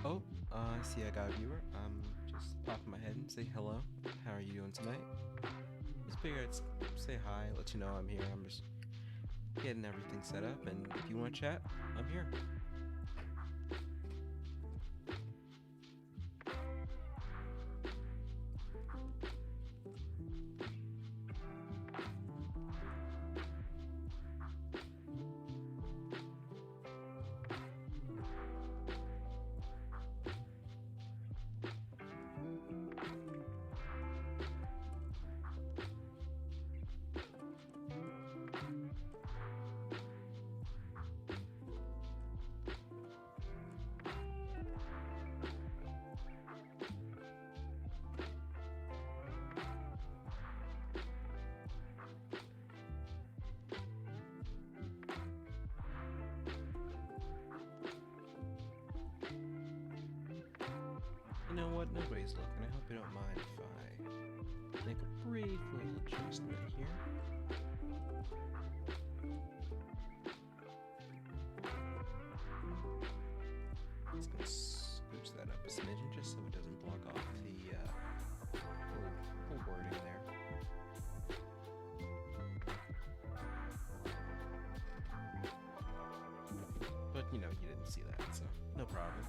Oh, I see I got a viewer. Just pop my head and say hello. How are you doing tonight? Just figured I'd say hi, let you know I'm here. I'm just getting everything set up, and if you want to chat, I'm here. You know what? Nobody's looking. I hope you don't mind if I make a brief little adjustment here. Just gonna scooch that up a smidgen just so it doesn't block off the whole wording there. But you know, you didn't see that, so no problem.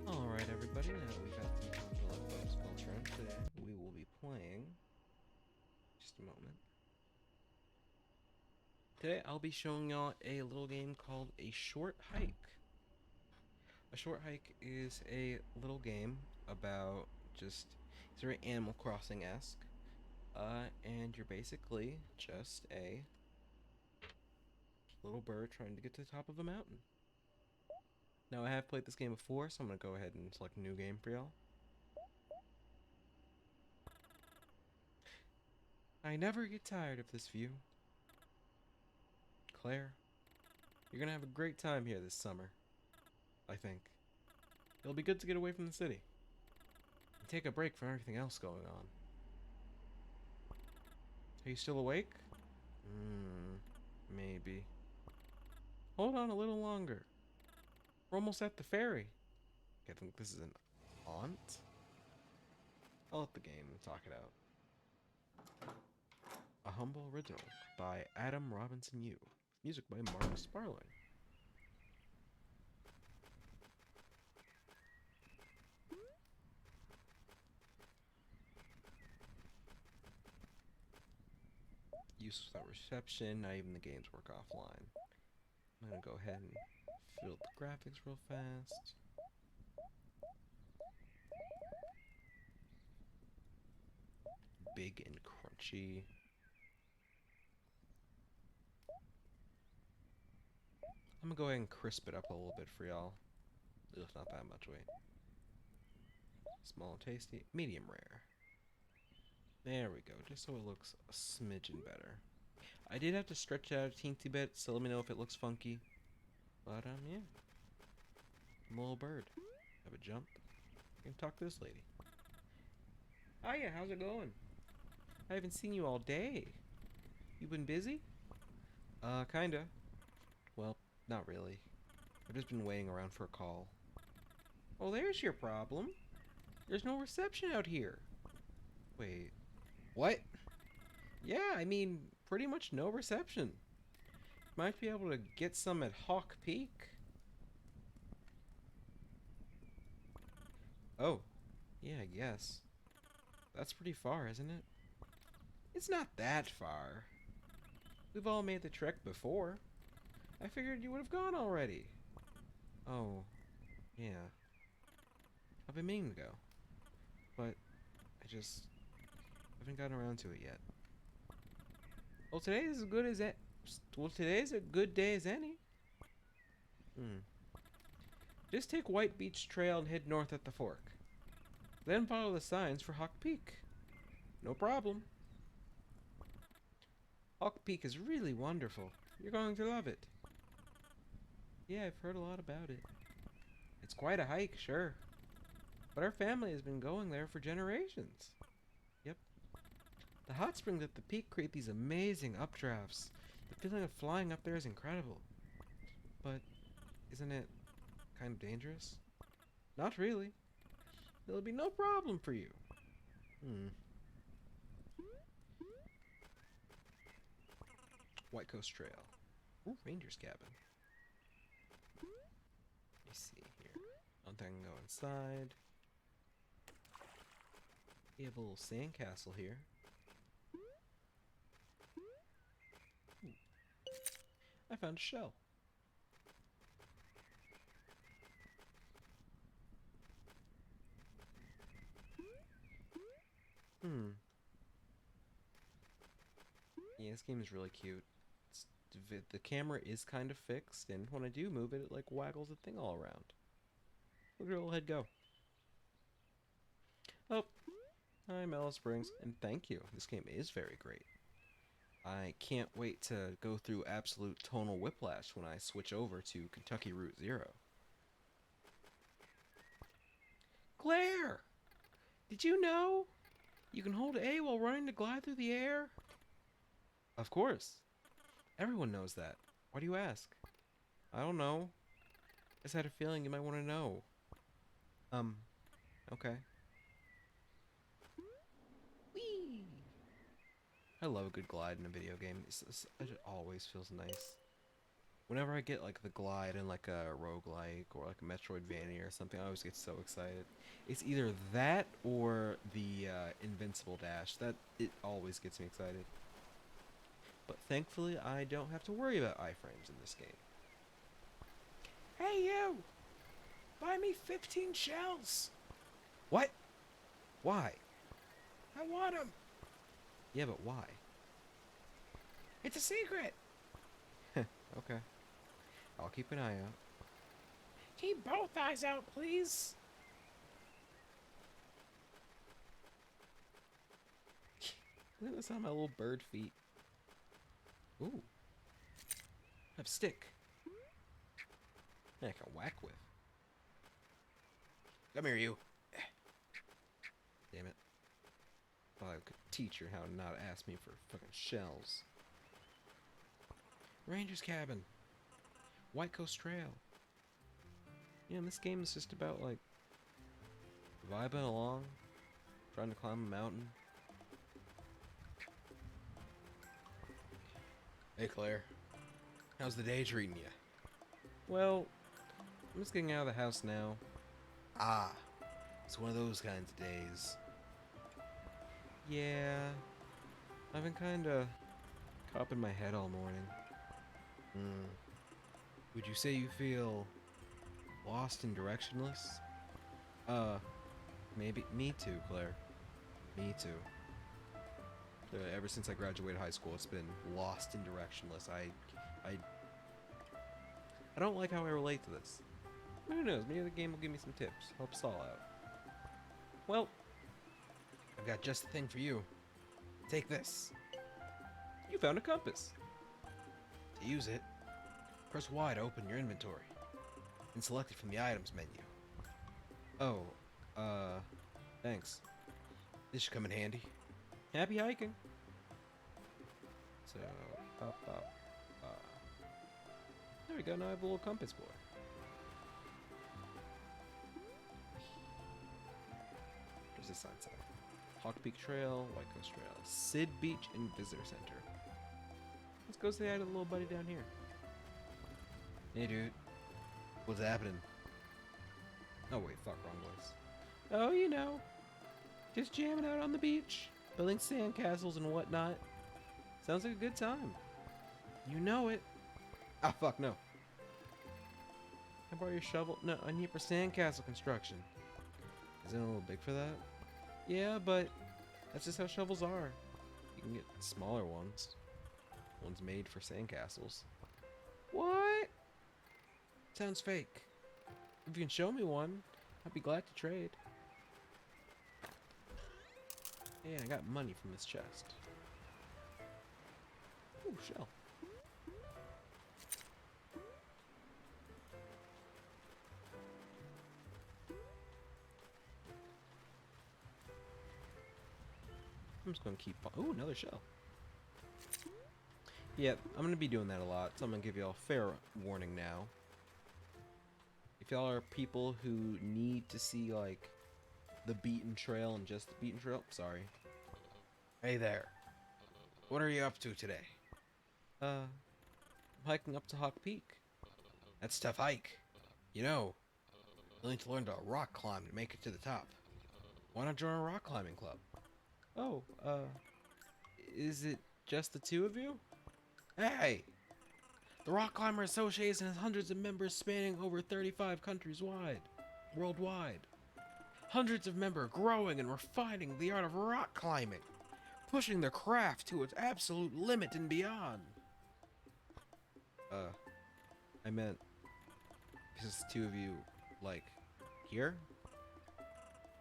Alright, everybody, now that we've had some time to let folks filter in today, we will be playing. Just a moment. Today, I'll be showing y'all a little game called A Short Hike. A Short Hike is a little game about just, it's very Animal Crossing-esque. And you're basically just a little bird trying to get to the top of a mountain. Now, I have played this game before, so I'm going to go ahead and select new game for y'all. I never get tired of this view. Claire, you're going to have a great time here this summer, I think. It'll be good to get away from the city and take a break from everything else going on. Are you still awake? Maybe. Hold on a little longer. We're almost at the ferry. I think this is an aunt? I'll let the game talk it out. A Humble Original by Adam Robinson Yu. Music by Mark Sparling. Use without reception, not even the games work offline. I'm gonna go ahead and fill the graphics real fast. Big and crunchy. I'm gonna go ahead and crisp it up a little bit for y'all. It's not that much, wait. Small and tasty, medium rare. There we go, just so it looks a smidgen better. I did have to stretch it out a teensy bit, so let me know if it looks funky. But, yeah. I'm a little bird. Have a jump. I can talk to this lady. Hiya, how's it going? I haven't seen you all day. You been busy? Kinda. Well, not really. I've just been waiting around for a call. Oh, there's your problem. There's no reception out here. Wait. What? Yeah, I mean, pretty much no reception. Might be able to get some at Hawk Peak. Oh. Yeah, I guess. That's pretty far, isn't it? It's not that far. We've all made the trek before. I figured you would have gone already. Oh. Yeah. I've been meaning to go. But I just haven't gotten around to it yet. Well, today's as good as today's a good day as any. Just take White Beach Trail and head north at the fork. Then follow the signs for Hawk Peak. No problem. Hawk Peak is really wonderful. You're going to love it. Yeah, I've heard a lot about it. It's quite a hike, sure. But our family has been going there for generations. Yep. The hot springs at the peak create these amazing updrafts. The feeling of flying up there is incredible. But isn't it kind of dangerous? Not really. There'll be no problem for you. White Coast Trail. Ooh, Ranger's Cabin. Let me see here. I don't think I can go inside. We have a little sandcastle here. Ooh. I found a shell. Yeah, this game is really cute. The camera is kind of fixed, and when I do move it, it like waggles the thing all around. Look at her little head go. Oh, hi Mellow Springs, and thank you. This game is very great. I can't wait to go through absolute tonal whiplash when I switch over to Kentucky Route Zero. Claire! Did you know you can hold A while running to glide through the air? Of course. Everyone knows that. Why do you ask? I don't know. I just had a feeling you might want to know. Okay. Whee! I love a good glide in a video game. It always feels nice. Whenever I get like the glide in like a roguelike or like a Metroidvania or something, I always get so excited. It's either that or the Invincible Dash. It always gets me excited. But thankfully, I don't have to worry about iframes in this game. Hey you! Buy me 15 shells! What? Why? I want them! Yeah, but why? It's a secret! Okay. I'll keep an eye out. Keep both eyes out, please. Look at this on my little bird feet. Ooh. I have stick. I can whack with. Come here, you. Damn it. Thought I could teach her how to not ask me for fucking shells. Ranger's cabin. White Coast Trail. Yeah, this game is just about, like, vibing along, trying to climb a mountain. Hey, Claire. How's the day treating you? Well, I'm just getting out of the house now. Ah, it's one of those kinds of days. Yeah, I've been kinda copping my head all morning. Would you say you feel lost and directionless? Maybe. Me too, Claire. Me too. Ever since I graduated high school, it's been lost and directionless. I don't like how I relate to this. Who knows? Maybe the game will give me some tips. Help us all out. Well, I've got just the thing for you. Take this. You found a compass. To use it, press Y to open your inventory, and select it from the items menu. Oh, thanks. This should come in handy. Happy hiking. So, there we go. Now I have a little compass boy. There's a sign set. Hawk Peak Trail, White Coast Trail, Sid Beach, and Visitor Center. Let's go say hi to the little buddy down here. Hey, dude. What's happening? Oh, wait. Fuck. Wrong voice. Oh, you know. Just jamming out on the beach. Building sandcastles and whatnot. Sounds like a good time. You know it. Ah, fuck. No. Can I borrow your shovel? No, I need it for sandcastle construction. Isn't it a little big for that? Yeah, but that's just how shovels are. You can get smaller ones. Ones made for sandcastles. What? Sounds fake. If you can show me one, I'd be glad to trade. Hey, I got money from this chest. Ooh, shell. I'm just gonna keep on. Ooh, another shell. Yep, I'm gonna be doing that a lot, so I'm gonna give y'all fair warning now. If y'all are people who need to see, like, the beaten trail and just the beaten trail, sorry. Hey there. What are you up to today? I'm hiking up to Hawk Peak. That's a tough hike. You know, you'll need to learn to rock climb to make it to the top. Why not join a rock climbing club? Oh, is it just the two of you? Hey! The Rock Climber Association has hundreds of members spanning over 35 countries worldwide. Hundreds of members growing and refining the art of rock climbing, pushing their craft to its absolute limit and beyond. I meant, is the two of you, like, here?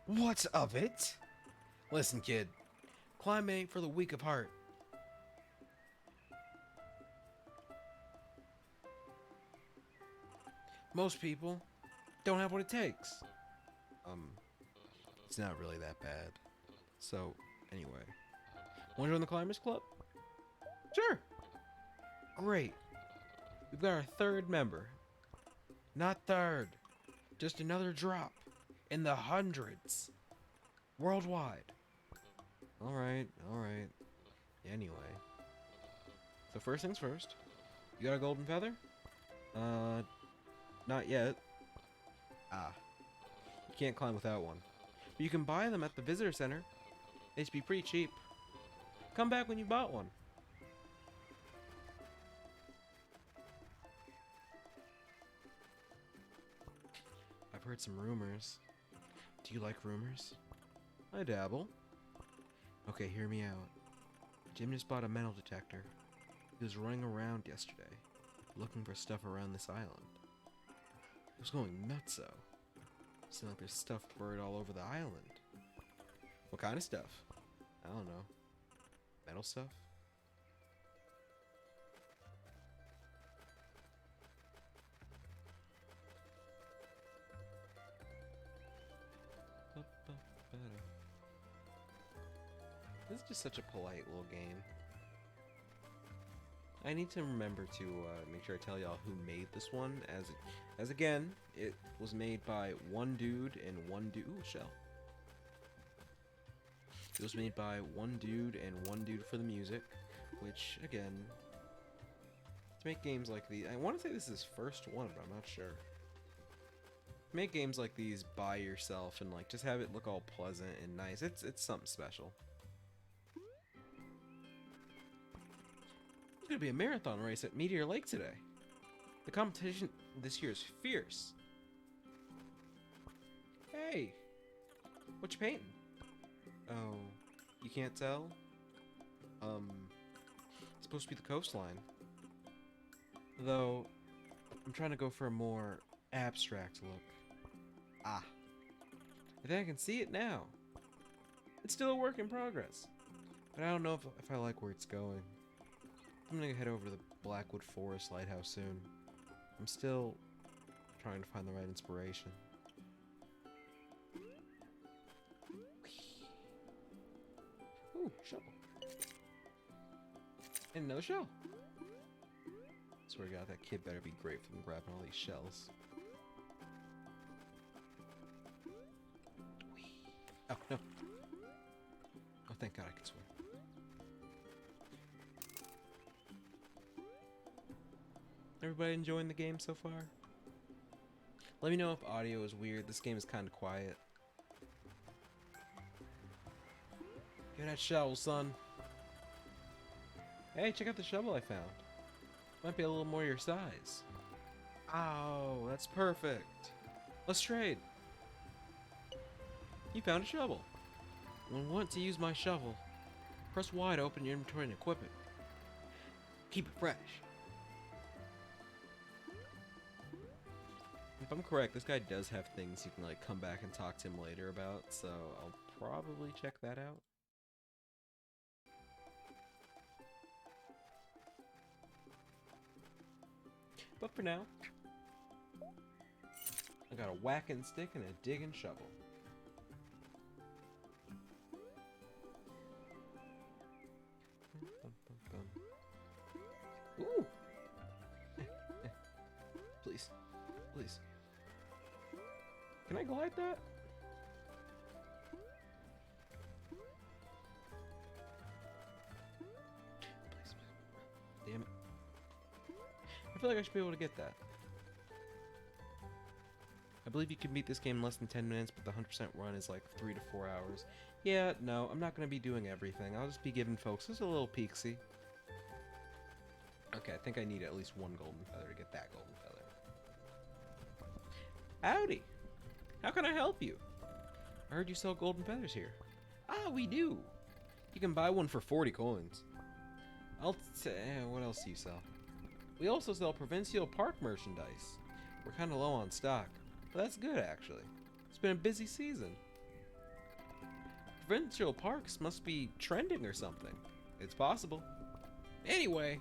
What's of it? Listen, kid, climbing ain't for the weak of heart. Most people don't have what it takes. It's not really that bad. So, anyway. Want to join the Climbers Club? Sure. Great. We've got our third member. Not third. Just another drop. In the hundreds. Worldwide. Alright. Anyway. So first things first. You got a golden feather? Not yet. Ah. You can't climb without one. But you can buy them at the visitor center. They should be pretty cheap. Come back when you bought one. I've heard some rumors. Do you like rumors? I dabble. Okay, hear me out. Jim just bought a metal detector. He was running around yesterday, looking for stuff around this island. It was going nutso. Seemed like there's stuffed bird all over the island. What kind of stuff? I don't know. Metal stuff? This is just such a polite little game. I need to remember to make sure I tell y'all who made this one, as again, it was made by one dude and one dude. Ooh, shell. It was made by one dude and one dude for the music, which again, to make games like these, I want to say this is his first one, but I'm not sure. Make games like these by yourself and like just have it look all pleasant and nice. It's something special. There's gonna be a marathon race at Meteor Lake today. The competition this year is fierce. Hey, what you painting? Oh, you can't tell? It's supposed to be the coastline. Though, I'm trying to go for a more abstract look. Ah, I think I can see it now. It's still a work in progress, but I don't know if I like where it's going. I'm gonna head over to the Blackwood Forest Lighthouse soon. I'm still trying to find the right inspiration. Ooh, shovel. And another shell. Swear to God, that kid better be great from grabbing all these shells. Oh, no. Oh, thank God I can swim. Everybody enjoying the game so far? Let me know if audio is weird. This game is kind of quiet. Give me that shovel, son. Hey, check out the shovel I found. Might be a little more your size. Oh, that's perfect. Let's trade. You found a shovel. When you want to use my shovel, press Y to open your inventory and equip it. Keep it fresh. If I'm correct, this guy does have things you can like come back and talk to him later about, so I'll probably check that out. But for now, I got a whacking stick and a digging shovel. Ooh! Please. Please. Can I glide that? Please. Damn it. I feel like I should be able to get that. I believe you can beat this game in less than 10 minutes, but the 100% run is like 3 to 4 hours. Yeah, no, I'm not going to be doing everything. I'll just be giving folks just a little peek-see. Okay, I think I need at least one golden feather to get that golden feather. Howdy! How can I help you? I heard you sell golden feathers here. Ah, we do! You can buy one for 40 coins. What else do you sell? We also sell Provincial Park merchandise. We're kind of low on stock, but that's good actually. It's been a busy season. Provincial Parks must be trending or something. It's possible. Anyway,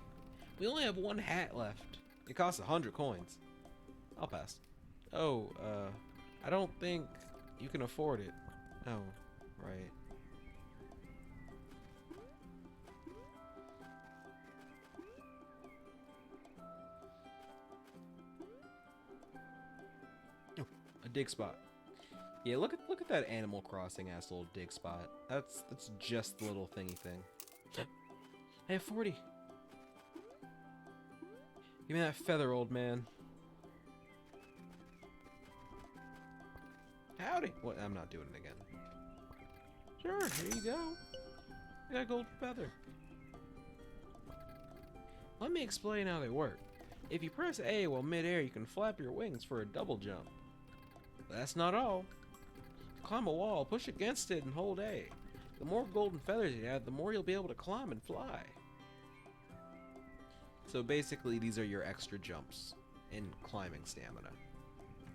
we only have one hat left. It costs 100 coins. I'll pass. Oh, I don't think you can afford it. Oh, right. Oh, a dig spot. Yeah, look at that Animal Crossing ass little dig spot. That's just the little thingy thing. I have 40. Give me that feather, old man. Howdy. What? I'm not doing it again. Sure, here you go. I got a golden feather. Let me explain how they work. If you press A while mid-air, you can flap your wings for a double jump. But that's not all. Climb a wall, push against it, and hold A. The more golden feathers you have, the more you'll be able to climb and fly. So basically, these are your extra jumps in climbing stamina.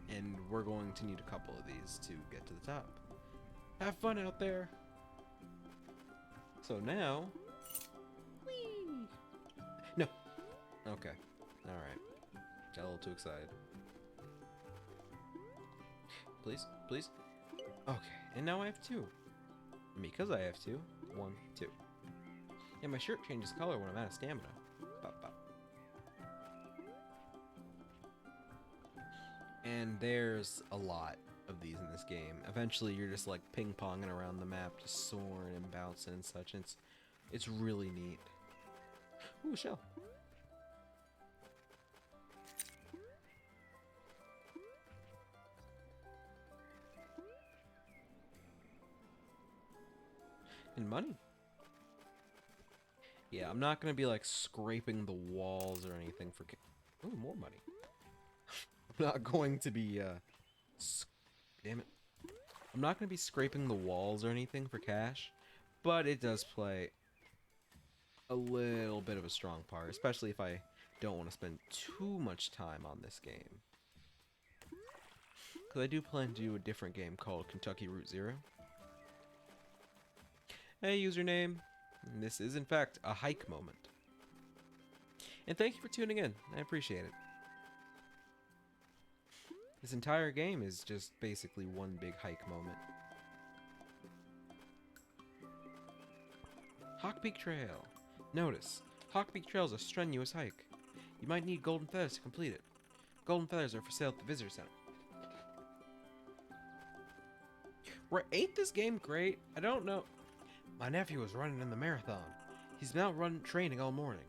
And we're going to need a couple of these to get to the top. Have fun out there! So now... Whee! No! Okay. Alright. Got a little too excited. Please? Please? Okay. And now I have 2. And because I have 2, 1, 2. And my shirt changes color when I'm out of stamina. Bop, bop. And there's a lot of these in this game. Eventually, you're just like ping-ponging around the map, just soaring and bouncing and such. And it's really neat. Ooh, a shell. And money. Yeah, I'm not gonna be like scraping the walls or anything for. Ooh, more money. I'm not going to be. Damn it. I'm not gonna be scraping the walls or anything for cash, but it does play a little bit of a strong part, especially if I don't want to spend too much time on this game. Because I do plan to do a different game called Kentucky Route Zero. Hey, username. This is, in fact, a hike moment. And thank you for tuning in. I appreciate it. This entire game is just basically one big hike moment. Hawk Peak Trail. Notice, Hawk Peak Trail is a strenuous hike. You might need golden feathers to complete it. Golden feathers are for sale at the visitor center. Right, ain't this game great? I don't know. My nephew was running in the marathon. He's been out training all morning.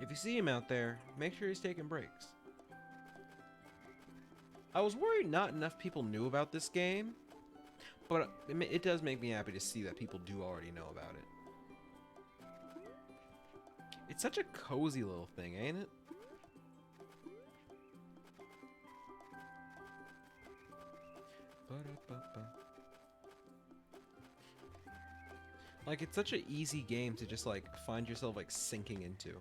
If you see him out there, make sure he's taking breaks. I was worried not enough people knew about this game, but it does make me happy to see that people do already know about it. It's such a cozy little thing, ain't it? Ba-da-ba-ba. Like, it's such an easy game to just, like, find yourself, like, sinking into.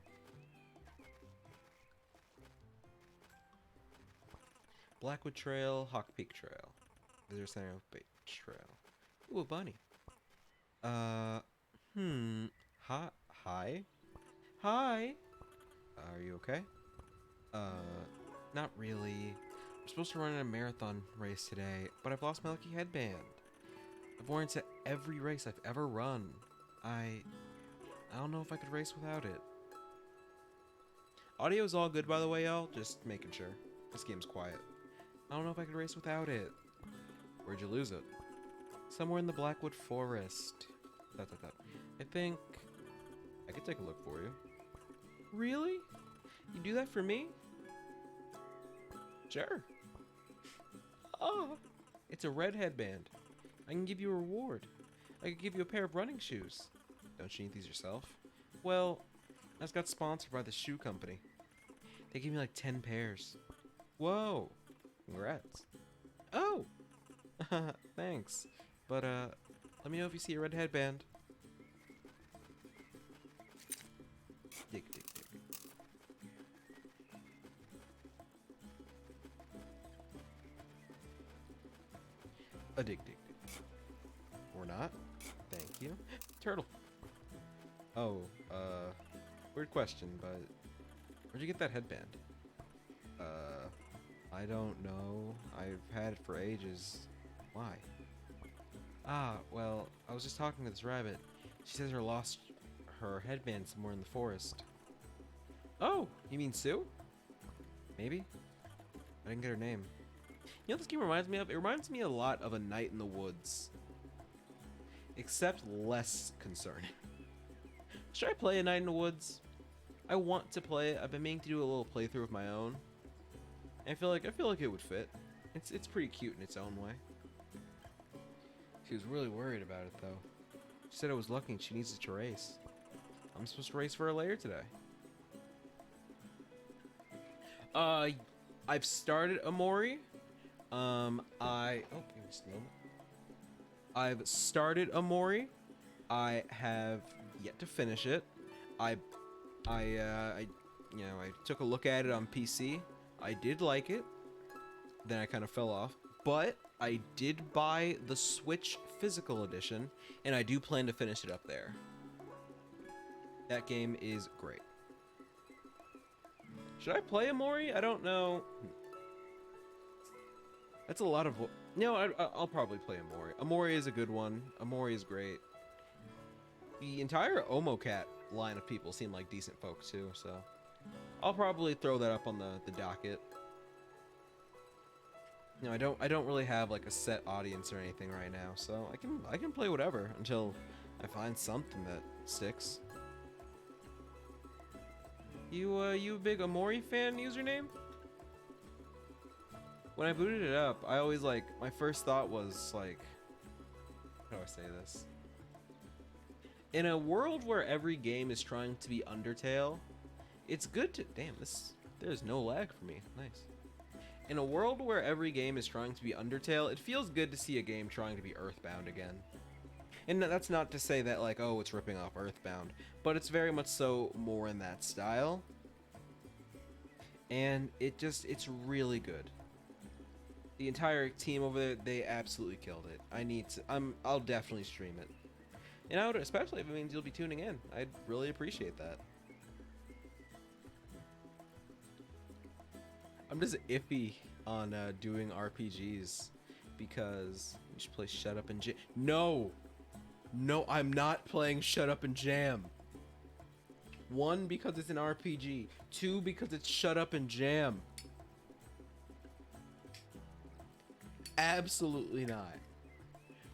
Blackwood Trail, Hawk Peak Trail. Visitor Center, Peak Trail. Ooh, a bunny. Hi? Hi? Hi? Are you okay? Not really. I'm supposed to run in a marathon race today, but I've lost my lucky headband. I've worn it to every race I've ever run. I don't know if I could race without it. Audio's all good, by the way, y'all. Just making sure. This game's quiet. I don't know if I could race without it. Where'd you lose it? Somewhere in the Blackwood Forest. I think I could take a look for you. Really? You do that for me? Sure. Oh, it's a red headband. I can give you a reward. I could give you a pair of running shoes. Don't you need these yourself? Well, I just got sponsored by the shoe company. They gave me like 10 pairs. Whoa. Congrats. Oh. Thanks. But, let me know if you see a red headband. Dig, dig, dig. A dig, dig. Or not. Thank you. Turtle. Oh, weird question, but where'd you get that headband? I don't know. I've had it for ages. Why? Ah, well, I was just talking to this rabbit. She says lost her headband somewhere in the forest. Oh, you mean Sue? Maybe? I didn't get her name. You know what this game reminds me of? It reminds me a lot of A Night in the Woods. Except less concerning. Should I play A Night in the Woods? I want to play it. I've been meaning to do a little playthrough of my own. And I feel like it would fit. It's pretty cute in its own way. She was really worried about it though. She said I was lucky and she needs it to race. I'm supposed to race for her later today. I've started Amori. I've started Amori. I have yet to finish it. I took a look at it on PC. I did like it. then I kind of fell off. But I did buy the Switch physical edition, and I do plan to finish it up there. That game is great. Should I play Omori? I don't know. That's a lot of... No, I'll probably play Omori. Omori is a good one. Omori is great. The entire Omocat line of people seem like decent folk too, so I'll probably throw that up on the docket. You know, I don't really have like a set audience or anything right now, so I can play whatever until I find something that sticks. You a big Omori fan username? When I booted it up, I always like my first thought was like, how do I say this? In a world where every game is trying to be Undertale, it's good to there's no lag for me. Nice. In a world where every game is trying to be Undertale, it feels good to see a game trying to be Earthbound again. And that's not to say that like, oh, it's ripping off Earthbound, but it's very much so more in that style. And it's really good. The entire team over there, they absolutely killed it. I'll definitely stream it. And I would, especially if it means you'll be tuning in. I'd really appreciate that. I'm just iffy on doing RPGs because you should play Shut Up and Jam. No, I'm not playing Shut Up and Jam. 1, because it's an RPG. 2, because it's Shut Up and Jam. Absolutely not.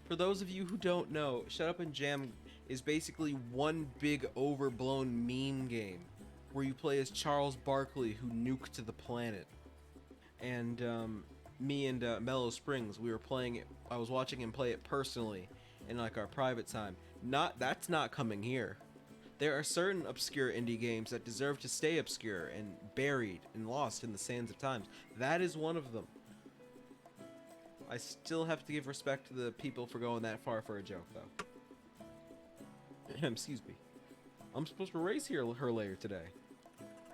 For those of you who don't know, Shut Up and Jam is basically one big overblown meme game where you play as Charles Barkley who nuked the planet. And me and Mellow Springs, we were playing it. I was watching him play it personally in like our private time. That's not coming here. There are certain obscure indie games that deserve to stay obscure and buried and lost in the sands of times. That is one of them. I still have to give respect to the people for going that far for a joke, though. Excuse me. I'm supposed to race her later today.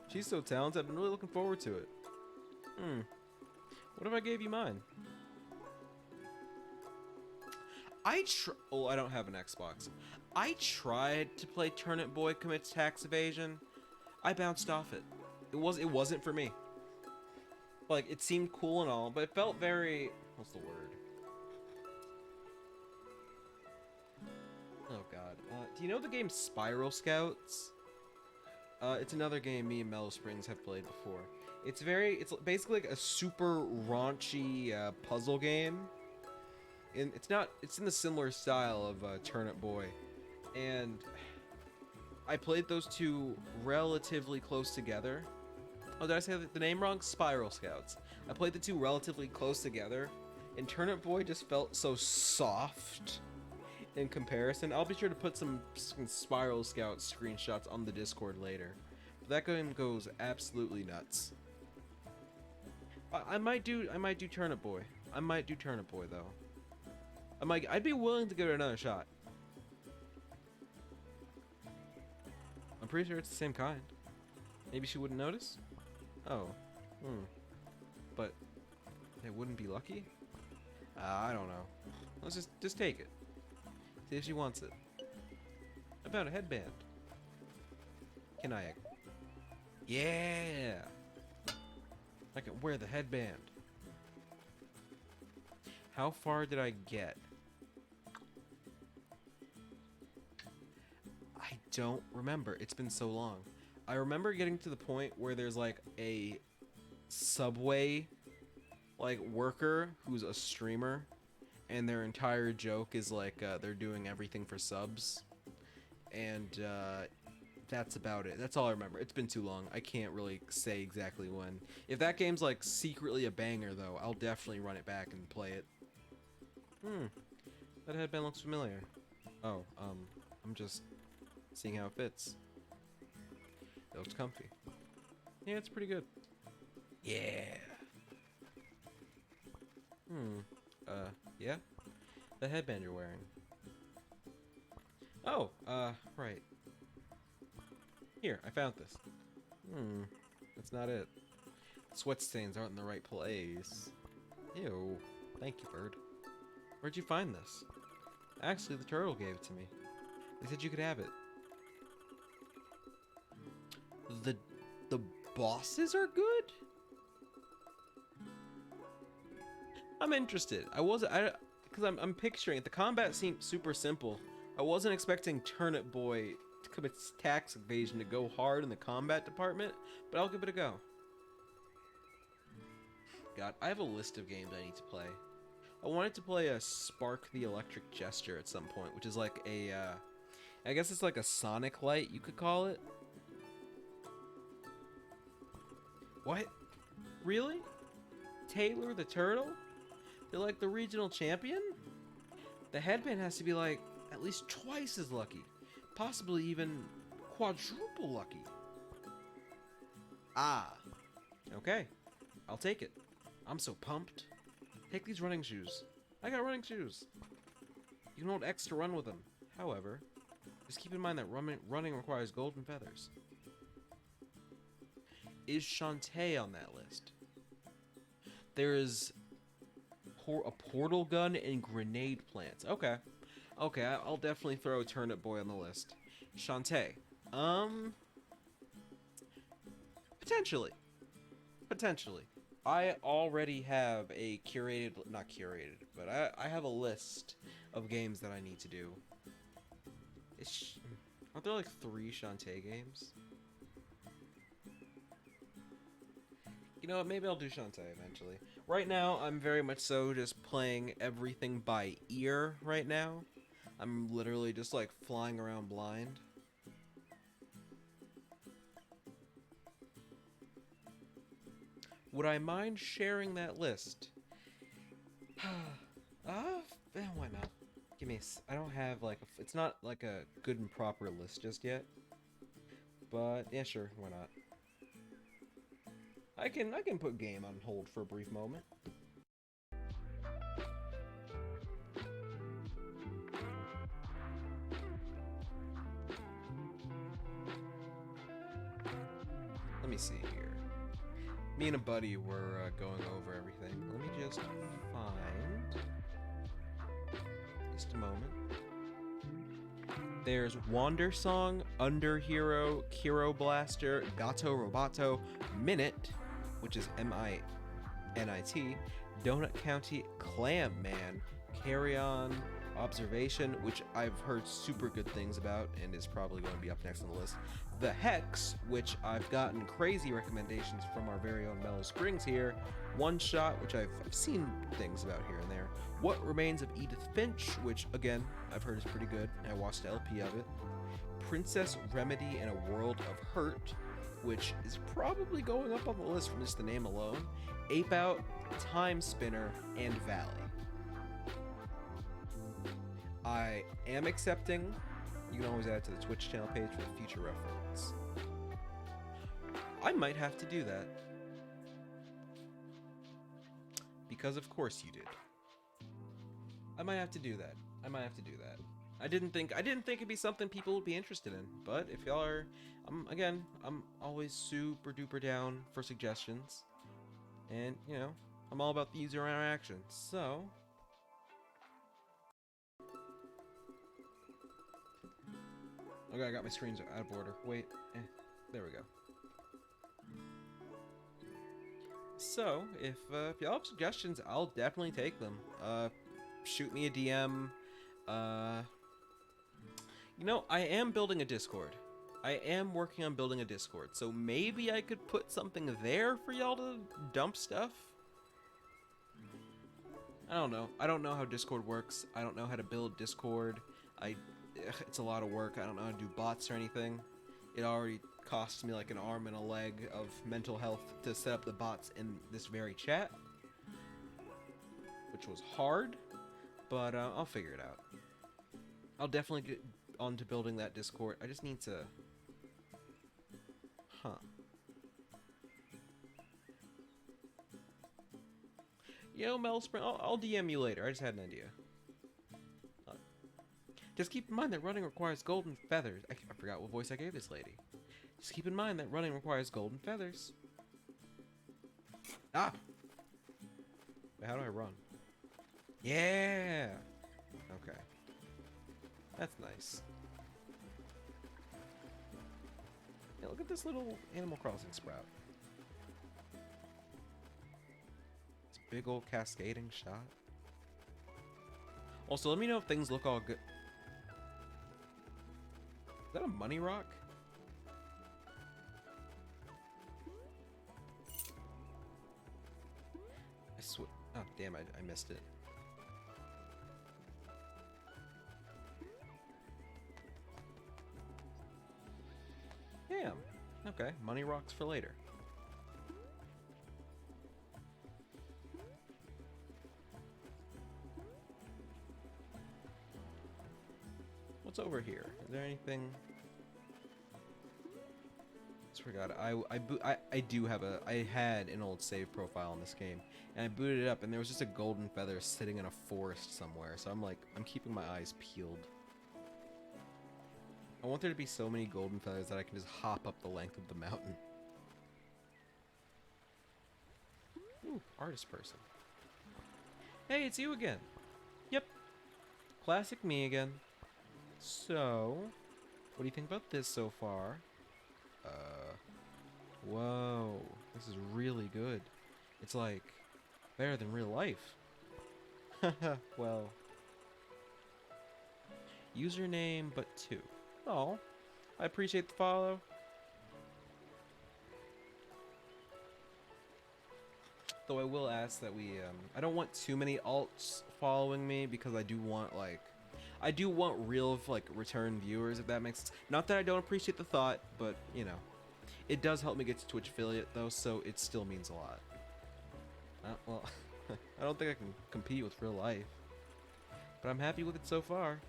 She's so talented, I've been really looking forward to it. What if I gave you mine? I don't have an Xbox. I tried to play Turnip Boy Commits Tax Evasion. I bounced off it. It wasn't for me. Like, it seemed cool and all, but it felt very... What's the word? Oh god. Do you know the game Spiral Scouts? It's another game me and Mellow Springs have played before. It's basically like a super raunchy puzzle game. And it's in the similar style of Turnip Boy. And I played those two relatively close together. Oh, did I say the name wrong? Spiral Scouts. I played the two relatively close together, and Turnip Boy just felt so soft in comparison. I'll be sure to put some Spiral Scout screenshots on the Discord later. But that game goes absolutely nuts. I might do Turnip Boy. I might do Turnip Boy though. I'd be willing to give it another shot. I'm pretty sure it's the same kind. Maybe she wouldn't notice? Oh. But it wouldn't be lucky? I don't know. Let's just take it. See if she wants it. I found a headband. Can I? Yeah! I can wear the headband. How far did I get? I don't remember. It's been so long. I remember getting to the point where there's like a Subway like worker who's a streamer, and their entire joke is like they're doing everything for subs, and that's about it. That's all I remember. It's been too long. I can't really say exactly when. If that game's like secretly a banger though, I'll definitely run it back and play it. That headband looks familiar. Oh, I'm just seeing how it fits. It looks comfy. Yeah, it's pretty good. Yeah. Yeah? The headband you're wearing. Oh, right. Here, I found this. That's not it. Sweat stains aren't in the right place. Ew. Thank you, bird. Where'd you find this? Actually, the turtle gave it to me. They said you could have it. The bosses are good? I'm interested. Because I'm picturing it. The combat seemed super simple. I wasn't expecting Turnip Boy to commit tax evasion to go hard in the combat department, but I'll give it a go. God, I have a list of games I need to play. I wanted to play a Spark the Electric Gesture at some point, which is like a, I guess it's like a Sonic Light, you could call it. What? Really? Taylor the Turtle? They're like the regional champion? The headband has to be like at least twice as lucky. Possibly even quadruple lucky. Ah. Okay. I'll take it. I'm so pumped. Take these running shoes. I got running shoes. You can hold X to run with them. However, just keep in mind that running requires golden feathers. Is Shantae on that list? There is a portal gun and grenade plants. Okay. Okay, I'll definitely throw Turnip Boy on the list. Shantae. Potentially. Potentially. I already have a not curated, but I have a list of games that I need to do. Aren't there like 3 Shantae games? You know what, maybe I'll do Shantae eventually. Right now, I'm very much so just playing everything by ear right now. I'm literally just like flying around blind. Would I mind sharing that list? Why not? Give me I don't have like it's not like a good and proper list just yet. But yeah, sure, why not? I can put game on hold for a brief moment. Let me see here. Me and a buddy were going over everything. Let me just find... Just a moment. There's Wander Song, Under Hero, Kiro Blaster, Gato Roboto, Minute, which is M-I-N-I-T, Donut County, Clam Man, Carry On, Observation, which I've heard super good things about and is probably going to be up next on the list. The Hex, which I've gotten crazy recommendations from our very own Mellow Springs here. One Shot, which I've seen things about here and there. What Remains of Edith Finch, which again, I've heard is pretty good. I watched the LP of it. Princess Remedy in a World of Hurt, which is probably going up on the list from just the name alone. Ape Out, Time Spinner, and Valley. I am accepting. You can always add it to the Twitch channel page for future reference. I might have to do that. Because of course you did. I might have to do that. I didn't think it'd be something people would be interested in, but if y'all are, I'm always super duper down for suggestions. And, you know, I'm all about the user interaction. So, okay, I got my screens out of order. Wait, there we go. So, if y'all have suggestions, I'll definitely take them. Shoot me a DM. You know, I am building a Discord. I am working on building a Discord, so maybe I could put something there for y'all to dump stuff? I don't know. I don't know how Discord works. I don't know how to build Discord. It's a lot of work. I don't know how to do bots or anything. It already costs me like an arm and a leg of mental health to set up the bots in this very chat, which was hard, but I'll figure it out. I'll definitely get on to building that Discord. I just need to... Yo, Melspring, I'll DM you later. I just had an idea. Just keep in mind that running requires golden feathers. I forgot what voice I gave this lady. Just keep in mind that running requires golden feathers. Ah! Wait, how do I run? Yeah! Okay. That's nice. Yeah, look at this little Animal Crossing sprout. It's a big old cascading shot. Also, let me know if things look all good. Is that a money rock? I swear. Oh, damn, I missed it. Damn. Okay, money rocks for later. What's over here? Is there anything? I forgot. I do have a. I had an old save profile in this game, and I booted it up, and there was just a golden feather sitting in a forest somewhere. So I'm like, I'm keeping my eyes peeled. I want there to be so many golden feathers that I can just hop up the length of the mountain. Ooh, artist person. Hey, it's you again. Yep. Classic me again. So, what do you think about this so far? Whoa. This is really good. It's like, better than real life. Haha, well. Username, but 2. Oh, I appreciate the follow. Though I will ask that we, I don't want too many alts following me because I do want, like, I do want real, like, return viewers, if that makes sense. Not that I don't appreciate the thought, but, you know. It does help me get to Twitch affiliate, though, so it still means a lot. Well, I don't think I can compete with real life. But I'm happy with it so far.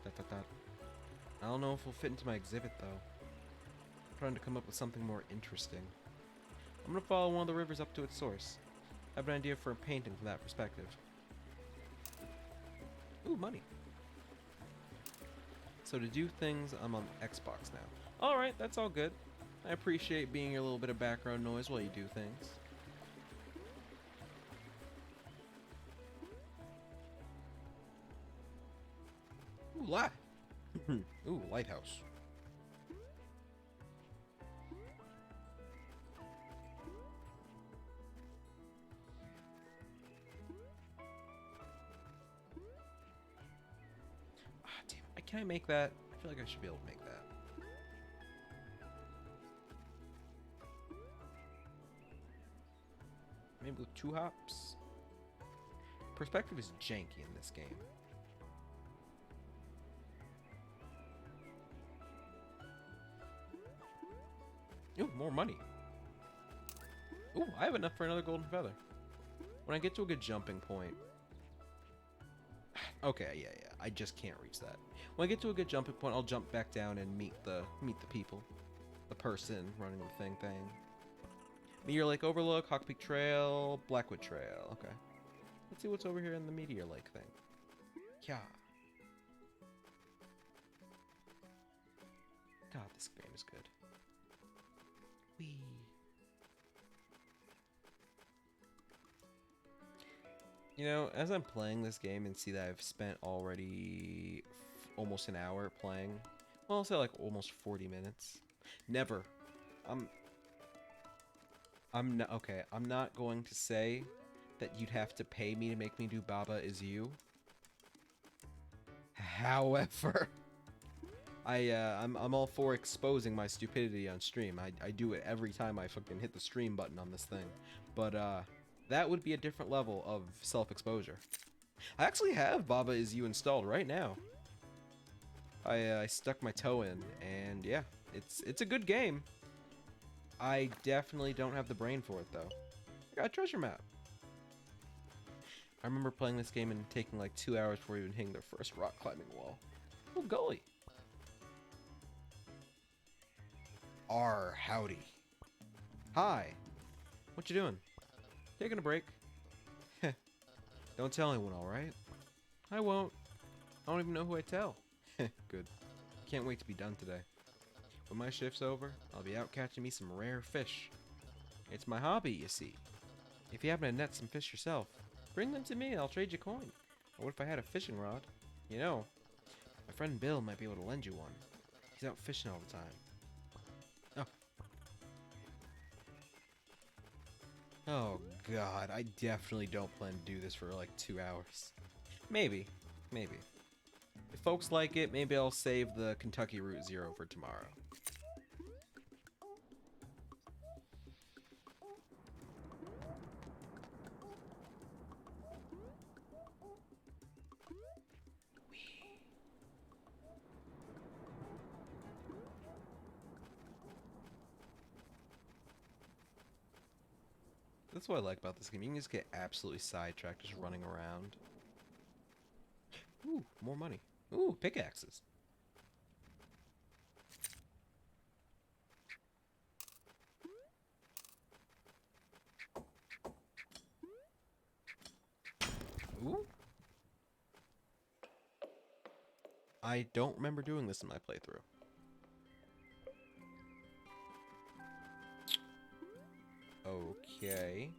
I don't know if it'll fit into my exhibit, though. I'm trying to come up with something more interesting. I'm gonna follow one of the rivers up to its source. I have an idea for a painting from that perspective. Ooh, money. So to do things, I'm on Xbox now. Alright, that's all good. I appreciate being your little bit of background noise while you do things. Ooh, Ooh, lighthouse. Ah, damn. Can I make that? I feel like I should be able to make that. Maybe with 2 hops? Perspective is janky in this game. Ooh, more money. Ooh, I have enough for another golden feather. When I get to a good jumping point... Okay, yeah. I just can't reach that. When I get to a good jumping point, I'll jump back down and meet the people. The person running the thing. Meteor Lake Overlook, Hawk Peak Trail, Blackwood Trail. Okay. Let's see what's over here in the Meteor Lake thing. Yeah. God, this game is good. Whee. You know, as I'm playing this game and see that I've spent already almost an hour playing, well, I'll say like almost 40 minutes. Never. I'm not okay. I'm not going to say that you'd have to pay me to make me do Baba Is You. However, I'm all for exposing my stupidity on stream. I do it every time I fucking hit the stream button on this thing. But that would be a different level of self-exposure. I actually have Baba Is You installed right now. I stuck my toe in, and yeah, it's a good game. I definitely don't have the brain for it, though. I got a treasure map. I remember playing this game and taking like 2 hours before even hitting their first rock climbing wall. Oh, golly. Howdy. Hi. What you doing? Taking a break. Don't tell anyone, alright? I won't. I don't even know who I tell. Good. Can't wait to be done today. When my shift's over, I'll be out catching me some rare fish. It's my hobby, you see. If you happen to net some fish yourself, Bring them to me, I'll trade you coin. Or what if I had a fishing rod? You know, my friend Bill might be able to lend you one. He's out fishing all the time. Oh. Oh god, I definitely don't plan to do this for like 2 hours. Maybe. If folks like it, maybe I'll save the Kentucky Route Zero for tomorrow. That's what I like about this game. You can just get absolutely sidetracked just running around. Ooh, more money. Ooh, pickaxes. Ooh. I don't remember doing this in my playthrough. Okay.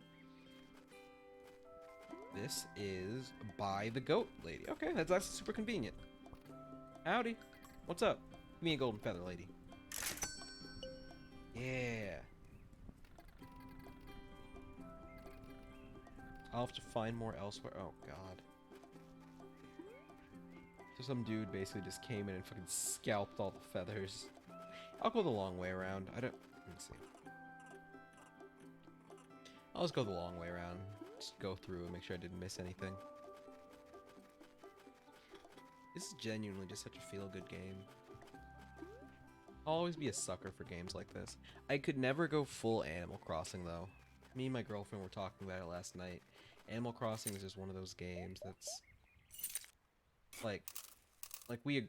This is buy the goat lady. Okay, that's actually super convenient. Howdy. What's up? Give me a golden feather, lady. Yeah. I'll have to find more elsewhere. Oh, God. So some dude basically just came in and fucking scalped all the feathers. I'll go the long way around. Let's see. I'll just go the long way around. Just go through and make sure I didn't miss anything. This is genuinely just such a feel-good game. I'll always be a sucker for games like this. I could never go full Animal Crossing, though. Me and my girlfriend were talking about it last night. Animal Crossing is just one of those games that's... Like we...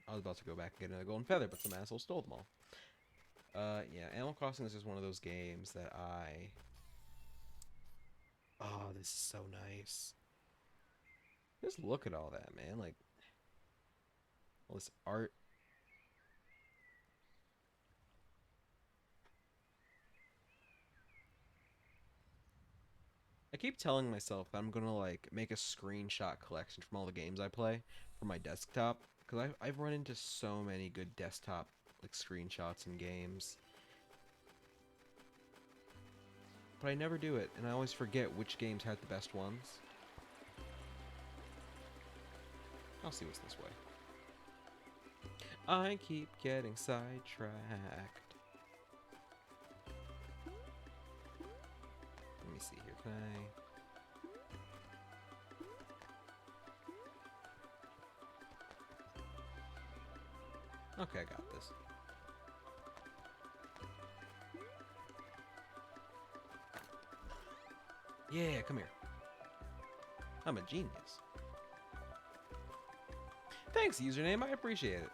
I was about to go back and get another golden feather, but some asshole stole them all. Yeah, Animal Crossing is just one of those games that I... Oh, this is so nice. Just look at all that, man. Like, all this art. I keep telling myself that I'm gonna, like, make a screenshot collection from all the games I play for my desktop. Because I've run into so many good desktop, like, screenshots and games. But I never do it, and I always forget which games had the best ones. I'll see what's this way. I keep getting sidetracked. Let me see here, can I... Okay, I got this. Yeah, come here. I'm a genius. Thanks, username. I appreciate it.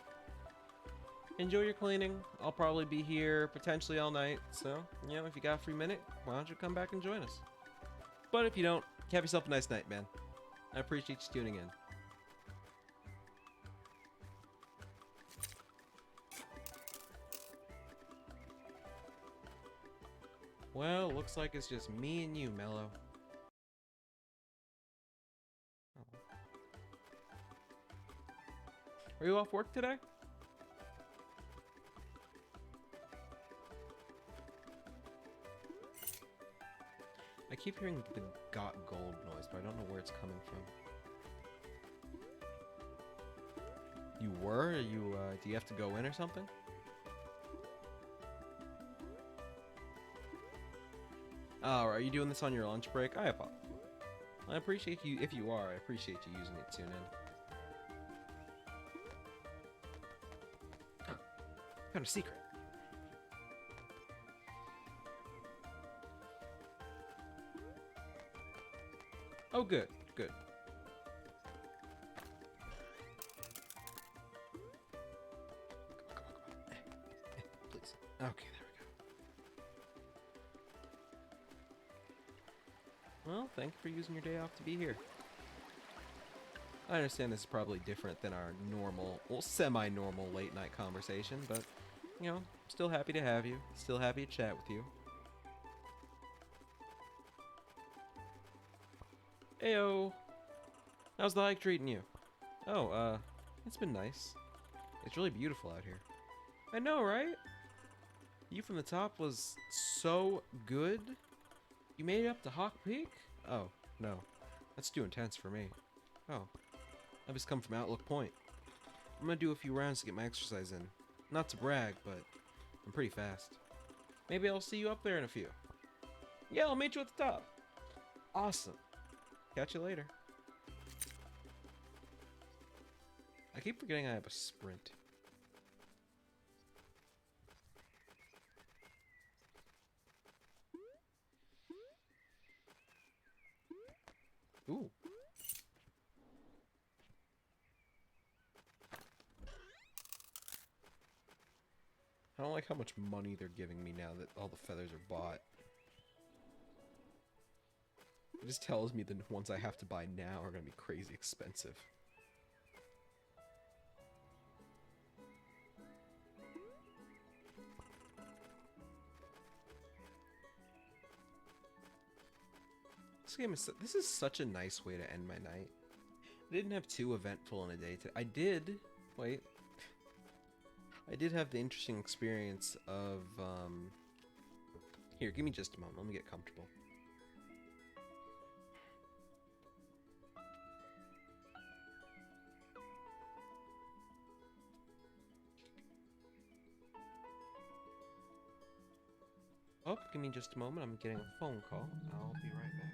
Enjoy your cleaning. I'll probably be here potentially all night. So, you know, if you got a free minute, why don't you come back and join us? But if you don't, have yourself a nice night, man. I appreciate you tuning in. Well, looks like it's just me and you, Mello. Oh. Are you off work today? I keep hearing the got gold noise, but I don't know where it's coming from. You were? Are you, do you have to go in or something? Oh, are you doing this on your lunch break? I appreciate you, if you are, I appreciate you using it to tune in. Found a secret. Oh, good, good. Please. Okay, there we go. Well, thank you for using your day off to be here. I understand this is probably different than our normal, well, semi-normal late-night conversation, but, you know, still happy to have you. Still happy to chat with you. Ayo. How's the hike treating you? Oh, it's been nice. It's really beautiful out here. I know, right? View from the top was so good. You made it up to Hawk Peak? Oh, no. That's too intense for me. Oh. I've just come from Outlook Point. I'm gonna do a few rounds to get my exercise in. Not to brag, but I'm pretty fast. Maybe I'll see you up there in a few. Yeah, I'll meet you at the top. Awesome. Catch you later. I keep forgetting I have a sprint. Ooh. I don't like how much money they're giving me now that all the feathers are bought. It just tells me the ones I have to buy now are going to be crazy expensive. This is such a nice way to end my night. I didn't have too eventful in a day. I did have the interesting experience of, here, give me just a moment. Let me get comfortable. Oh, give me just a moment. I'm getting a phone call. I'll be right back.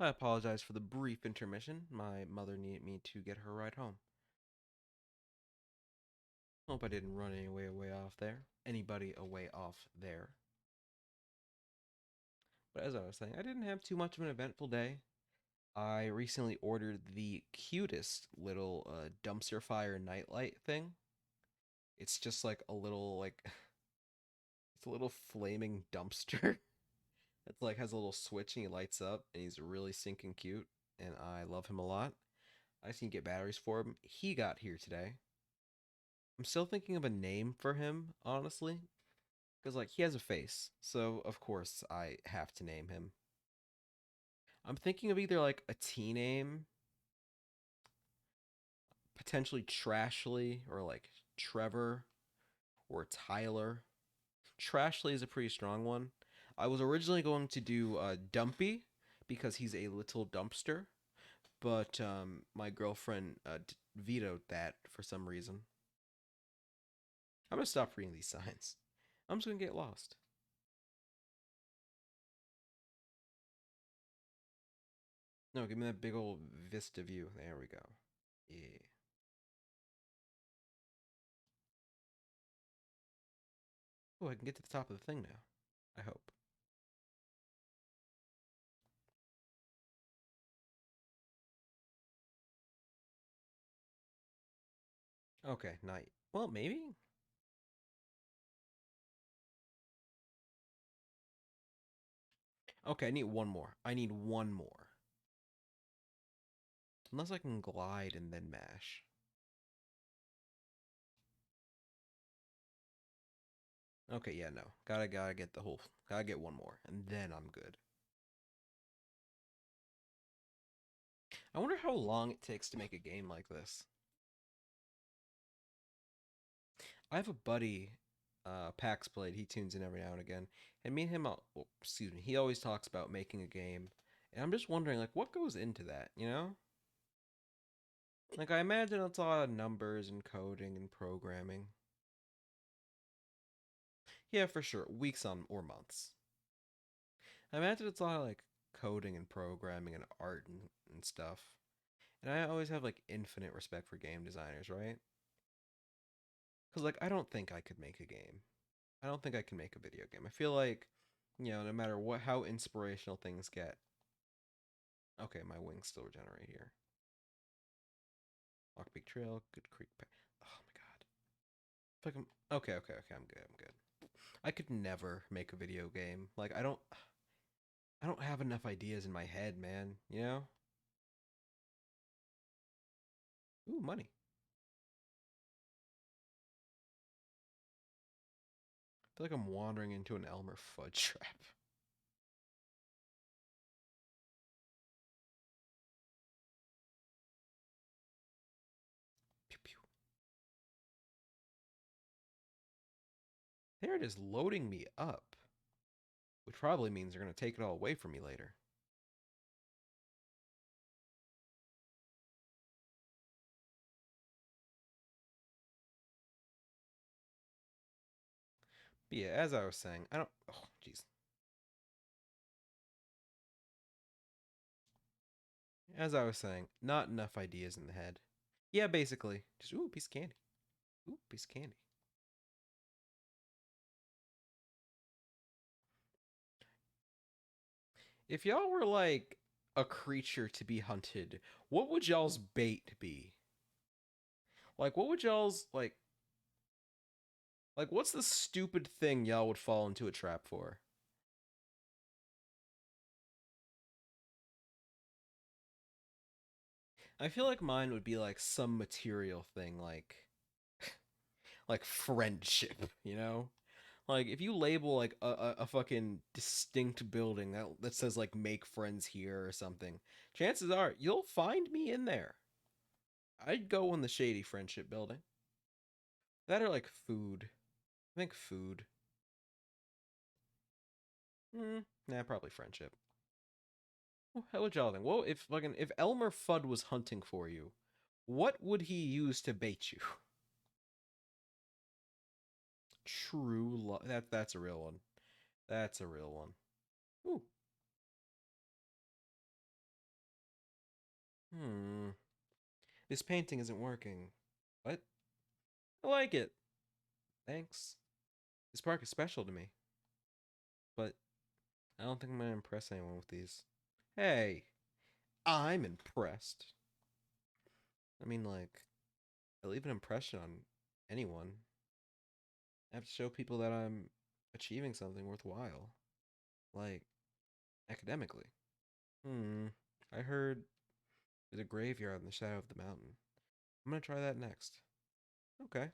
I apologize for the brief intermission. My mother needed me to get her ride home. Hope I didn't run anybody away off there. Anybody away off there. But as I was saying, I didn't have too much of an eventful day. I recently ordered the cutest little dumpster fire nightlight thing. It's just like a little it's a little flaming dumpster. It's like has a little switch and he lights up and he's really stinking cute and I love him a lot. I just need to get batteries for him. He got here today. I'm still thinking of a name for him, honestly. Because, like, he has a face. So, of course, I have to name him. I'm thinking of either, like, a T name, potentially Trashly, or, like, Trevor, or Tyler. Trashly is a pretty strong one. I was originally going to do Dumpy, because he's a little dumpster. But my girlfriend vetoed that for some reason. I'm going to stop reading these signs. I'm just going to get lost. No, give me that big old vista view. There we go. Yeah. Oh, I can get to the top of the thing now. I hope. Okay, not. Well, maybe. Okay, I need one more. I need one more. Unless I can glide and then mash. Okay, yeah, no. Gotta get the whole. Gotta get one more, and then I'm good. I wonder how long it takes to make a game like this. I have a buddy, Pax Blade. He tunes in every now and again, and me and him, well, excuse me, he always talks about making a game, and I'm just wondering, like, what goes into that? You know, like I imagine it's a lot of numbers and coding and programming. Yeah, for sure, weeks on or months. I imagine it's a lot of like coding and programming and art and stuff. And I always have like infinite respect for game designers, right? Because like I don't think I could make a game. I don't think I can make a video game. I feel like, no matter what, how inspirational things get. Okay, my wings still regenerate here. Lock Peak Trail, Good Creek. Oh my god. Fuck. Okay. I'm good. I'm good. I could never make a video game. Like I don't. I don't have enough ideas in my head, man. You know. Ooh, money. I feel like I'm wandering into an Elmer Fudd trap. Pew pew. There it is, loading me up, which probably means they're gonna take it all away from me later. But yeah, as I was saying, I don't. Oh, jeez. As I was saying, not enough ideas in the head. Yeah, basically, just ooh, piece of candy. Ooh, piece of candy. If y'all were like a creature to be hunted, what would y'all's bait be? Like, what would y'all's like? What's the stupid thing y'all would fall into a trap for? I feel like mine would be like some material thing, like friendship. You know, like if you label like a fucking distinct building that says like make friends here or something, chances are you'll find me in there. I'd go in the shady friendship building. That or like food. I think food. Nah, probably friendship. Well, how would y'all think? Well, if Elmer Fudd was hunting for you, what would he use to bait you? True love. That's a real one. That's a real one. Ooh. Hmm. This painting isn't working. What? I like it. Thanks. This park is special to me, but I don't think I'm gonna impress anyone with these. Hey, I'm impressed. I mean, like, I leave an impression on anyone. I have to show people that I'm achieving something worthwhile, like academically. Hmm. I heard there's a graveyard in the shadow of the mountain. I'm gonna try that next. Okay.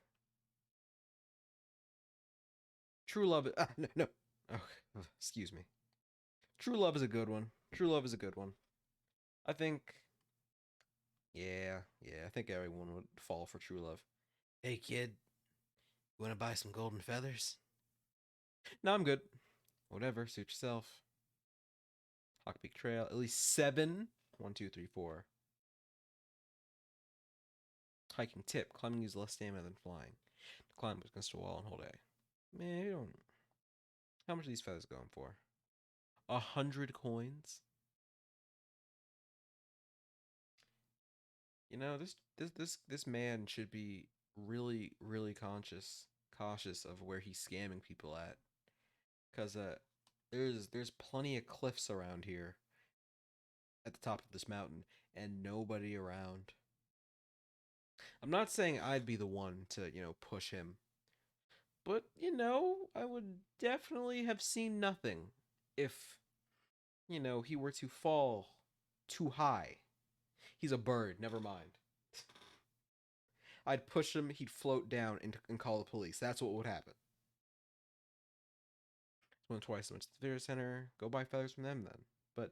True love. No, no. Oh, excuse me. True love is a good one. True love is a good one. I think. Yeah. I think everyone would fall for true love. Hey, kid, you want to buy some golden feathers? No, I'm good. Whatever, suit yourself. Hawk Peak Trail, at least 7. 1, 2, 3, 4. Hiking tip: climbing uses less stamina than flying. To climb against a wall and hold A. Man, you don't. How much are these feathers going for? 100 coins. This man should be really cautious of where he's scamming people at, cause there's plenty of cliffs around here at the top of this mountain and nobody around. I'm not saying I'd be the one to, push him, but, I would definitely have seen nothing if, he were to fall too high. He's a bird, never mind. I'd push him, he'd float down and call the police. That's what would happen. Went twice. Went to the Theater Center. Go buy feathers from them then. But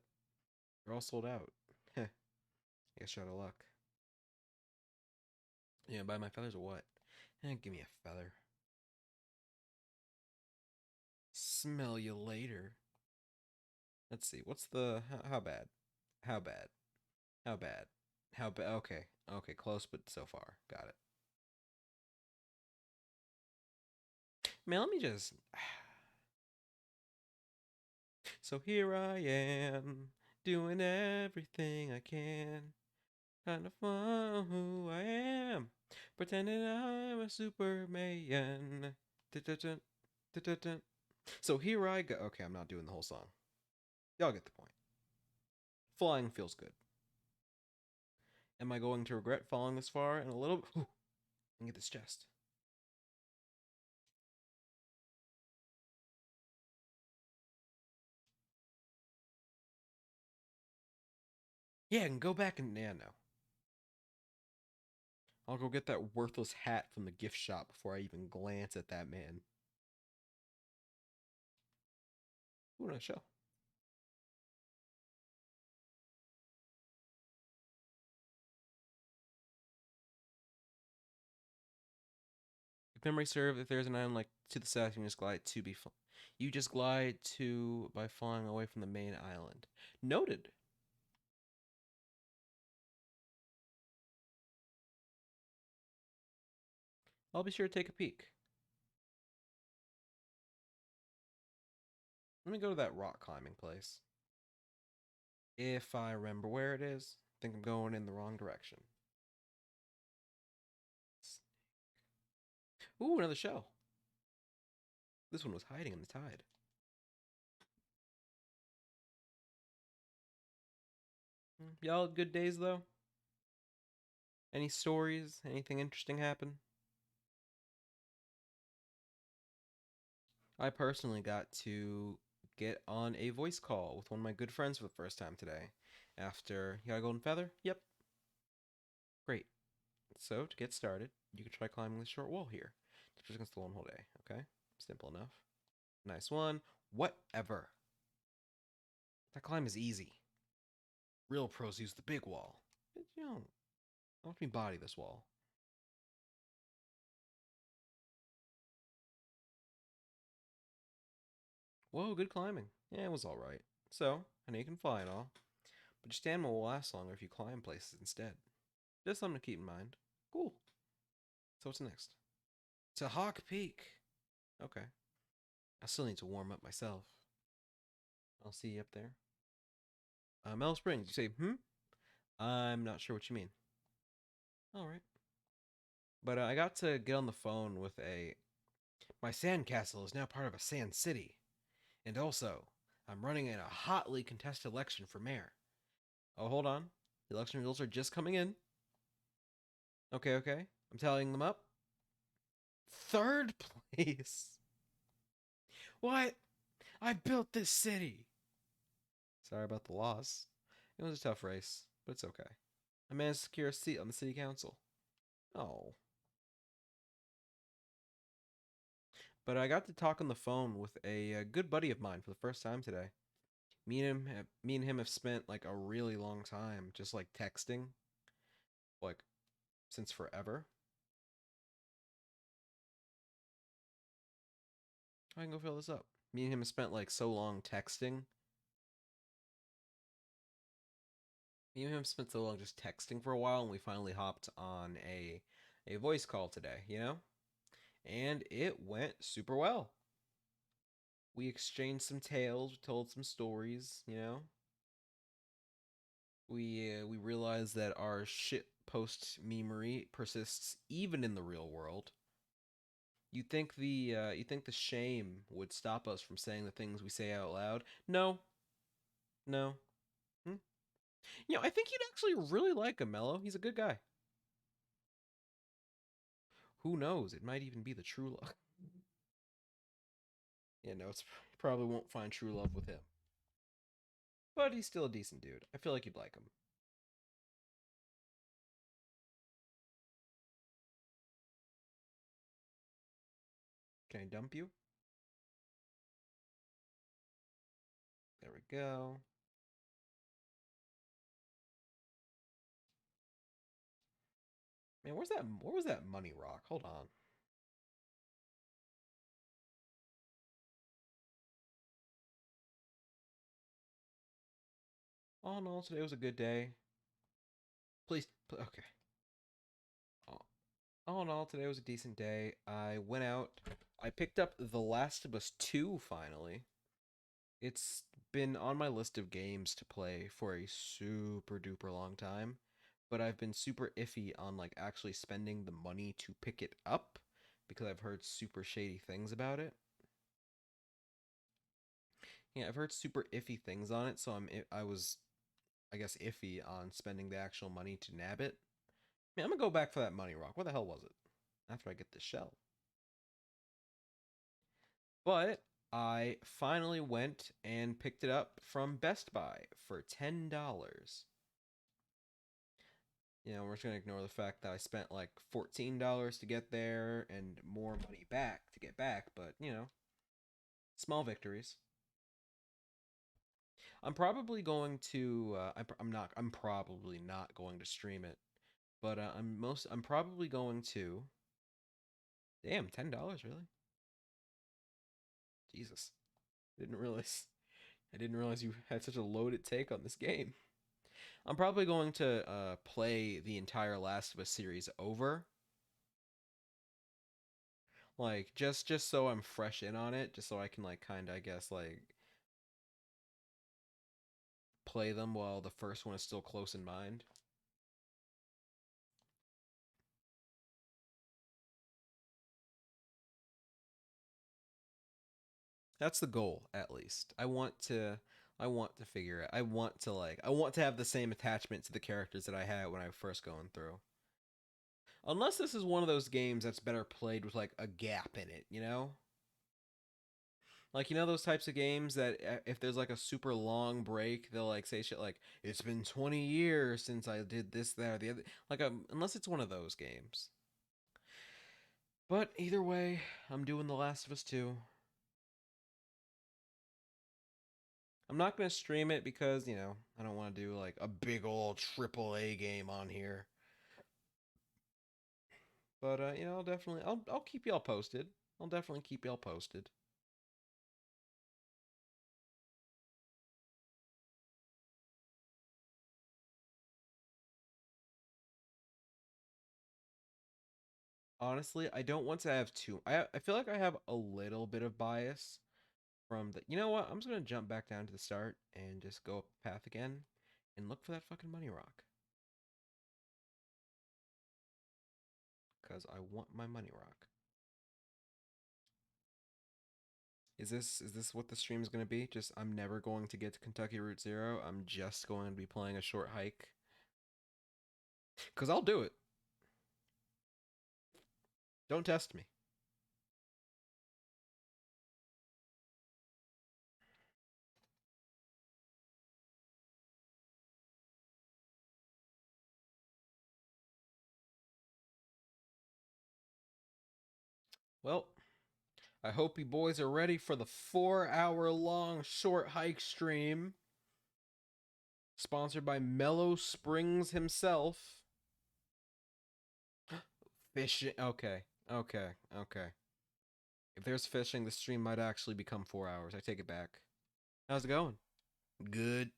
they're all sold out. Heh. I guess you're out of luck. Yeah, buy my feathers or what? Give me a feather. Smell you later. Let's see. What's the how bad? How bad? How bad? How bad? Okay. Okay, close but so far. Got it. Man, let me just So here I am, doing everything I can. Kind of fun who I am, pretending I'm a Superman. Dun-dun-dun, dun-dun-dun. So here I go. Okay, I'm not doing the whole song. Y'all get the point. Flying feels good. Am I going to regret falling this far in a little bit? Ooh, and get this chest. Yeah, and go back and no. I'll go get that worthless hat from the gift shop before I even glance at that man. Ooh, nice show. If memory serves, if there's an island like to the south, you just glide to by flying away from the main island. Noted. I'll be sure to take a peek. Let me go to that rock climbing place. If I remember where it is, I think I'm going in the wrong direction. Ooh, another shell. This one was hiding in the tide. Y'all good days though? Any stories? Anything interesting happen? I personally got to get on a voice call with one of my good friends for the first time today. After you got a golden feather? Yep. Great. So to get started, you can try climbing this short wall here. Just against the one whole day. Okay? Simple enough. Nice one. Whatever. That climb is easy. Real pros use the big wall. But, let me body this wall. Whoa, good climbing. Yeah, it was alright. So, I know you can fly and all, but your stamina will last longer if you climb places instead. Just something to keep in mind. Cool. So what's next? To Hawk Peak. Okay. I still need to warm up myself. I'll see you up there. Mellow Springs. You say, I'm not sure what you mean. Alright. But I got to get on the phone with my sandcastle is now part of a sand city. And also, I'm running in a hotly contested election for mayor. Oh, hold on. The election results are just coming in. Okay, okay. I'm tallying them up. Third place. What? I built this city. Sorry about the loss. It was a tough race, but it's okay. I managed to secure a seat on the city council. Oh. But I got to talk on the phone with a good buddy of mine for the first time today. Me and him have spent like a really long time just like texting, like since forever. I can go fill this up. Me and him have spent like so long texting. Me and him spent so long just texting for a while, and we finally hopped on a voice call today, and it went super well. We exchanged some tales, we told some stories. We realized that our shit post memery persists even in the real world. You think the shame would stop us from saying the things we say out loud? No, no. Hmm? I think you'd actually really like him, Mello. He's a good guy. Who knows? It might even be the true love. Yeah, no, it's probably won't find true love with him. But he's still a decent dude. I feel like you'd like him. Can I dump you? There we go. Man, where's that? Where was that money rock? Hold on. Oh no, today was a good day. Please, okay. Oh, all in all, today was a decent day. I went out. I picked up The Last of Us 2 finally. It's been on my list of games to play for a super duper long time, but I've been super iffy on like actually spending the money to pick it up because I've heard super shady things about it. Yeah, I've heard super iffy things on it, so I was I guess iffy on spending the actual money to nab it. I mean, I'm gonna go back for that money rock. What the hell was it? After I get the shell. But I finally went and picked it up from Best Buy for $10. We're just gonna ignore the fact that I spent like $14 to get there and more money back to get back, but small victories. I'm probably going to. I'm not. I'm probably not going to stream it, but I'm probably going to. Damn, $10 really? Jesus, didn't realize. I didn't realize you had such a loaded take on this game. I'm probably going to play the entire Last of Us series over, like just so I'm fresh in on it, just so I can like kind of I guess like play them while the first one is still close in mind. That's the goal, at least. I want to figure it. I want to have the same attachment to the characters that I had when I was first going through. Unless this is one of those games that's better played with like a gap in it, you know? Like those types of games that if there's like a super long break, they'll like say shit like it's been 20 years since I did this, that, or the other. Like unless it's one of those games. But either way, I'm doing The Last of Us 2. I'm not gonna stream it because I don't want to do like a big old AAA game on here. But I'll definitely I'll keep y'all posted. I'll definitely keep y'all posted. Honestly, I don't want to have too. I feel like I have a little bit of bias from the. You know what? I'm just gonna jump back down to the start and just go up the path again, and look for that fucking money rock. Cause I want my money rock. Is this what the stream is gonna be? Just I'm never going to get to Kentucky Route Zero. I'm just going to be playing a short hike. Cause I'll do it. Don't test me. Well, I hope you boys are ready for the 4 hour long short hike stream. Sponsored by Mellow Springs himself. Fishing. Okay. Okay. Okay. If there's fishing, the stream might actually become 4 hours. I take it back. How's it going? Good.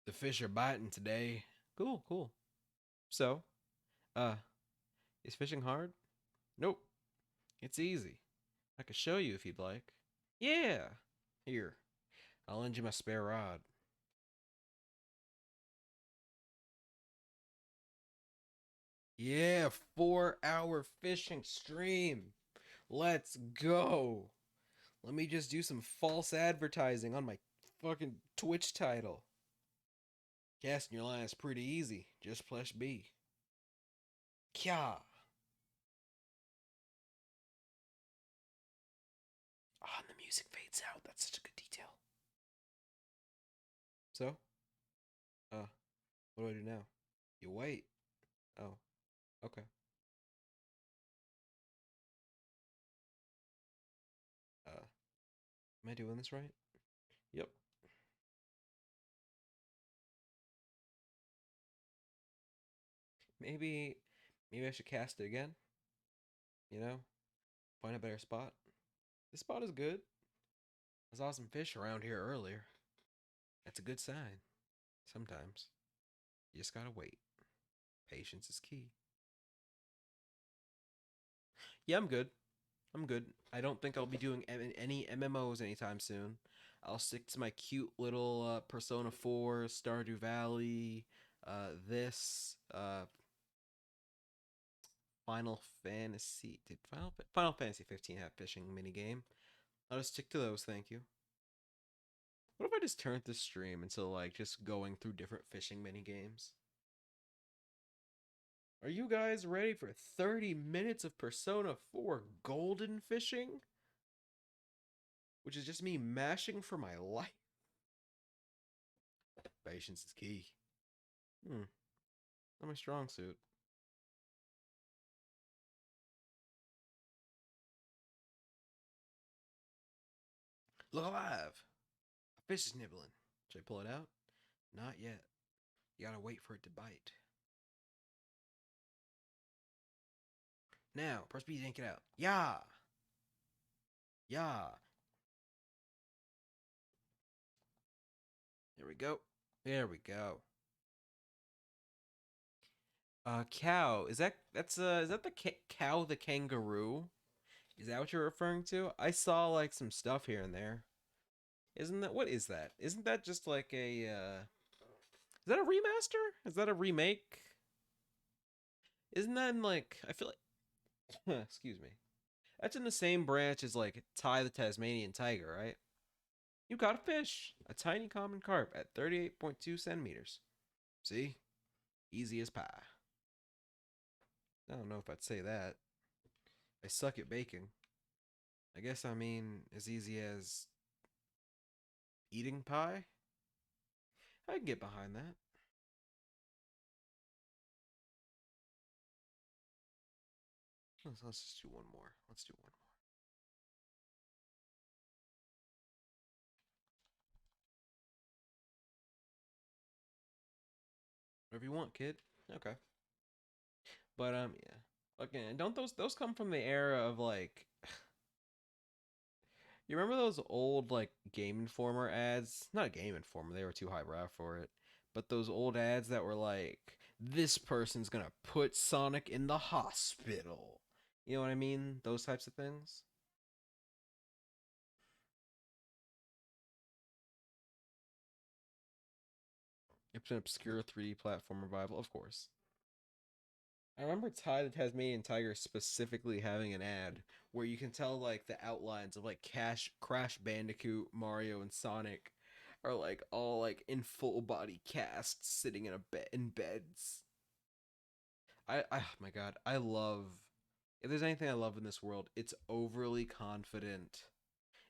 The fish are biting today. Cool, cool. So, uh, is fishing hard? Nope. It's easy. I could show you if you'd like. Yeah. Here. I'll lend you my spare rod. Yeah, 4 hour fishing stream. Let's go. Let me just do some false advertising on my fucking Twitch title. Casting your line is pretty easy. Just press B. Kya. What do I do now? You wait. Oh, okay. Am I doing this right? Yep. Maybe, maybe I should cast it again. You know, find a better spot. This spot is good. I saw some fish around here earlier. That's a good sign. Sometimes you just gotta wait. Patience is key. Yeah, I'm good. I'm good. I don't think I'll be doing any MMOs anytime soon. I'll stick to my cute little Persona 4, Stardew Valley, this, Final Fantasy. Did Final Fantasy 15 have fishing minigame? I'll just stick to those, thank you. What if I just turned this stream into like just going through different fishing mini games? Are you guys ready for 30 minutes of Persona 4 golden fishing? Which is just me mashing for my life. Patience is key. Not my strong suit. Look alive! A fish is nibbling. Should I pull it out? Not yet. You gotta wait for it to bite. Now, press B to yank it out. Yeah! Yeah! There we go. There we go. Cow. Is that the cow the kangaroo? Is that what you're referring to? I saw like some stuff here and there. Isn't that what is that? Isn't that just like a is that a remaster? Is that a remake? Isn't that in like I feel like excuse me. That's in the same branch as like Ty the Tasmanian Tiger, right? You got a fish, a tiny common carp at 38.2 centimeters. See? Easy as pie. I don't know if I'd say that. I suck at baking. I guess I mean as easy as eating pie. I can get behind that. Let's just do one more. Let's do one more. Whatever you want, kid. Okay. But yeah. Again, don't those come from the era of like you remember those old like Game Informer ads? Not a Game Informer, they were too highbrow for it. But those old ads that were like, this person's gonna put Sonic in the hospital. You know what I mean? Those types of things. It's an obscure 3D platform revival, of course. I remember Ty the Tasmanian Tiger specifically having an ad where you can tell like the outlines of like Crash Bandicoot, Mario, and Sonic are like all like in full body casts sitting in a bed in beds. I oh my god, I love if there's anything I love in this world, it's overly confident.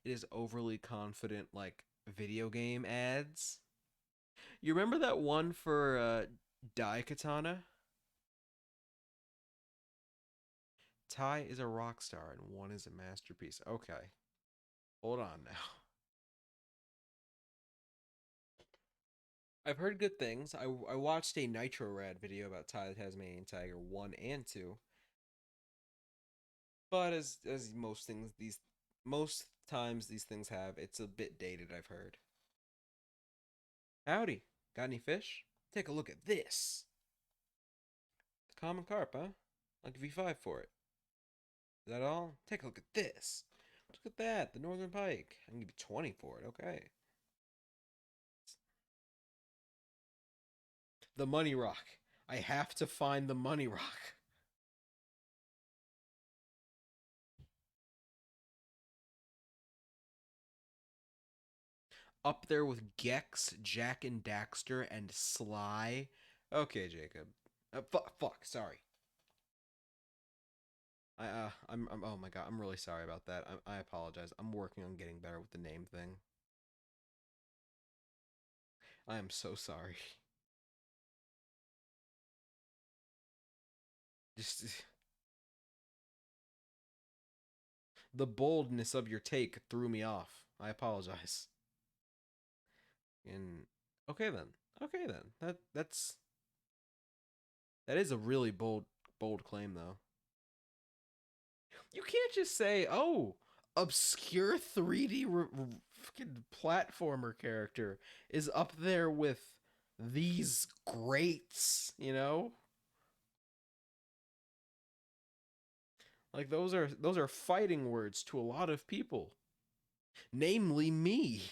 It is overly confident like video game ads. You remember that one for Daikatana? Ty is a rock star and one is a masterpiece. Okay. Hold on now. I've heard good things. I watched a Nitro Rad video about Ty the Tasmanian Tiger 1 and 2. But as most things these most times these things have, it's a bit dated, I've heard. Howdy. Got any fish? Take a look at this. The common carp, huh? I'll give you 5 for it. Is that all? Take a look at this. Look at that, the northern pike. I can give you 20 for it, okay. The money rock. I have to find the money rock. Up there with Gex, Jak and Daxter, and Sly. Okay, Jacob. Fuck. Sorry. I'm. Oh my god. I'm really sorry about that. I apologize. I'm working on getting better with the name thing. I am so sorry. Just the boldness of your take threw me off. I apologize. And okay then. Okay then. That is a really bold claim though. You can't just say, "Oh, obscure 3D fucking platformer character is up there with these greats," you know? Like those are fighting words to a lot of people, namely me.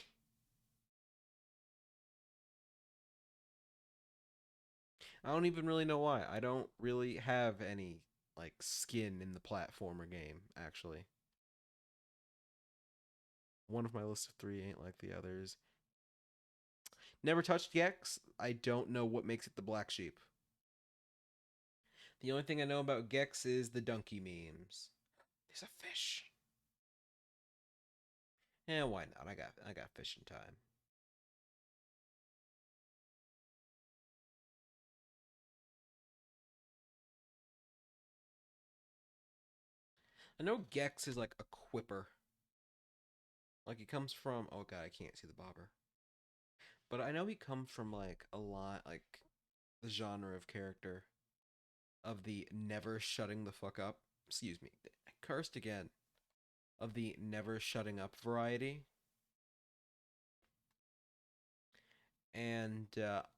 I don't even really know why. I don't really have any like skin in the platformer game actually. One of my list of 3 ain't like the others. Never touched Gex. I don't know what makes it the black sheep. The only thing I know about Gex is the donkey memes. There's a fish. Yeah, why not? I got fishing time. I know Gex is like a quipper. Like he comes from, oh god, I can't see the bobber. But I know he comes from like a lot like the genre of character of the never shutting the fuck up. Excuse me. I cursed again. Of the never shutting up variety. And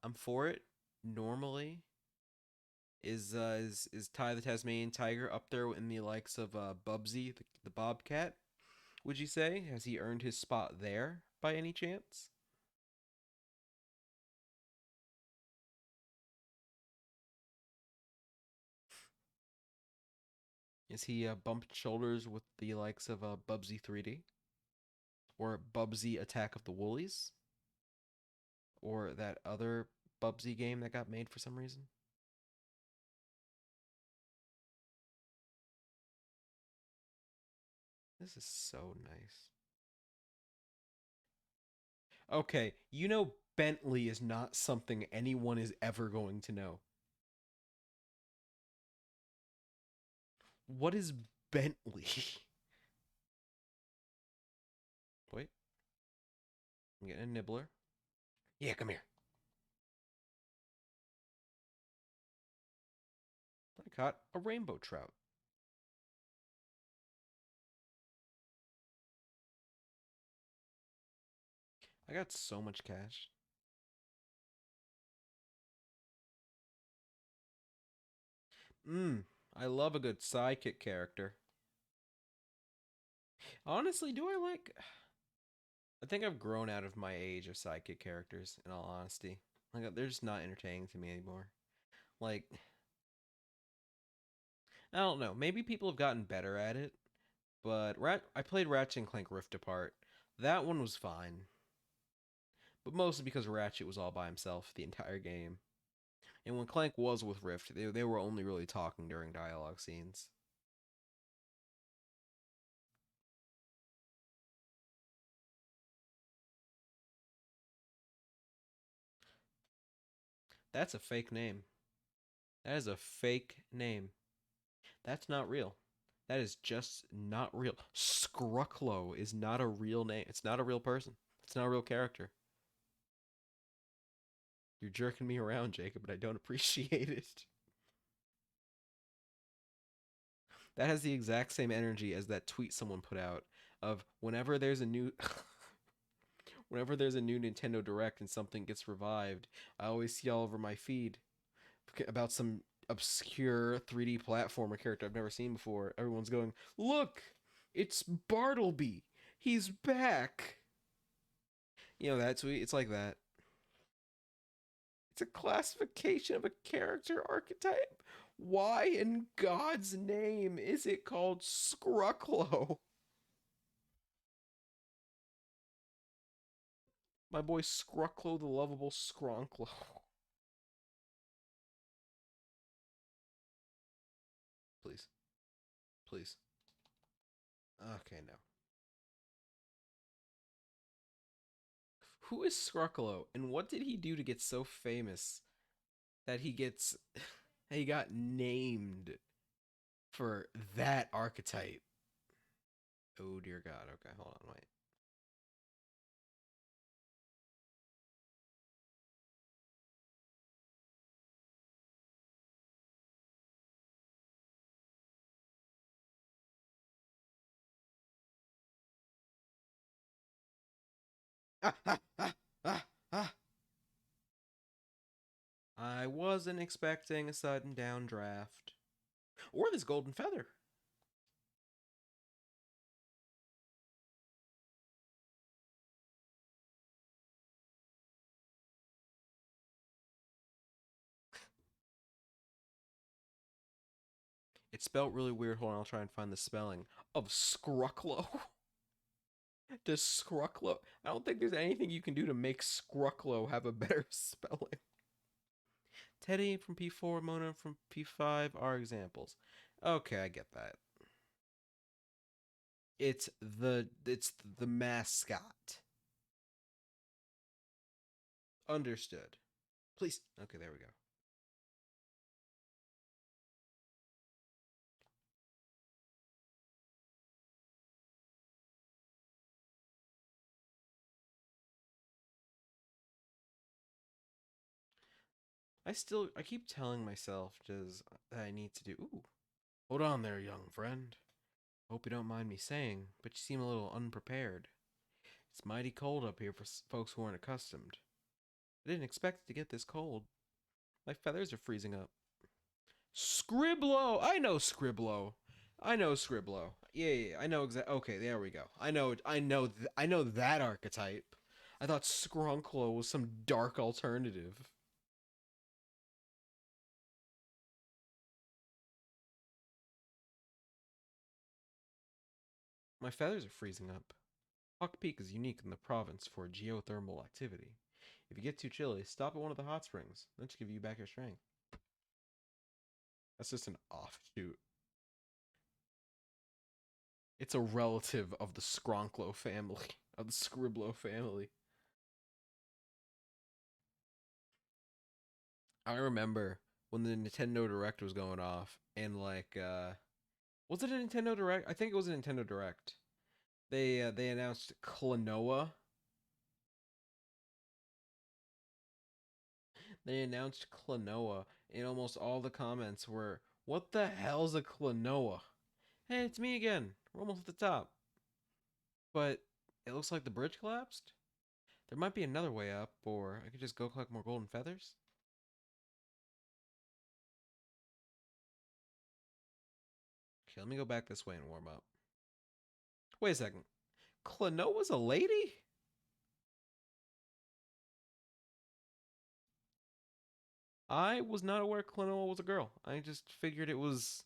I'm for it normally. Is Ty the Tasmanian Tiger up there in the likes of Bubsy the Bobcat? Would you say has he earned his spot there by any chance? Is he bumped shoulders with the likes of Bubsy 3D or Bubsy Attack of the Woolies or that other Bubsy game that got made for some reason? This is so nice. Okay, you know Bentley is not something anyone is ever going to know. What is Bentley? Wait, I'm getting a nibbler. Yeah, come here. I caught a rainbow trout. I got so much cash. Mmm, I love a good sidekick character. Honestly, do I like. I think I've grown out of my age of sidekick characters, in all honesty. Like, they're just not entertaining to me anymore. Like, I don't know. Maybe people have gotten better at it, but I played Ratchet and Clank Rift Apart. That one was fine, but mostly because Ratchet was all by himself the entire game. And when Clank was with Rift, they were only really talking during dialogue scenes. That's a fake name. That is a fake name. That's not real. That is just not real. Scrucklo is not a real name. It's not a real person. It's not a real character. You're jerking me around, Jacob, but I don't appreciate it. That has the exact same energy as that tweet someone put out of whenever there's a new Nintendo Direct and something gets revived, I always see all over my feed about some obscure 3D platformer character I've never seen before. Everyone's going, "Look, it's Bartleby. He's back." You know that tweet? It's like that. It's a classification of a character archetype. Why in God's name is it called Scrucklo? My boy Scrucklo the lovable Scronklo. Please. Please. Okay, no. Who is Scrucklo and what did he do to get so famous that he got named? for that archetype. Oh dear God. Okay, hold on, wait. Ah, ah, ah, ah, ah. I wasn't expecting a sudden downdraft. Or this golden feather. It's spelled really weird. Hold on, I'll try and find the spelling of Scrucklo. Does Scrucklo? I don't think there's anything you can do to make Scrucklo have a better spelling. Teddy from P4, Mona from P5 are examples. Okay, I get that. It's the mascot. Understood. Please. Okay, there we go. I keep telling myself just that I need to do. Ooh, hold on there, young friend. Hope you don't mind me saying, but you seem a little unprepared. It's mighty cold up here for folks who aren't accustomed. I didn't expect it to get this cold. My feathers are freezing up. Scriblow! I know Scriblow. I know Scriblow. Yeah, I know exactly. Okay, there we go. I know that archetype. I thought Skrunklo was some dark alternative. My feathers are freezing up. Hawk Peak is unique in the province for geothermal activity. If you get too chilly, stop at one of the hot springs. Then just give you back your strength. That's just an offshoot. It's a relative of the Skronklo family, of the Scriblow family. I remember when the Nintendo Direct was going off, and was it a Nintendo Direct? I think it was a Nintendo Direct. They announced Klonoa. They announced Klonoa, and almost all the comments were, "What the hell's a Klonoa?" Hey, it's me again. We're almost at the top, but it looks like the bridge collapsed. There might be another way up, or I could just go collect more golden feathers. Okay, let me go back this way and warm up. Wait a second. Klonoa's a lady? I was not aware Klonoa was a girl. I just figured it was,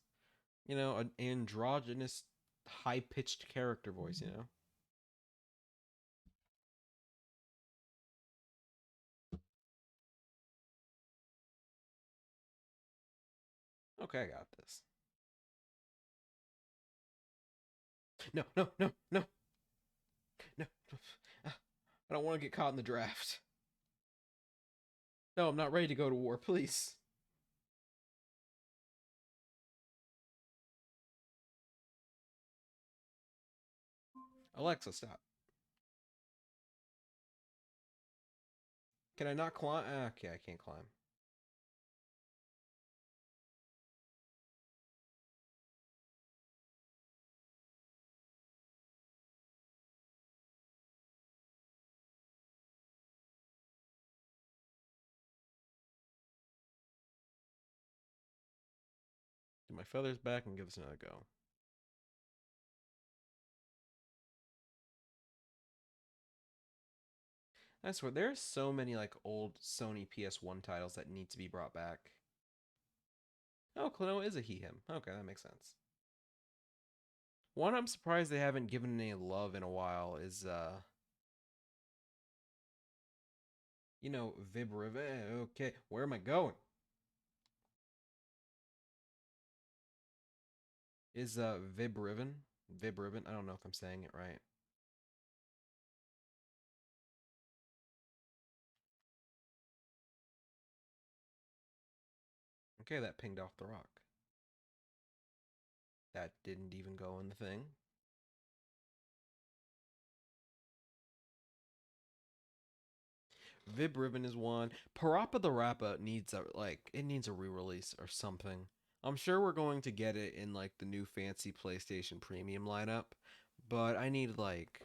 an androgynous, high pitched character voice. Okay, I got this. No, no, no, no, no. I don't want to get caught in the draft. No, I'm not ready to go to war, please. Alexa, stop. Can I not climb? Okay, I can't climb. Get my feathers back and give this another go. I swear, there are so many old Sony PS1 titles that need to be brought back. Oh, Klonoa is a he/him. Okay, that makes sense. One I'm surprised they haven't given any love in a while is Vib Riven. Okay, where am I going? Is Vib Riven? Vib Riven? I don't know if I'm saying it right. Okay, that pinged off the rock. That didn't even go in the thing. Vib Ribbon is one. Parappa the Rappa needs a it needs a re-release or something. I'm sure we're going to get it in like the new fancy PlayStation Premium lineup, but I need like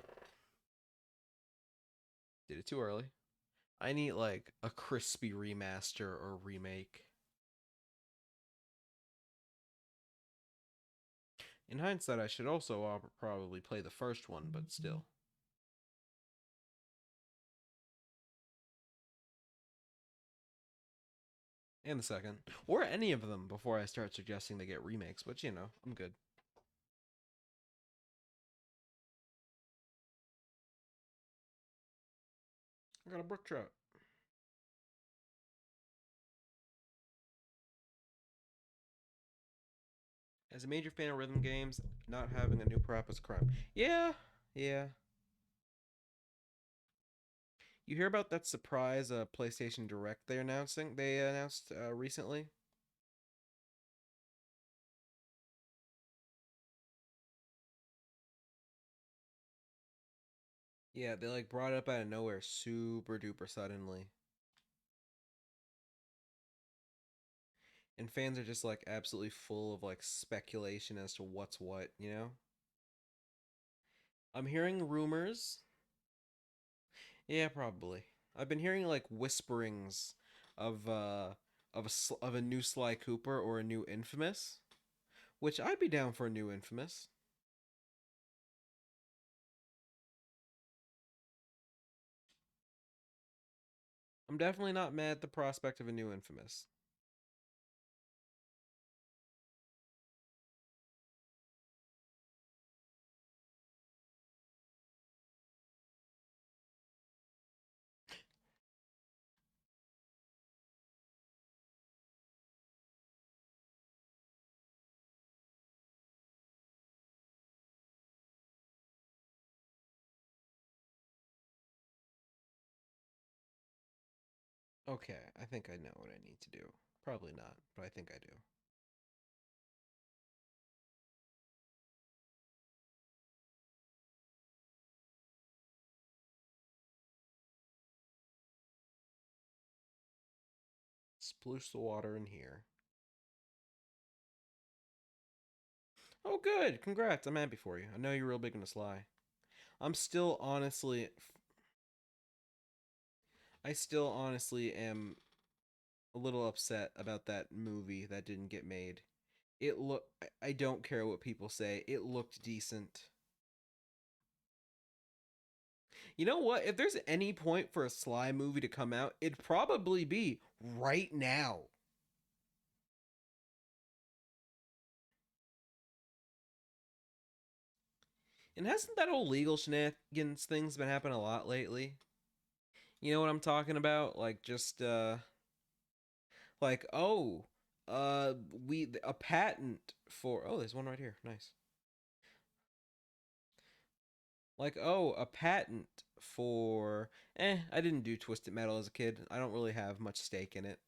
did it too early. I need like a crispy remaster or remake. In hindsight, I should also probably play the first one, but still. And the second. Or any of them before I start suggesting they get remakes, but you know, I'm good. I got a brook trout. As a major fan of rhythm games, not having a new prop is a crime. Yeah, yeah. You hear about that surprise PlayStation Direct They announced recently. Yeah, they like brought it up out of nowhere, super duper suddenly, and fans are just like absolutely full of like speculation as to what's what. You know, I'm hearing rumors. Yeah, probably. I've been hearing like whisperings of of a new Sly Cooper or a new Infamous, which I'd be down for a new Infamous. I'm definitely not mad at the prospect of a new Infamous. Okay, I think I know what I need to do. Probably not, but I think I do. Sploose the water in here. Oh, good. Congrats. I'm happy for you. I know you're real big into Sly. I'm still honestly, I still honestly am a little upset about that movie that didn't get made. I don't care what people say. It looked decent. You know what? If there's any point for a Sly movie to come out, it'd probably be right now. And hasn't that whole legal shenanigans thing's been happening a lot lately? You know what I'm talking about? Like just like oh, we a patent for oh, there's one right here. Nice. Like oh, a patent for I didn't do Twisted Metal as a kid. I don't really have much stake in it.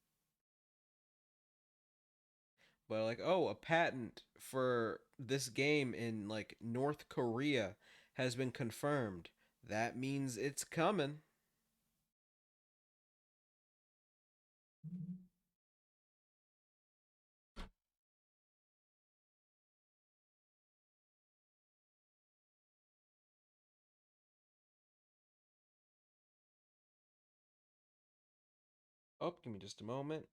But like oh, a patent for this game in like North Korea has been confirmed. That means it's coming. Oh, give me just a moment.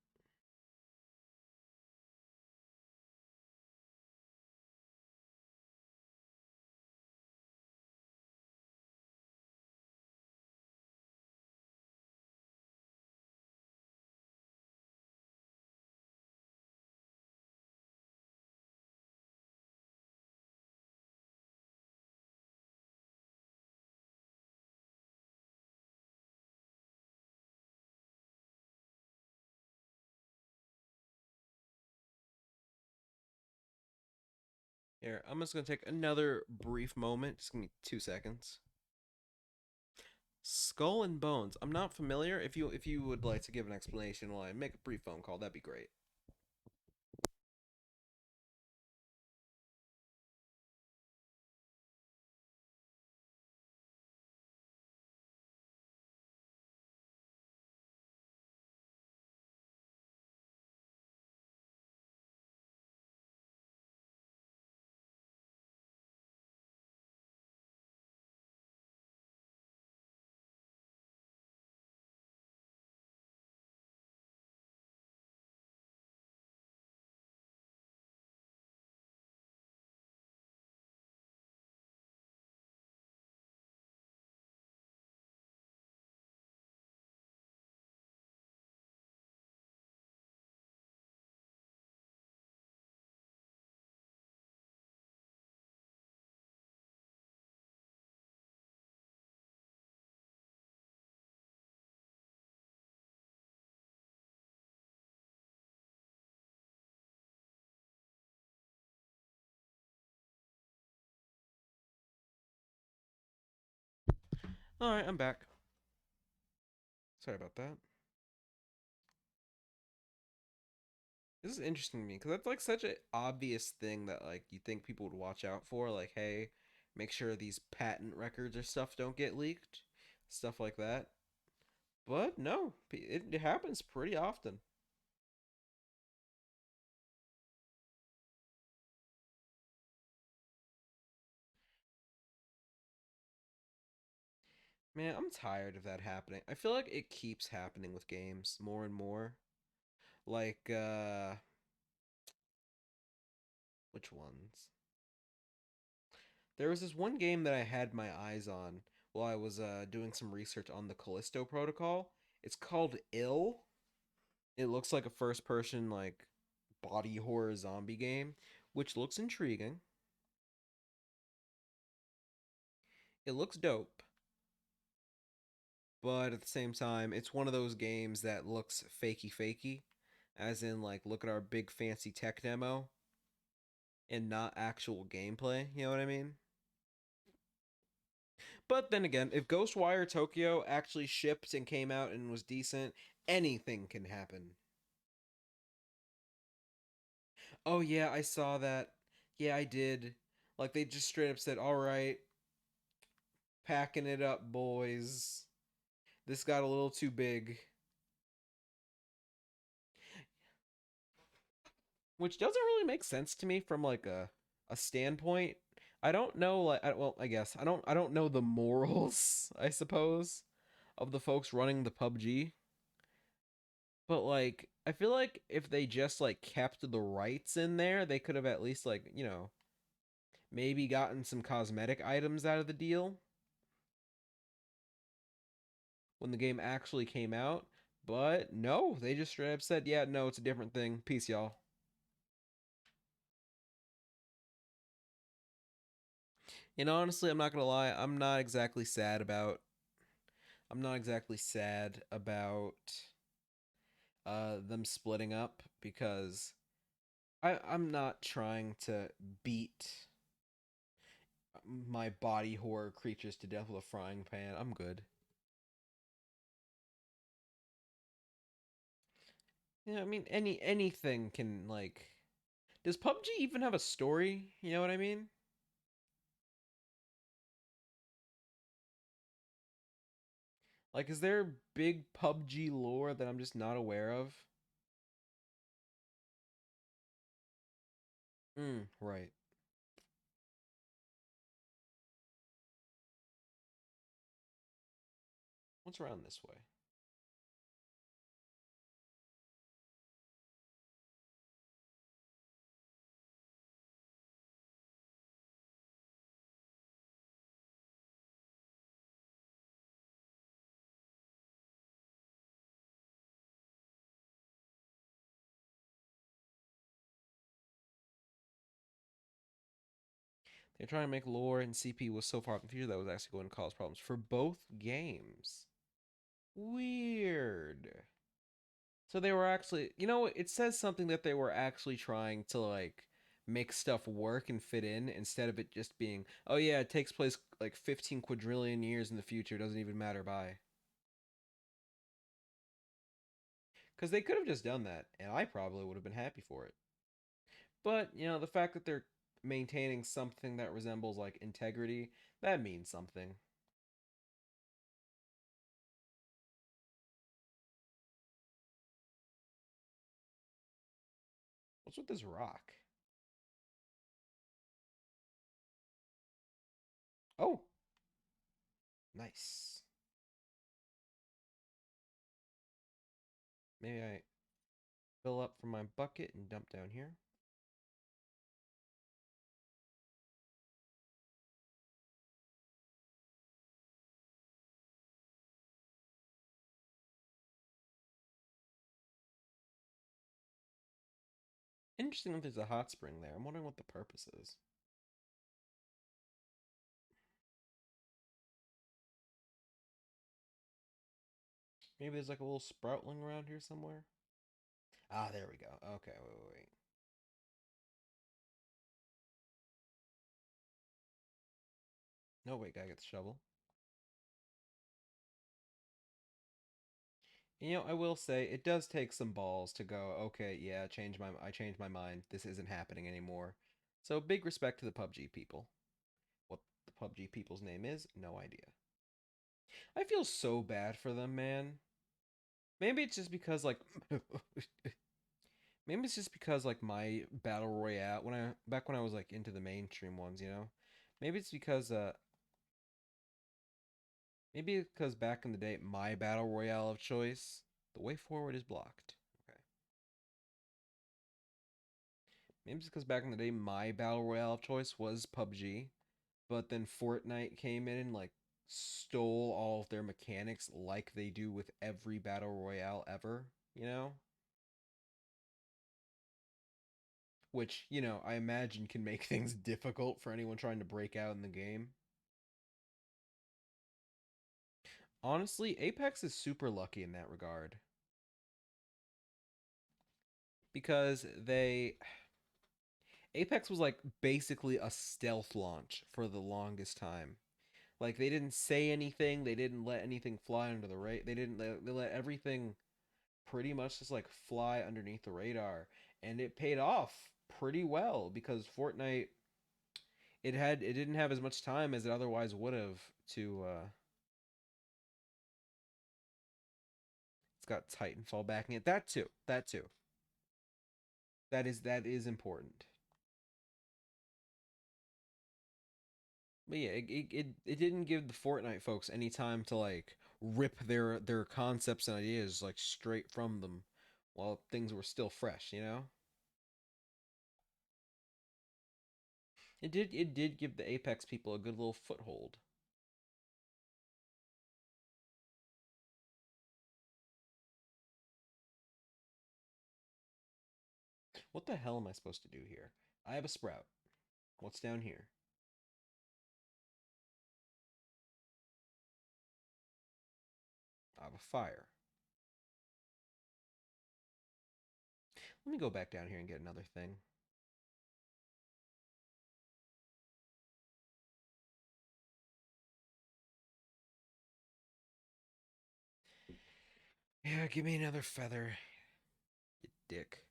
Here, I'm just gonna take another brief moment. Just give me 2 seconds. Skull and Bones. I'm not familiar. If you would like to give an explanation while I make a brief phone call, that'd be great. All right, I'm back. Sorry about that. This is interesting to me because that's like such an obvious thing that like you think people would watch out for. Like, hey, make sure these patent records or stuff don't get leaked, stuff like that. But no, it happens pretty often. Man, I'm tired of that happening. I feel like it keeps happening with games more and more. Like, which ones? There was this one game that I had my eyes on while I was doing some research on the Callisto Protocol. It's called Ill. It looks like a first person like body horror zombie game, which looks intriguing. It looks dope, but at the same time, it's one of those games that looks fakey fakey, as in like look at our big fancy tech demo and not actual gameplay, you know what I mean? But then again, if Ghostwire Tokyo actually shipped and came out and was decent, anything can happen. Oh yeah, I saw that. Yeah, I did. Like they just straight up said, "All right, packing it up, boys. This got a little too big." Which doesn't really make sense to me from like a standpoint. I don't know like well, I guess I don't know the morals, I suppose, of the folks running the PUBG. But like I feel like if they just like kept the rights in there, they could have at least like, maybe gotten some cosmetic items out of the deal when the game actually came out. But no, they just straight up said, "Yeah, no, it's a different thing. Peace, y'all." And honestly, I'm not gonna lie, I'm not exactly sad about them splitting up because I'm not trying to beat my body horror creatures to death with a frying pan. I'm good. Yeah, I mean anything can like. Does PUBG even have a story? You know what I mean? Like, is there big PUBG lore that I'm just not aware of? Right. What's around this way? They're trying to make lore and CP was so far from the future that was actually going to cause problems for both games. Weird. So they were actually, it says something that they were actually trying to like make stuff work and fit in instead of it just being, oh yeah, it takes place like 15 quadrillion years in the future, doesn't even matter by. Because they could have just done that, and I probably would have been happy for it. But, the fact that they're maintaining something that resembles like integrity, that means something. What's with this rock? Oh, nice. Maybe I fill up from my bucket and dump down here. Interesting that there's a hot spring there. I'm wondering what the purpose is. Maybe there's like a little sproutling around here somewhere. Ah, there we go. Okay, wait. No, wait, gotta get the shovel. I will say it does take some balls to go, okay, yeah, I changed my mind. This isn't happening anymore. So big respect to the PUBG people. What the PUBG people's name is, no idea. I feel so bad for them, man. Maybe it's just because like maybe it's just because like my battle royale when I was like into the mainstream ones, Maybe it's because maybe because back in the day my battle royale of choice, the way forward is blocked. Okay. Maybe it's because back in the day my battle royale of choice was PUBG, but then Fortnite came in and like stole all of their mechanics like they do with every battle royale ever, you know? Which, I imagine can make things difficult for anyone trying to break out in the game. Honestly, Apex is super lucky in that regard because Apex was like basically a stealth launch for the longest time. Like they didn't say anything, they didn't let anything fly under the radar. They let everything pretty much just like fly underneath the radar, and it paid off pretty well because Fortnite it didn't have as much time as it otherwise would have to it's got Titanfall backing it. That too. That too. That is important. But yeah, it didn't give the Fortnite folks any time to like rip their concepts and ideas like straight from them while things were still fresh, you know? It did give the Apex people a good little foothold. What the hell am I supposed to do here? I have a sprout. What's down here? I have a fire. Let me go back down here and get another thing. Yeah, give me another feather, you dick.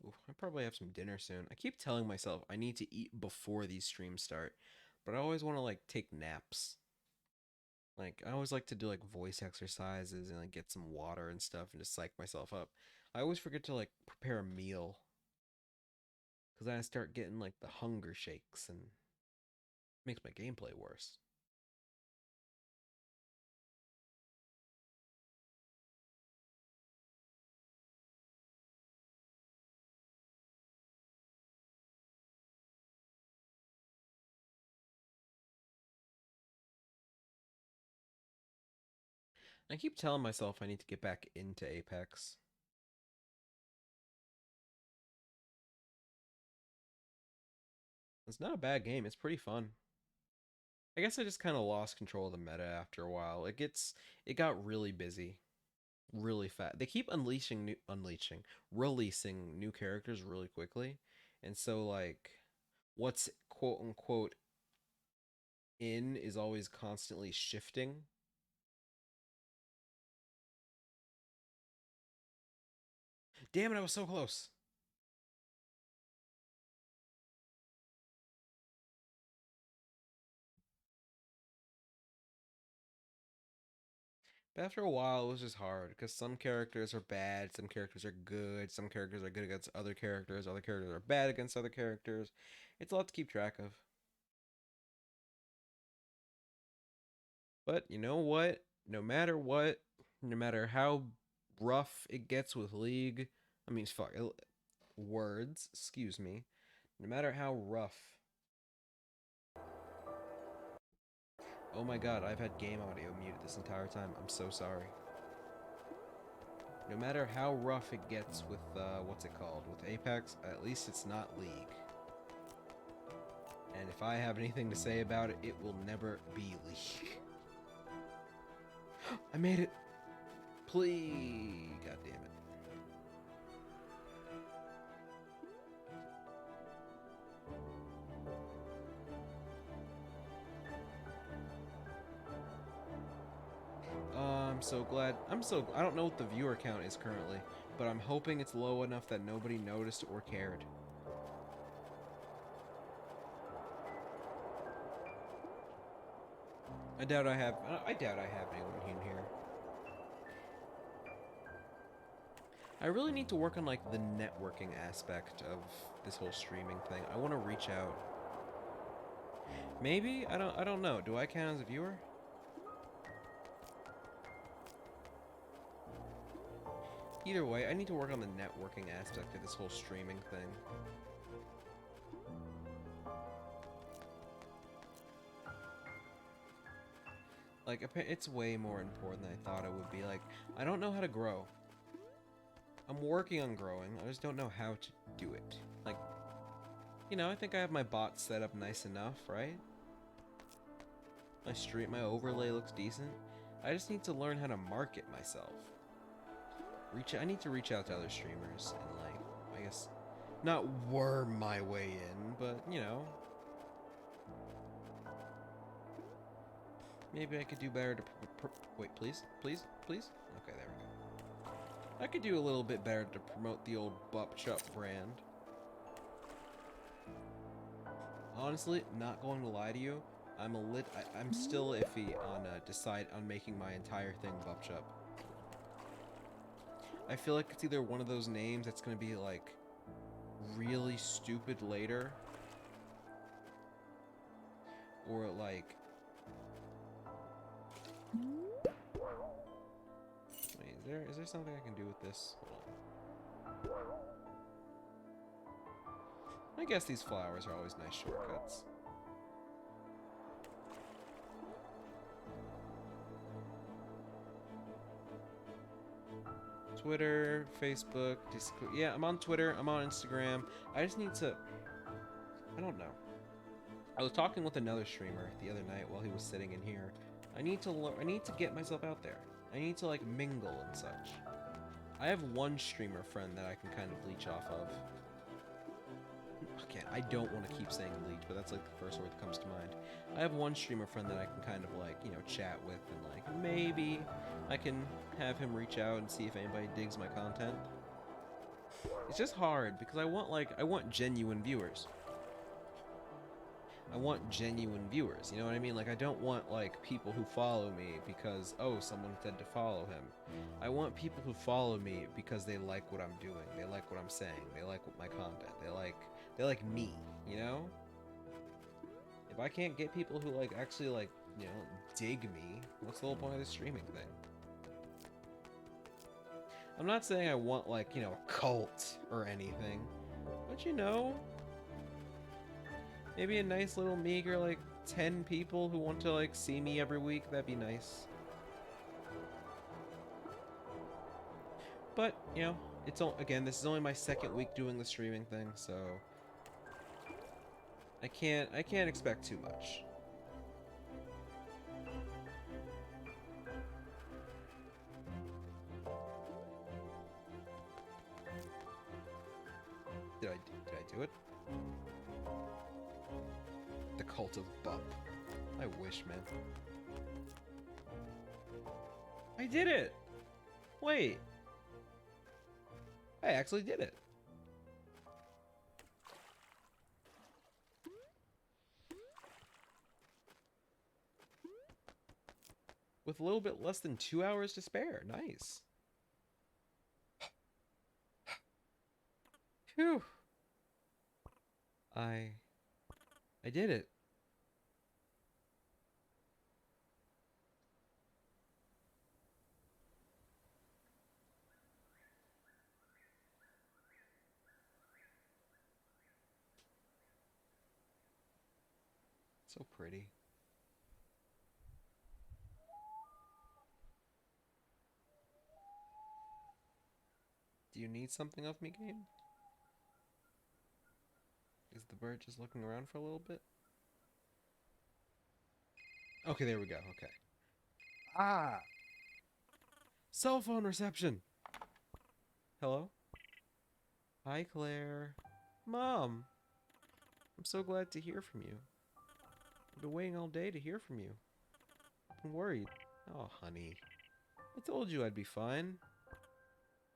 Ooh, I probably have some dinner soon. I keep telling myself I need to eat before these streams start, but I always want to like take naps. Like I always like to do like voice exercises and like get some water and stuff and just psych myself up. I always forget to like prepare a meal because then I start getting like the hunger shakes and makes my gameplay worse. I keep telling myself I need to get back into Apex. It's not a bad game. It's pretty fun. I guess I just kind of lost control of the meta after a while. It got really busy, really fast. They keep releasing new characters really quickly, and so like, what's quote unquote in is always constantly shifting. Damn it! I was so close. But after a while, it was just hard because some characters are bad, some characters are good, some characters are good against other characters are bad against other characters. It's a lot to keep track of. But you know what? No matter how rough it gets with League, I mean, fuck, words, excuse me. No matter how rough. Oh my god, I've had game audio muted this entire time. I'm so sorry. No matter how rough it gets with, what's it called? With Apex, at least it's not League. And if I have anything to say about it, it will never be League. I made it! Please! God damn it. I'm so glad. I don't know what the viewer count is currently, but I'm hoping it's low enough that nobody noticed or cared. I doubt I have anyone in here. I really need to work on like the networking aspect of this whole streaming thing. I want to reach out. Maybe I don't know. Do I count as a viewer? Either way, I need to work on the networking aspect of this whole streaming thing. Like, it's way more important than I thought it would be. Like, I don't know how to grow. I'm working on growing. I just don't know how to do it. Like, you know, I think I have my bot set up nice enough, right? My overlay looks decent. I just need to learn how to market myself. I need to reach out to other streamers and, like, I guess, not worm my way in, but, you know. Maybe I could do better to wait, please? Please? Please? Okay, there we go. I could do a little bit better to promote the old Bupchup brand. Honestly, not going to lie to you, I'm still iffy on making my entire thing Bupchup. I feel like it's either one of those names that's gonna be like really stupid later, or like wait, is there something I can do with this? Hold on. I guess these flowers are always nice shortcuts. Twitter, Facebook, Discord. Yeah, I'm on Twitter, I'm on Instagram. I just need to... I don't know. I was talking with another streamer the other night while he was sitting in here. I need to get myself out there. I need to, like, mingle and such. I have one streamer friend that I can kind of leech off of. Again, I don't want to keep saying leech, but that's, like, the first word that comes to mind. I have one streamer friend that I can kind of, like, you know, chat with and, like, maybe I can have him reach out and see if anybody digs my content. It's just hard because I want genuine viewers. I want genuine viewers, you know what I mean? Like, I don't want, like, people who follow me because, oh, someone said to follow him. I want people who follow me because they like what I'm doing, they like what I'm saying, they like my content, they like me, you know? If I can't get people who, like, actually, like, you know, dig me, what's the whole point of this streaming thing? I'm not saying I want, like, you know, a cult or anything, but, you know, maybe a nice little meager, like, 10 people who want to, like, see me every week, that'd be nice. But, you know, again, this is only my second week doing the streaming thing, so I can't expect too much. Did I do it? The Cult of Bup. I wish, man. I did it! Wait. I actually did it. With a little bit less than 2 hours to spare. Nice. Phew. I did it. So pretty. Do you need something of me, game? Is the bird just looking around for a little bit? Okay, there we go. Okay. Ah! Cell phone reception! Hello? Hi, Claire. Mom! I'm so glad to hear from you. I've been waiting all day to hear from you. I'm worried. Oh, honey. I told you I'd be fine.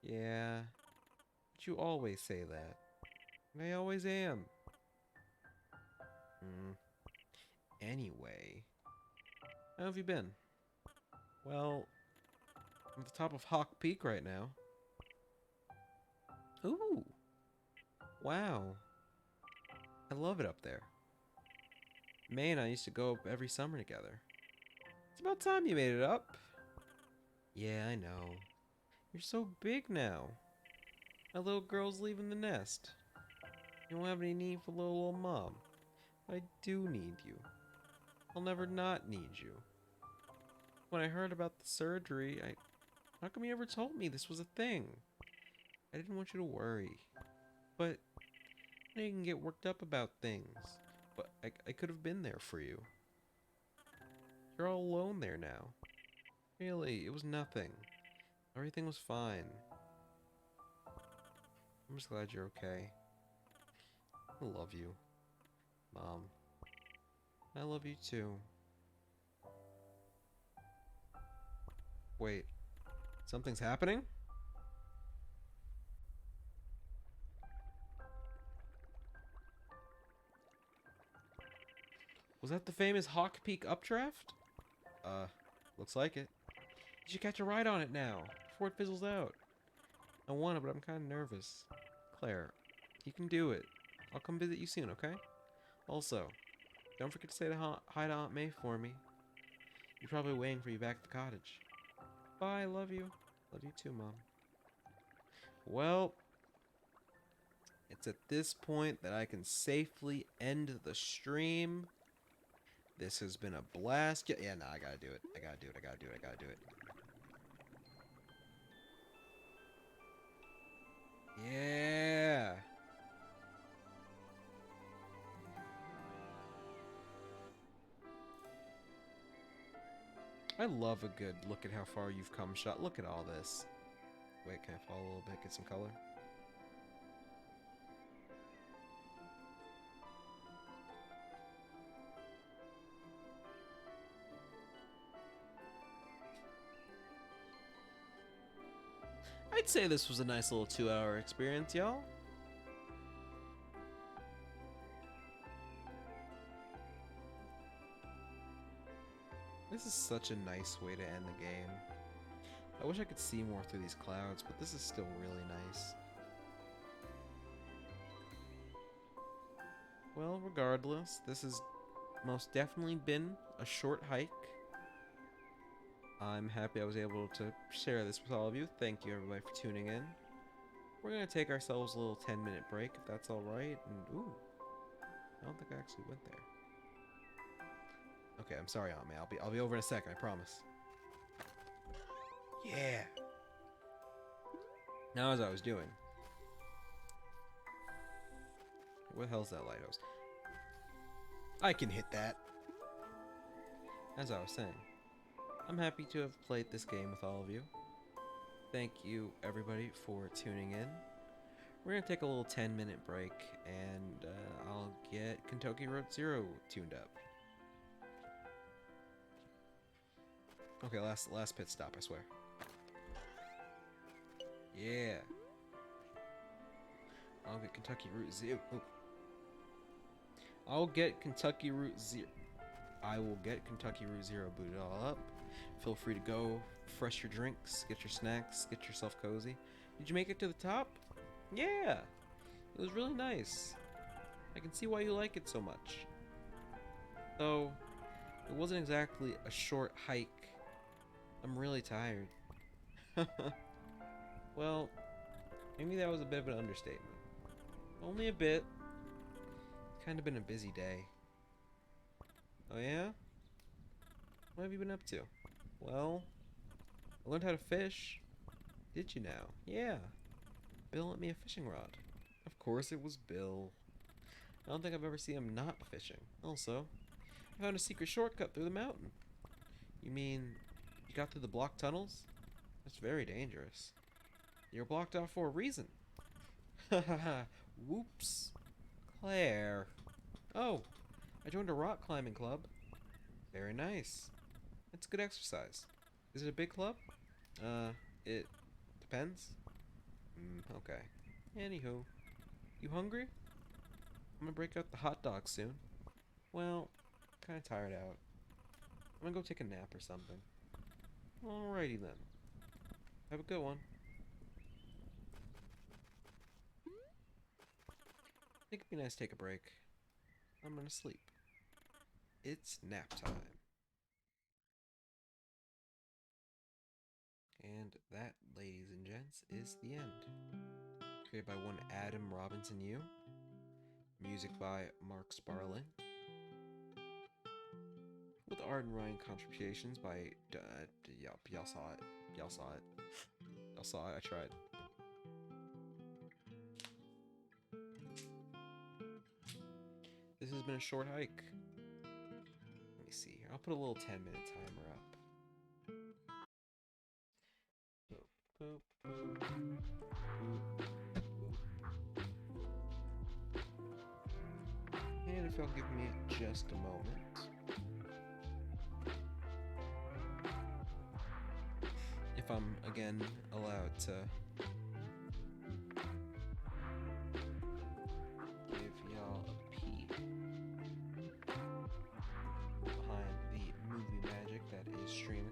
Yeah, but you always say that. And I always am. Anyway, how have you been? Well, I'm at the top of Hawk Peak right now. Ooh, wow. I love it up there. May and I used to go up every summer together. It's about time you made it up. Yeah, I know. You're so big now. My little girl's leaving the nest. You don't have any need for little old mom. But I do need you. I'll never not need you. When I heard about the surgery, how come you never told me this was a thing? I didn't want you to worry. But I can get worked up about things. But I could have been there for you. You're all alone there now. Really, it was nothing. Everything was fine. I'm just glad you're okay. I love you, Mom. I love you too. Wait, something's happening? Was that the famous Hawk Peak updraft? Looks like it. You should catch a ride on it now, before it fizzles out. I want to, but I'm kind of nervous. Claire, you can do it. I'll come visit you soon, okay? Also, don't forget to say hi to Aunt May for me. You're probably waiting for you back at the cottage. Bye, love you. Love you too, Mom. Well, it's at this point that I can safely end the stream. This has been a blast. Yeah, no, I gotta do it. I gotta do it. Yeah. I love a good look at how far you've come shot. Look at all this. Wait, can I follow a little bit? Get some color? I'd say this was a nice little 2-hour experience, y'all. This is such a nice way to end the game. I wish I could see more through these clouds, but this is still really nice. Well, regardless, this has most definitely been a short hike. I'm happy I was able to share this with all of you. Thank you, everybody, for tuning in. We're going to take ourselves a little 10-minute break, if that's alright. And, ooh, I don't think I actually went there. Okay, I'm sorry, Aunt May. I'll be over in a second, I promise. Yeah. Now, as I was doing, what the hell's that lighthouse? I can hit that. As I was saying, I'm happy to have played this game with all of you. Thank you, everybody, for tuning in. We're going to take a little 10-minute break, and I'll get Kentucky Route Zero tuned up. Okay, last pit stop, I swear. Yeah. I'll get Kentucky Route Zero. Ooh. I'll get Kentucky Route Zero. I will get Kentucky Route Zero booted all up. Feel free to go fresh your drinks, get your snacks, get yourself cozy. Did you make it to the top? Yeah. It was really nice. I can see why you like it so much. Though, it wasn't exactly a short hike. I'm really tired. Well, maybe that was a bit of an understatement. Only a bit. It's kind of been a busy day. Oh yeah? What have you been up to? Well, I learned how to fish. Did you now? Yeah. Bill lent me a fishing rod. Of course it was Bill. I don't think I've ever seen him not fishing. Also, I found a secret shortcut through the mountain. You mean you got through the blocked tunnels? That's very dangerous. You're blocked off for a reason. Hahaha. Whoops. Claire. Oh, I joined a rock climbing club. Very nice. It's good exercise. Is it a big club? It depends. Okay. Anywho, you hungry? I'm gonna break out the hot dog soon. Well, kinda tired out. I'm gonna go take a nap or something. Alrighty then. Have a good one. I think it'd be nice to take a break. I'm gonna sleep. It's nap time. And that, ladies and gents, is the end. Created by one Adam Robinson Yu. Music by Mark Sparling. With art and writing contributions by y'all saw it. Y'all saw it. Y'all saw it. I tried. This has been a short hike. Let me see here. I'll put a little 10-minute timer up. Boop, boop, boop, boop, boop. And if y'all give me just a moment. If I'm again allowed to give y'all a peek behind the movie magic that is streaming.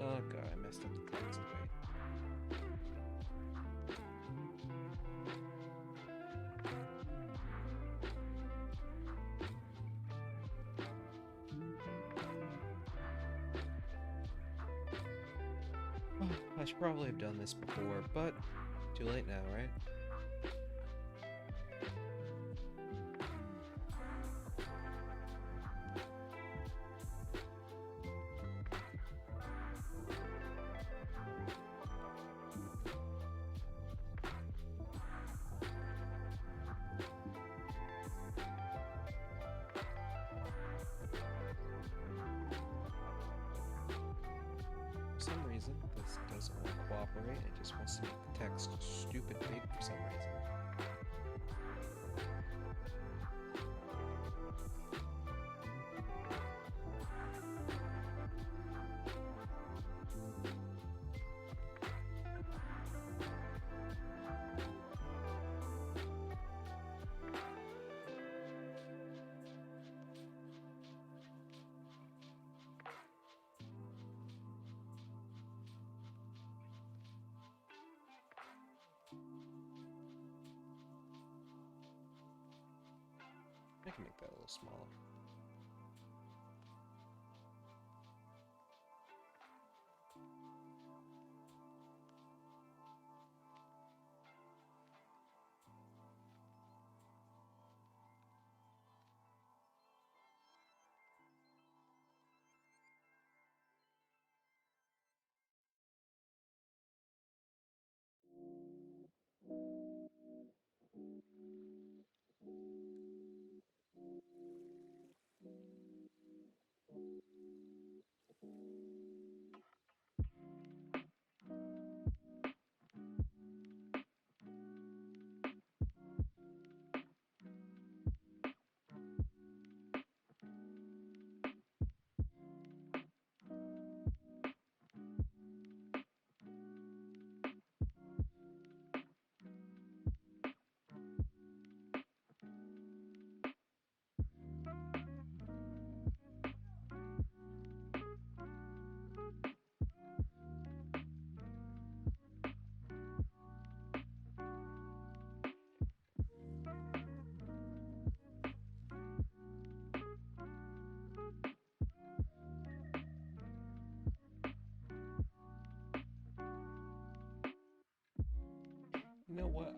Oh god, I messed up the text. Wait. I should probably have done this before, but too late now, right? For some reason, this doesn't want to cooperate. It just wants to make the text stupid big for some reason. I can make that a little smaller.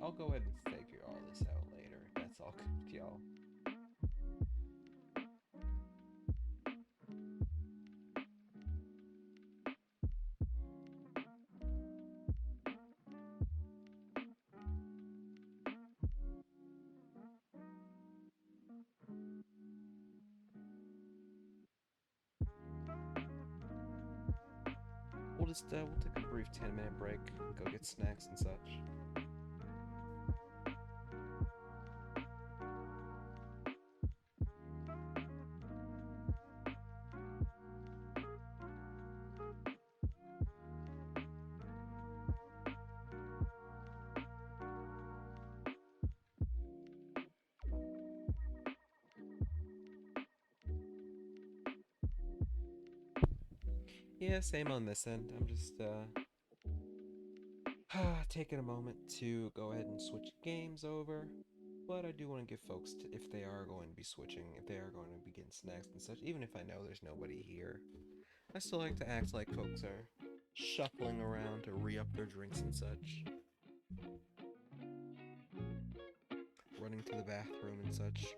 I'll go ahead and figure all this out later. If that's all good with y'all. We'll take a brief 10-minute break, go get snacks and such. Yeah, same on this end. I'm just taking a moment to go ahead and switch games over. But I do want to give folks, if they are going to be switching, if they are going to be getting snacks and such, even if I know there's nobody here, I still like to act like folks are shuffling around to re-up their drinks and such. Running to the bathroom and such.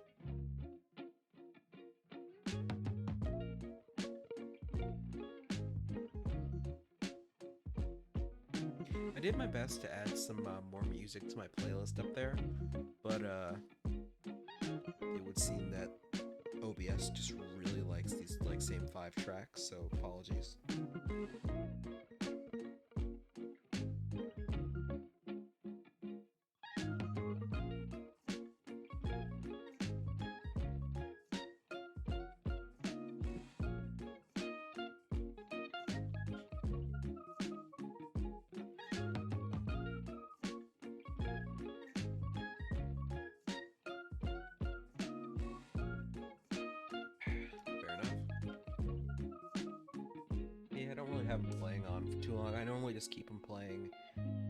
I did my best to add some more music to my playlist up there, but it would seem that OBS just really likes these same 5 tracks, so apologies. I don't really have them playing on for too long. I normally just keep them playing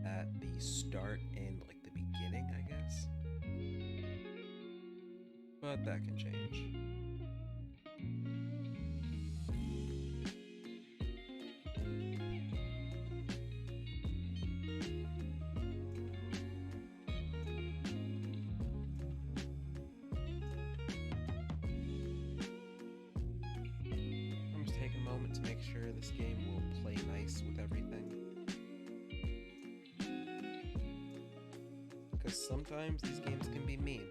at the start and the beginning, I guess. But that can change. I'm just taking a moment to make sure this game will play nice with everything. Because sometimes these games can be mean.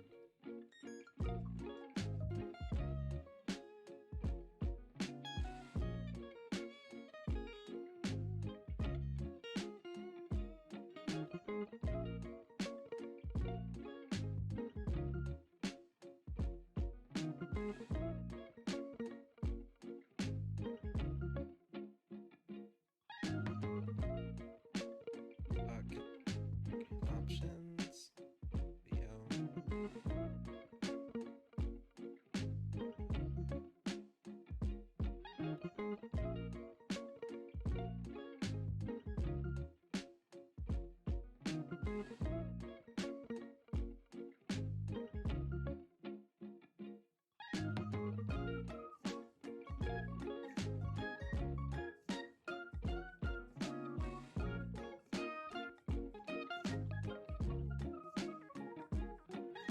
Options. Video.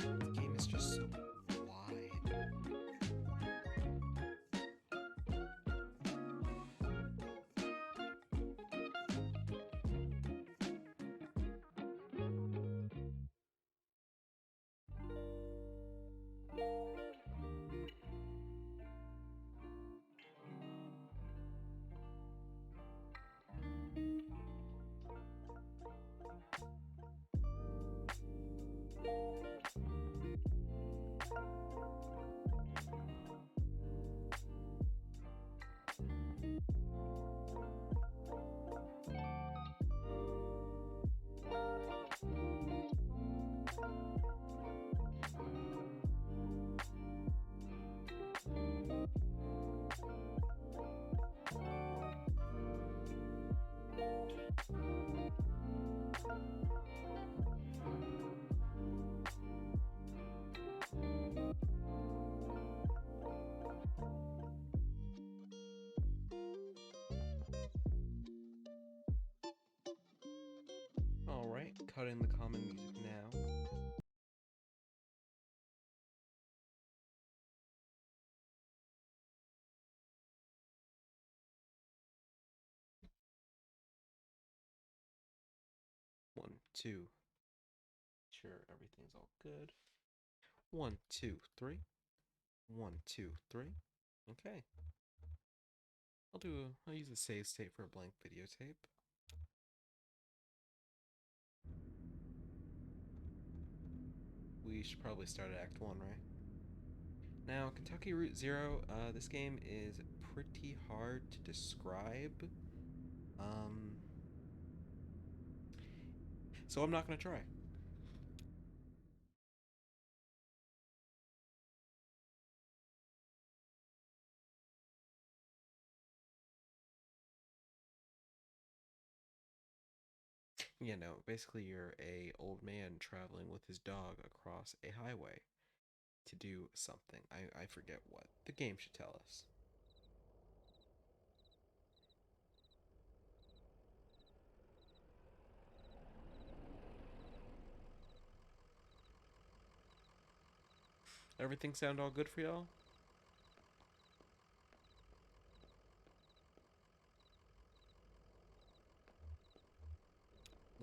The game is just so wide. Cutting the common music now. One, two. Sure, everything's all good. One, two, three. One, two, three. Okay. I'll use the save state for a blank videotape. We should probably start at Act 1, right? Now, Kentucky Route Zero, this game is pretty hard to describe. Um, so I'm not gonna try. Basically you're a old man traveling with his dog across a highway to do something. I forget what. The game should tell us. Everything sound all good for y'all?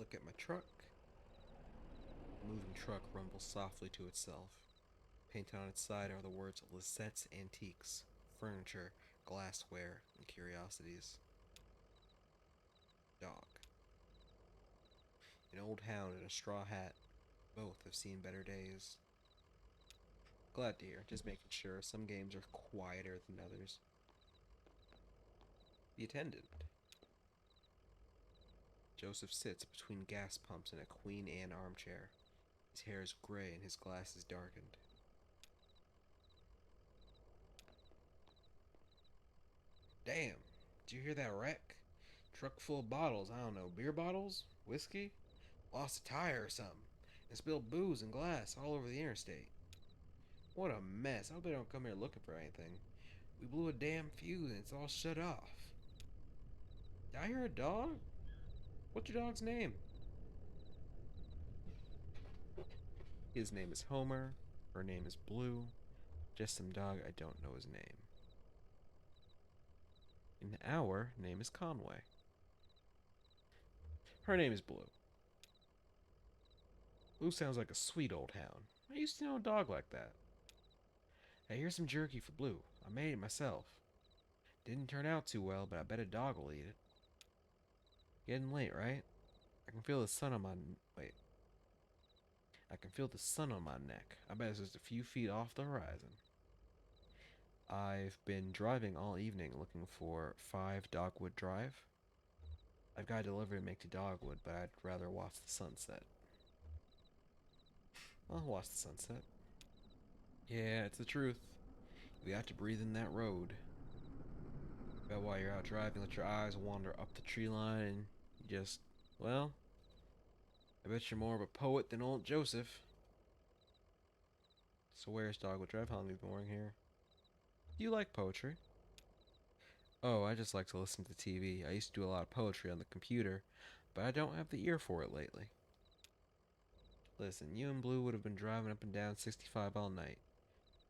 Look at my truck. The moving truck rumbles softly to itself. Painted on its side are the words Lisette's Antiques, Furniture, Glassware, and Curiosities. Dog. An old hound and a straw hat. Both have seen better days. Glad to hear, just making sure. Some games are quieter than others. The attendant. Joseph sits between gas pumps in a Queen Anne armchair. His hair is gray and his glasses darkened. Damn, did you hear that wreck? Truck full of bottles, I don't know, beer bottles? Whiskey? Lost a tire or something. And spilled booze and glass all over the interstate. What a mess. I hope they don't come here looking for anything. We blew a damn fuse and it's all shut off. Did I hear a dog? What's your dog's name? His name is Homer. Her name is Blue. Just some dog, I don't know his name. And our name is Conway. Her name is Blue. Blue sounds like a sweet old hound. I used to know a dog like that. Hey, here's some jerky for Blue. I made it myself. Didn't turn out too well, but I bet a dog will eat it. Getting late, right? I can feel the sun on my... Wait. I can feel the sun on my neck. I bet it's just a few feet off the horizon. I've been driving all evening looking for 5 Dogwood Drive. I've got a delivery to make to Dogwood, but I'd rather watch the sunset. I'll watch the sunset. Yeah, it's the truth. You have to breathe in that road. Bet while you're out driving, let your eyes wander up the tree line and you just, well, I bet you're more of a poet than old Joseph. So where's Dogwood Drive? How long have you been working here? Do you like poetry? Oh, I just like to listen to TV. I used to do a lot of poetry on the computer, but I don't have the ear for it lately. Listen, you and Blue would have been driving up and down 65 all night.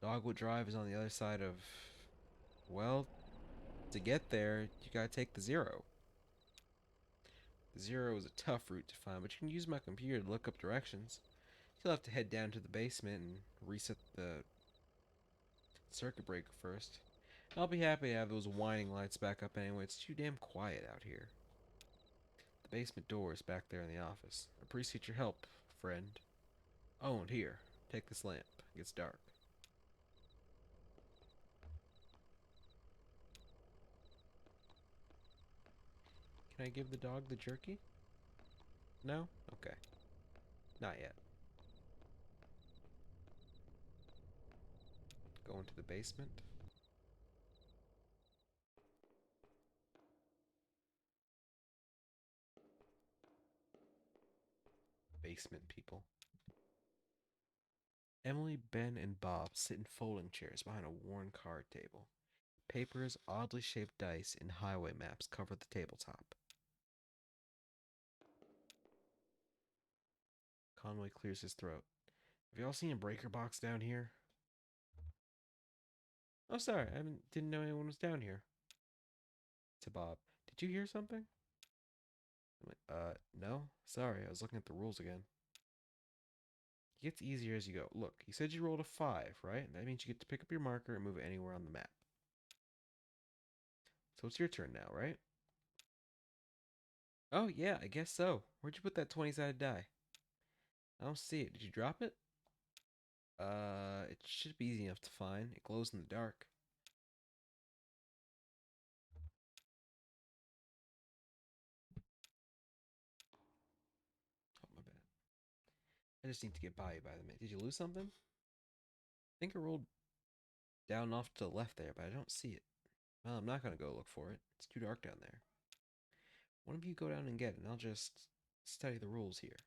Dogwood Drive is on the other side of... Well, to get there, you gotta take the zero. The zero is a tough route to find, but you can use my computer to look up directions. You'll have to head down to the basement and reset the circuit breaker first. I'll be happy to have those whining lights back up anyway. It's too damn quiet out here. The basement door is back there in the office. Appreciate your help, friend. Oh, and here, take this lamp. It gets dark. Can I give the dog the jerky? No? Okay. Not yet. Go into the basement. Basement people. Emily, Ben, and Bob sit in folding chairs behind a worn card table. Papers, oddly shaped dice, and highway maps cover the tabletop. Conway clears his throat. Have y'all seen a breaker box down here? Oh, sorry. Didn't know anyone was down here. To Bob. Did you hear something? I'm like, no. Sorry, I was looking at the rules again. It gets easier as you go. Look, you said you rolled a 5, right? That means you get to pick up your marker and move it anywhere on the map. So it's your turn now, right? Oh, yeah, I guess so. Where'd you put that 20-sided die? I don't see it. Did you drop it? It should be easy enough to find. It glows in the dark. Oh, my bad. I just need to get by you by the minute. Did you lose something? I think I rolled down off to the left there, but I don't see it. Well, I'm not gonna go look for it. It's too dark down there. One of you go down and get it, and I'll just study the rules here.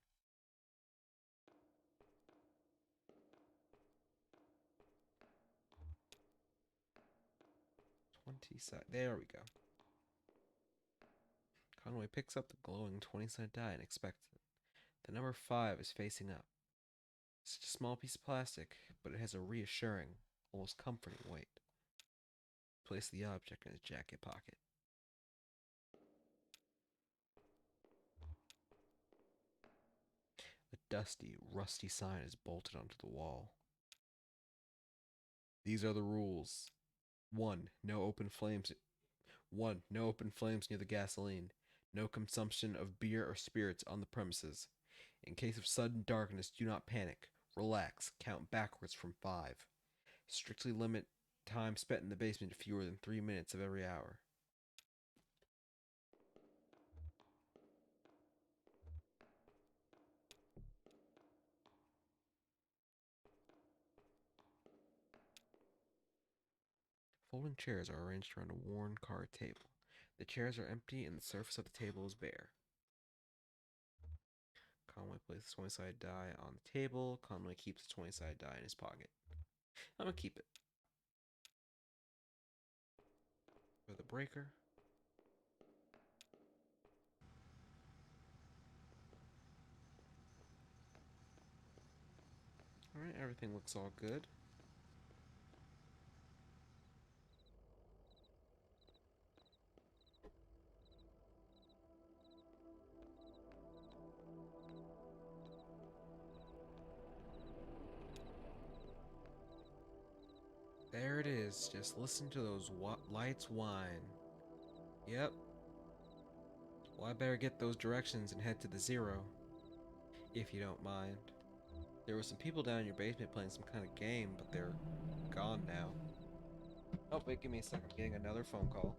20 side. There we go. Conway picks up the glowing 20-sided die and inspects it. The number 5 is facing up. It's just a small piece of plastic, but it has a reassuring, almost comforting weight. Place the object in his jacket pocket. A dusty, rusty sign is bolted onto the wall. These are the rules. 1. No open flames. 1. No open flames near the gasoline. No consumption of beer or spirits on the premises. In case of sudden darkness, do not panic. Relax. Count backwards from 5. Strictly limit time spent in the basement to fewer than 3 minutes of every hour. Folding chairs are arranged around a worn card table. The chairs are empty and the surface of the table is bare. Conway places the 20-sided die on the table. Conway keeps the 20-sided die in his pocket. I'm gonna keep it. For the breaker. Alright, everything looks all good. There it is. Just listen to those lights whine. Yep. Well, I better get those directions and head to the 0. If you don't mind. There were some people down in your basement playing some kind of game, but they're gone now. Oh, wait, give me a second. I'm getting another phone call.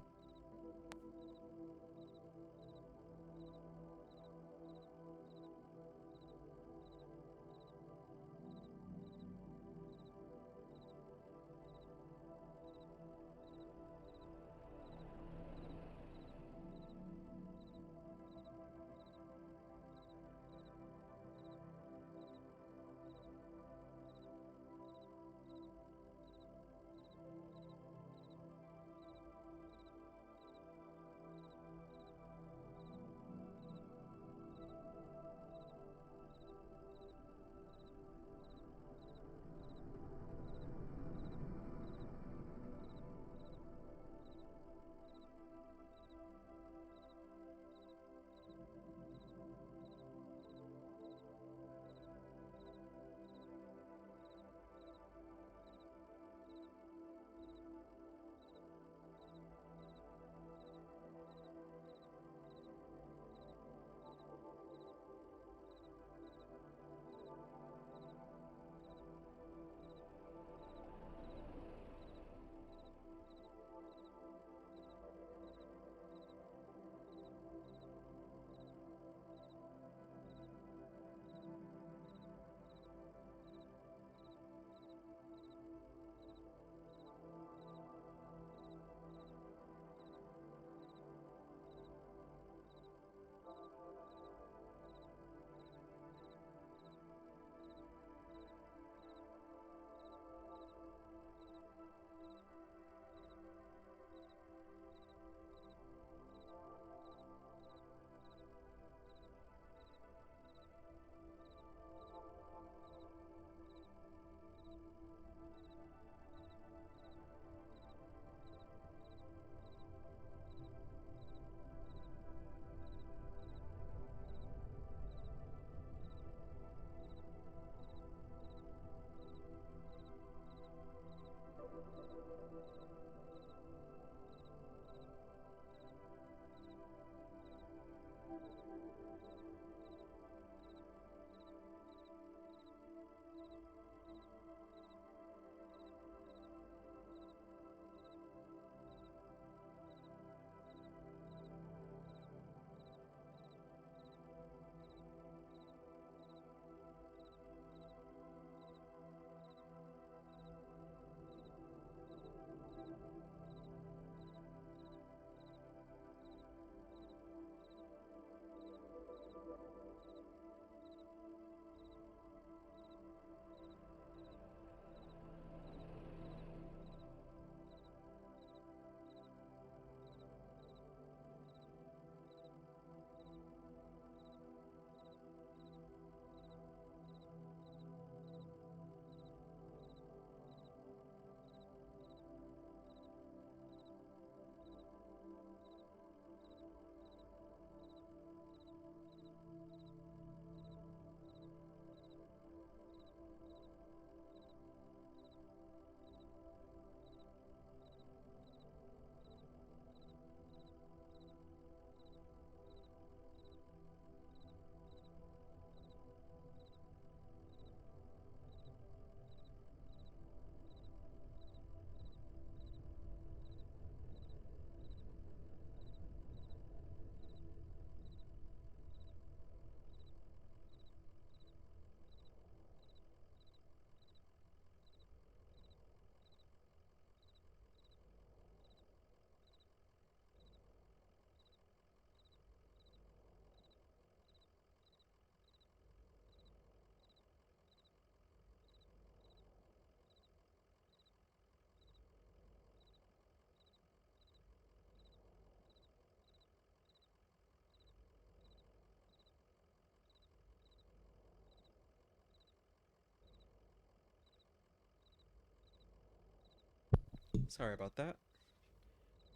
Sorry about that.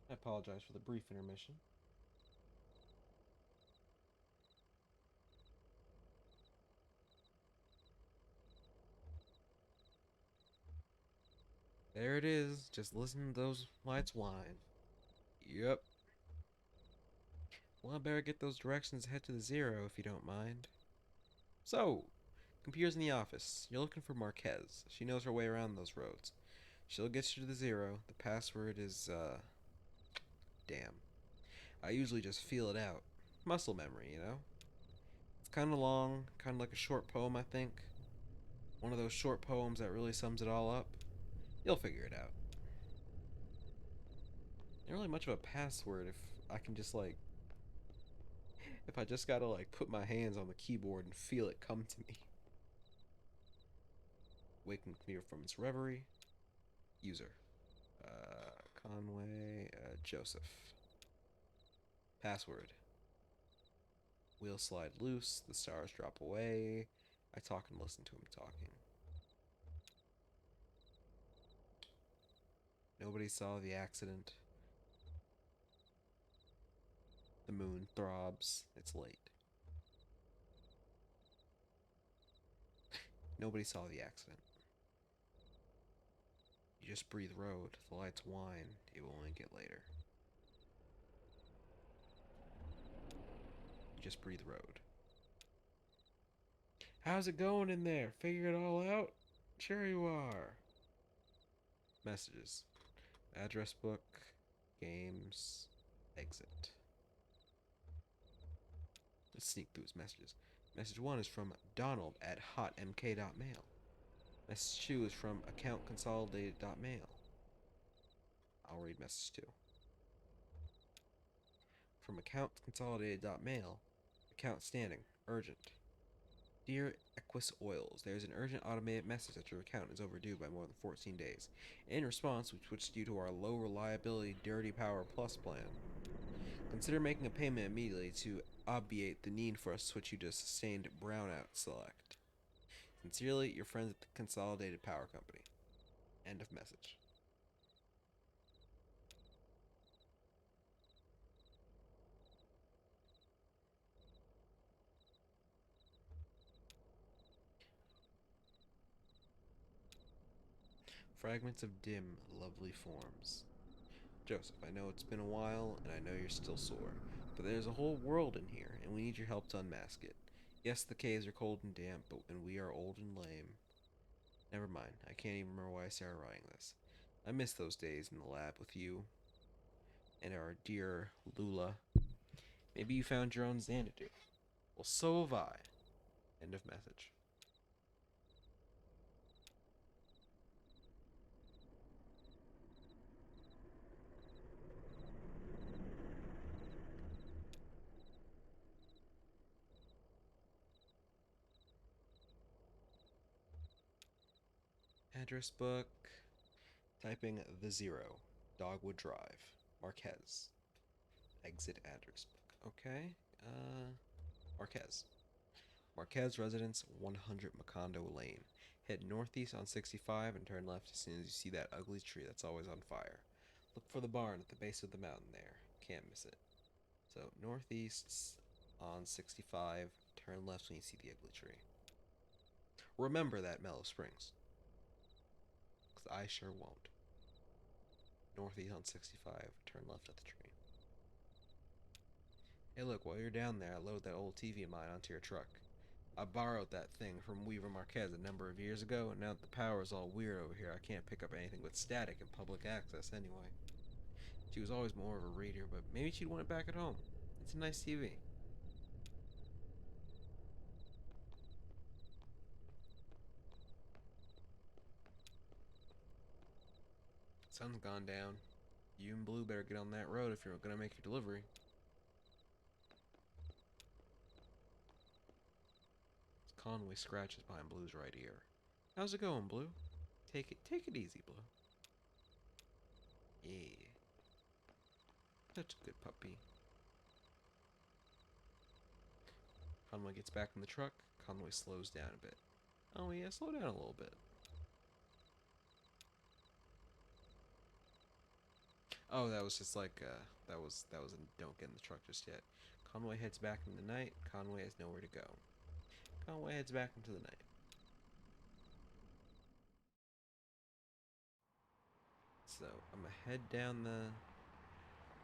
I apologize for the brief intermission. There it is. Just listen to those lights whine. Yep. Well, I better get those directions ahead to the zero if you don't mind. So, computer's in the office. You're looking for Marquez. She knows her way around those roads. She'll get you to the zero. The password is, damn. I usually just feel it out. Muscle memory, you know? It's kind of long, kind of like a short poem, I think. One of those short poems that really sums it all up. You'll figure it out. Not really much of a password if I can just, like, if I just gotta, like, put my hands on the keyboard and feel it come to me. Waking computer from its reverie. User. Conway, Joseph. Password. Wheels slide loose, the stars drop away. I talk and listen to him talking. Nobody saw the accident. The moon throbs. It's late. Nobody saw the accident. You just breathe road. The lights whine. It will only get later. You just breathe road. How's it going in there? Figure it all out? Sure you are. Messages. Address book. Games. Exit. Let's sneak through his messages. Message 1 is from Donald at hotmk.mail. Message 2 is from accountconsolidated.mail. I'll read message 2. From accountconsolidated.mail. Account standing. Urgent. Dear Equus Oils, there is an urgent automated message that your account is overdue by more than 14 days. In response, we switched you to our low reliability Dirty Power Plus plan. Consider making a payment immediately to obviate the need for us to switch you to sustained brownout select. Sincerely, your friends at the Consolidated Power Company. End of message. Fragments of dim, lovely forms. Joseph, I know it's been a while, and I know you're still sore, but there's a whole world in here, and we need your help to unmask it. Yes, the caves are cold and damp, but when we are old and lame... Never mind, I can't even remember why I started writing this. I miss those days in the lab with you and our dear Lula. Maybe you found your own Xanadu. Well, so have I. End of message. Address book. Typing the 0. Dogwood Drive. Marquez. Exit address book. Okay. Marquez. Marquez Residence, 100 Macondo Lane. Head northeast on 65 and turn left as soon as you see that ugly tree that's always on fire. Look for the barn at the base of the mountain there. Can't miss it. So, northeast on 65, turn left when you see the ugly tree. Remember that, Mellow Springs. Because I sure won't. Northeast on 65, turn left at the tree. Hey look, while you're down there, I load that old TV of mine onto your truck. I borrowed that thing from Weaver Marquez a number of years ago, and now that the power is all weird over here, I can't pick up anything but static in public access anyway. She was always more of a reader, but maybe she'd want it back at home. It's a nice TV. Sun's gone down. You and Blue better get on that road if you're gonna make your delivery. Conway scratches behind Blue's right ear. How's it going, Blue? Take it easy, Blue. Yeah. Such a good puppy. Conway gets back in the truck. Conway slows down a bit. Oh yeah, slow down a little bit. Oh, that was just like that was a don't get in the truck just yet. Conway heads back in the night. Conway has nowhere to go. Conway heads back into the night. So I'm gonna head down the,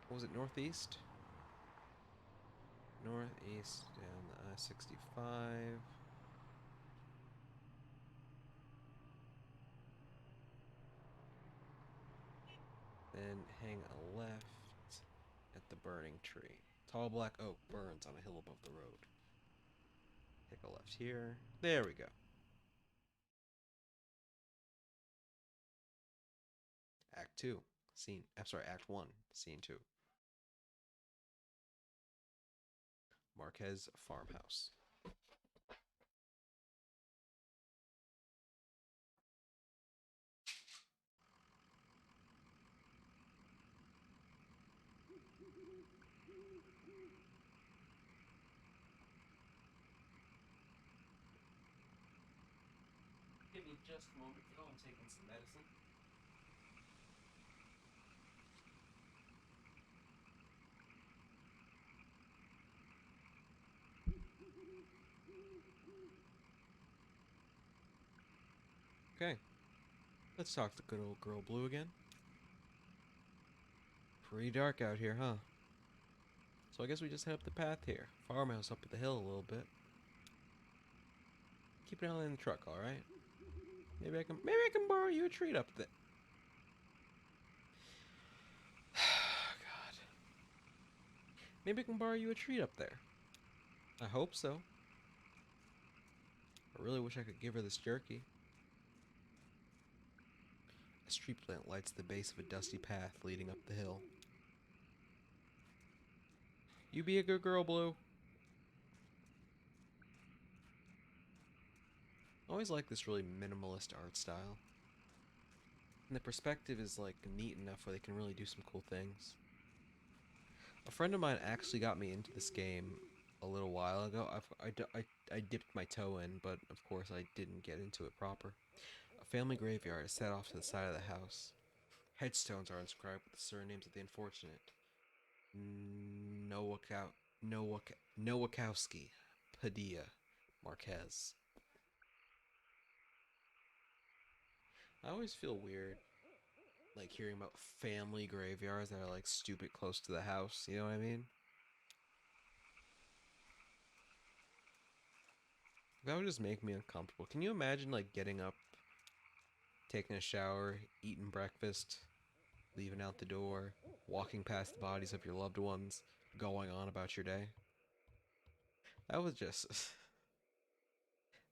what was it, northeast? Northeast down the I-65. Then hang a left at the burning tree. Tall black oak burns on a hill above the road. Take a left here. There we go. Act 2. Scene. I'm sorry, Act 1. Scene 2. Marquez Farmhouse. Give me just a moment, Phil. I'm taking some medicine. Okay, let's talk to good old girl Blue again. Pretty dark out here, huh? So I guess we just head up the path here. Farmhouse up the hill a little bit. Keep an eye on the truck, all right? Maybe I can borrow you a treat up there. God. Maybe I can borrow you a treat up there. I hope so. I really wish I could give her this jerky. A street lamp lights the base of a dusty path leading up the hill. You be a good girl, Blue. I always like this really minimalist art style. And the perspective is like neat enough where they can really do some cool things. A friend of mine actually got me into this game a little while ago. I dipped my toe in, but of course I didn't get into it proper. A family graveyard is set off to the side of the house. Headstones are inscribed with the surnames of the unfortunate. Nowakowski, Padilla, Marquez. I always feel weird, like hearing about family graveyards that are like stupid close to the house. You know what I mean? That would just make me uncomfortable. Can you imagine like getting up, taking a shower, eating breakfast, leaving out the door, walking past the bodies of your loved ones, going on about your day? That was just,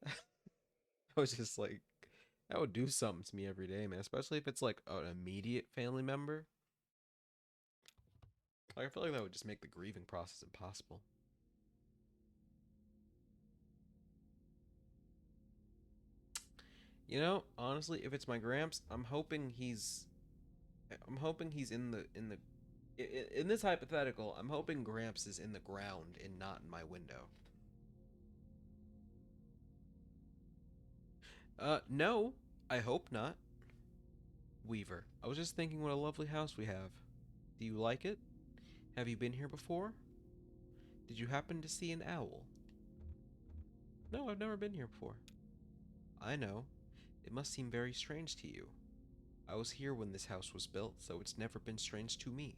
I was just like, that would do something to me every day, man. Especially if it's like an immediate family member. Like I feel like that would just make the grieving process impossible. You know, honestly, if it's my Gramps, I'm hoping he's in this hypothetical, I'm hoping Gramps is in the ground and not in my window. No, I hope not. Weaver, I was just thinking what a lovely house we have. Do you like it? Have you been here before? Did you happen to see an owl? No, I've never been here before. I know. It must seem very strange to you. I was here when this house was built, so it's never been strange to me.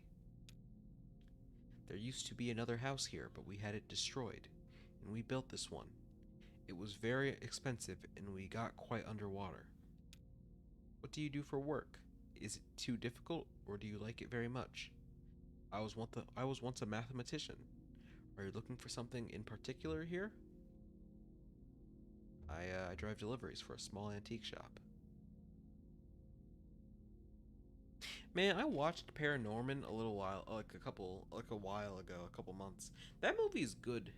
There used to be another house here, but we had it destroyed, and we built this one. It was very expensive, and we got quite underwater. What do you do for work? Is it too difficult, or do you like it very much? I was once a mathematician. Are you looking for something in particular here? I drive deliveries for a small antique shop. Man, I watched Paranorman a little while, like a while ago, a couple months. That movie's good.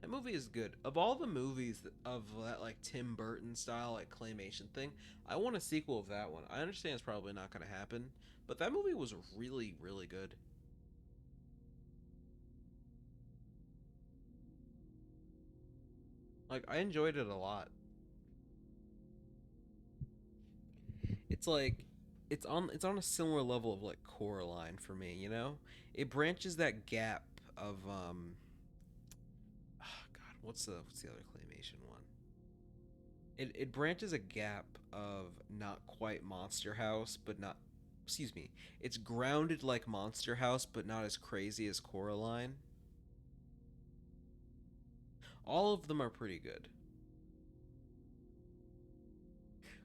That movie is good. Of all the movies of that like Tim Burton style like claymation thing, I want a sequel of that one. I understand it's probably not going to happen, but that movie was really really good. Like I enjoyed it a lot. It's like it's on a similar level of like Coraline for me, you know? It branches that gap of oh God, what's the other claymation one? It branches a gap of not quite Monster House, but not excuse me. It's grounded like Monster House, but not as crazy as Coraline. All of them are pretty good.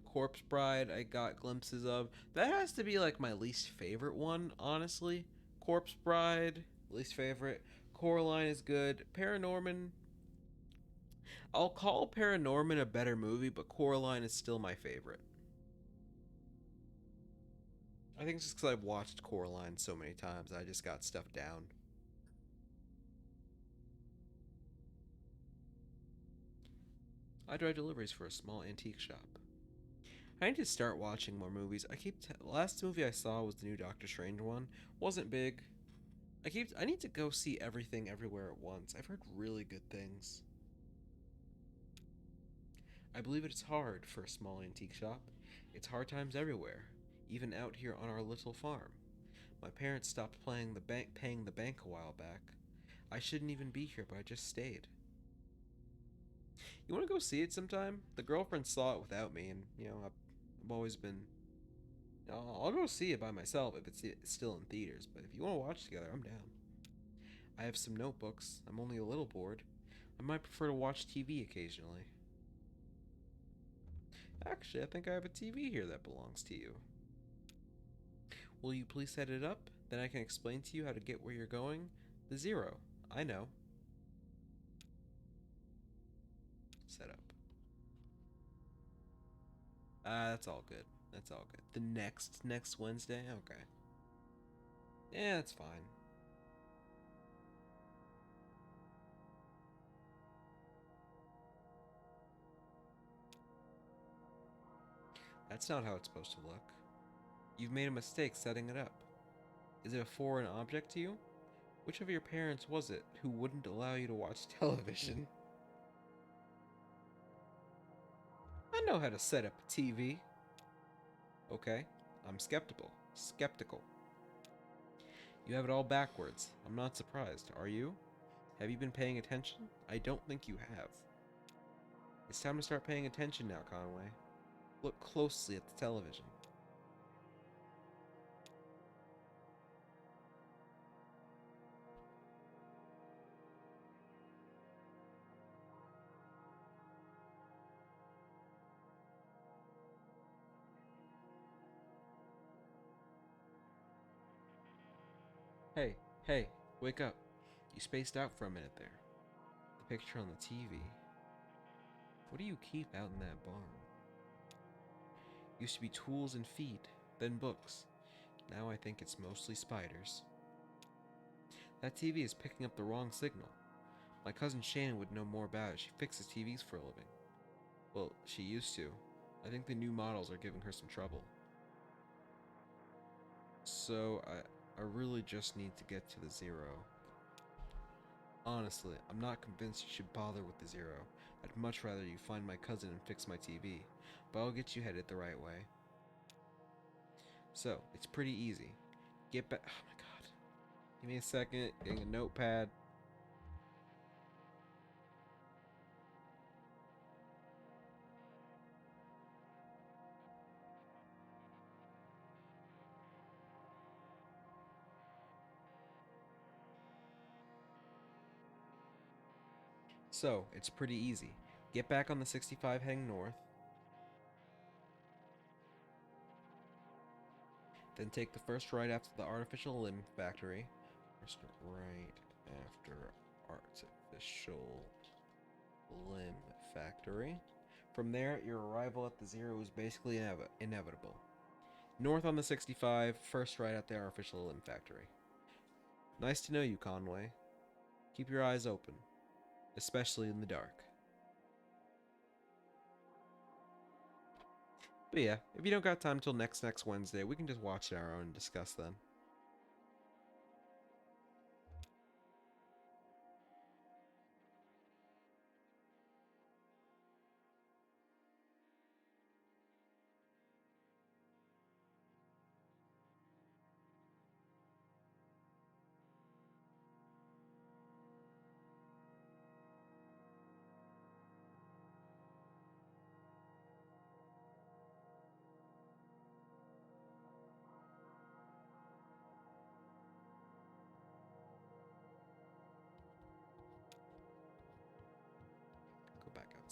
Corpse Bride, I got glimpses of. That has to be like my least favorite one, honestly. Corpse Bride, least favorite. Coraline is good. Paranorman, I'll call Paranorman a better movie, but Coraline is still my favorite. I think it's just because I've watched Coraline so many times, I just got stuff down. I drive deliveries for a small antique shop. I need to start watching more movies. Last movie I saw was the new Doctor Strange one. Wasn't big. I need to go see everything everywhere at once. I've heard really good things. I believe it is hard for a small antique shop. It's hard times everywhere, even out here on our little farm. My parents stopped paying the bank a while back. I shouldn't even be here, but I just stayed. You want to go see it sometime? The girlfriend saw it without me, and I've always been. I'll go see it by myself if it's still in theaters. But if you want to watch together, I'm down. I have some notebooks. I'm only a little bored. I might prefer to watch TV occasionally. Actually, I think I have a TV here that belongs to you. Will you please set it up? Then I can explain to you how to get where you're going. The zero. I know. Set up. That's all good. That's all good. The next Wednesday? Okay. Yeah, that's fine. That's not how it's supposed to look. You've made a mistake setting it up. Is it a foreign object to you? Which of your parents was it who wouldn't allow you to watch television? I know how to set up a TV. Okay, I'm skeptical. Skeptical. You have it all backwards. I'm not surprised, are you? Have you been paying attention? I don't think you have. It's time to start paying attention now, Conway. Look closely at the television. Hey, hey, wake up. You spaced out for a minute there. The picture on the TV. What do you keep out in that barn? Used to be tools and feed, then books. Now I think it's mostly spiders. That TV is picking up the wrong signal. My cousin Shannon would know more about it. She fixes TVs for a living. Well, she used to. I think the new models are giving her some trouble. So, I really just need to get to the zero. Honestly, I'm not convinced you should bother with the zero. I'd much rather you find my cousin and fix my TV. But I'll get you headed the right way. So, it's pretty easy. Get back. Oh my god. Give me a second. Getting a notepad. So, it's pretty easy. Get back on the 65 heading north. Then take the first right after the artificial limb factory. First right after artificial limb factory. From there, your arrival at the zero is basically inevitable. North on the 65, first right at the artificial limb factory. Nice to know you, Conway. Keep your eyes open, especially in the dark. But yeah, if you don't got time till next Wednesday, we can just watch it our own and discuss then.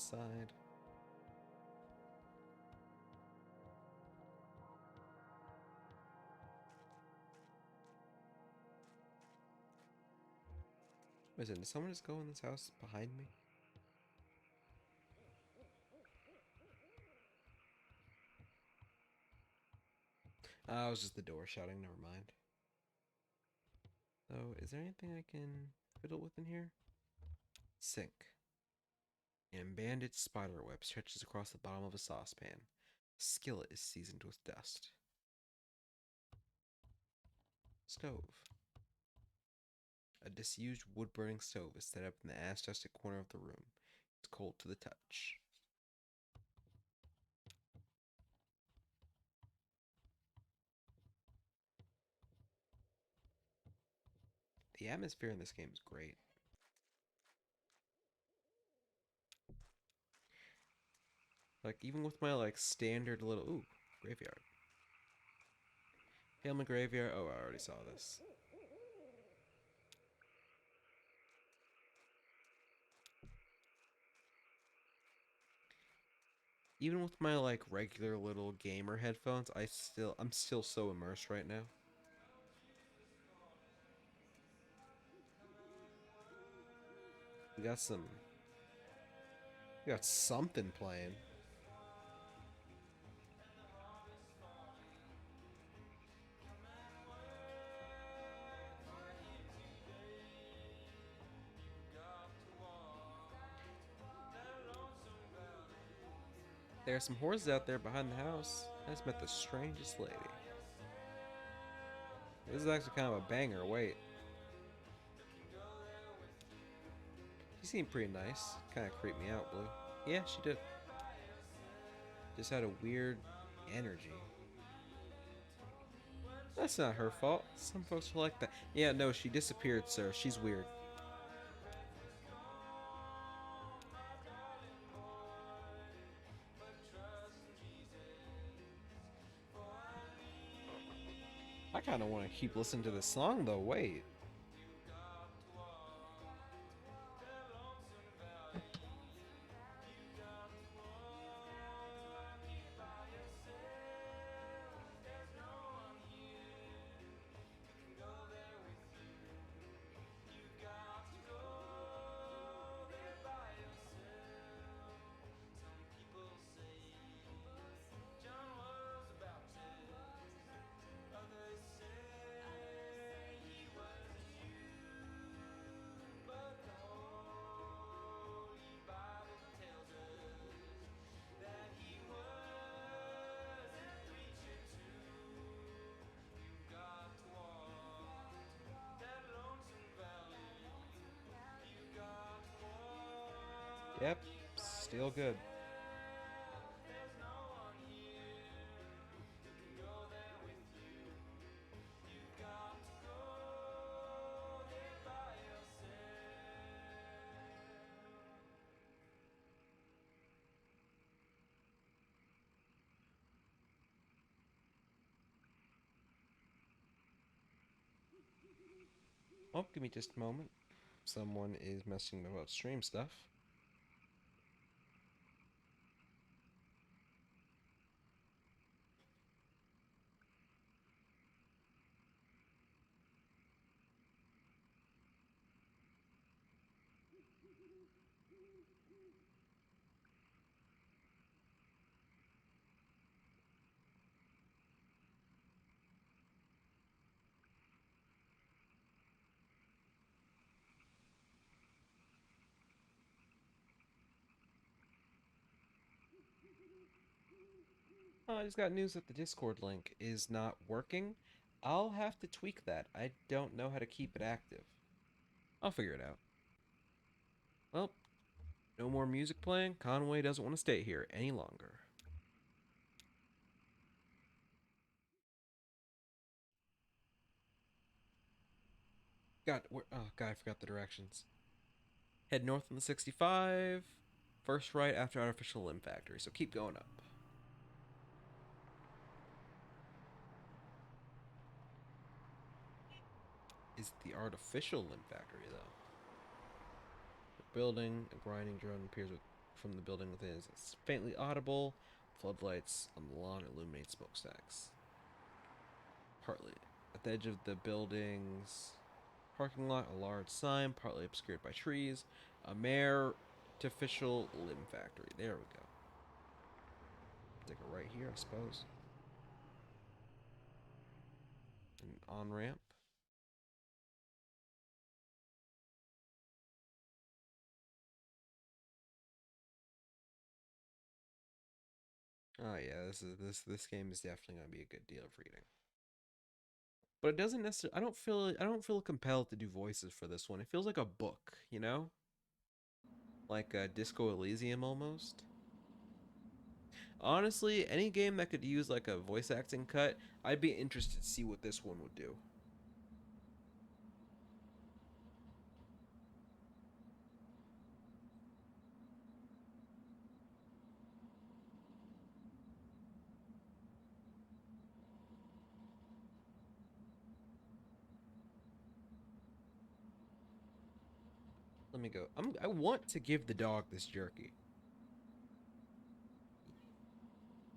outside. Listen, did someone just go in this house behind me? Oh, it was just the door shutting, never mind. So, is there anything I can fiddle with in here? Sink. And bandaged spider web stretches across the bottom of a saucepan. Skillet is seasoned with dust. Stove. A disused wood-burning stove is set up in the ash-dusted corner of the room. It's cold to the touch. The atmosphere in this game is great. Like, even with my, like, standard little... Ooh, graveyard. Hail my graveyard. Oh, I already saw this. Even with my, like, regular little gamer headphones, I'm still so immersed right now. We got something playing. There's some horses out there behind the house. I just met the strangest lady. This is actually kind of a banger. Wait. She seemed pretty nice. Kind of creeped me out, Blue. Yeah, she did. Just had a weird energy. That's not her fault. Some folks are like that. Yeah, no, she disappeared, sir. She's weird. I kind of want to keep listening to this song, though. Wait. Yep, still good. Oh, give me just a moment. Someone is messing about stream stuff. Oh, I just got news that the Discord link is not working. I'll have to tweak that. I don't know how to keep it active. I'll figure it out. Well, no more music playing. Conway doesn't want to stay here any longer. Oh God, I forgot the directions. Head north on the 65. First right after Artificial Limb Factory, so keep going up. Is the Artificial Limb Factory, though? The building, a grinding drone appears with from the building within is faintly audible. Floodlights on the lawn illuminate smokestacks. Partly at the edge of the building's parking lot, a large sign, partly obscured by trees. A mere artificial limb factory. There we go. Take a right here, I suppose. An on ramp. Oh yeah, this game is definitely gonna be a good deal of reading. But it doesn't necessarily. I don't feel compelled to do voices for this one. It feels like a book, you know, like Disco Elysium almost. Honestly, any game that could use like a voice acting cut, I'd be interested to see what this one would do. Let me go. I want to give the dog this jerky.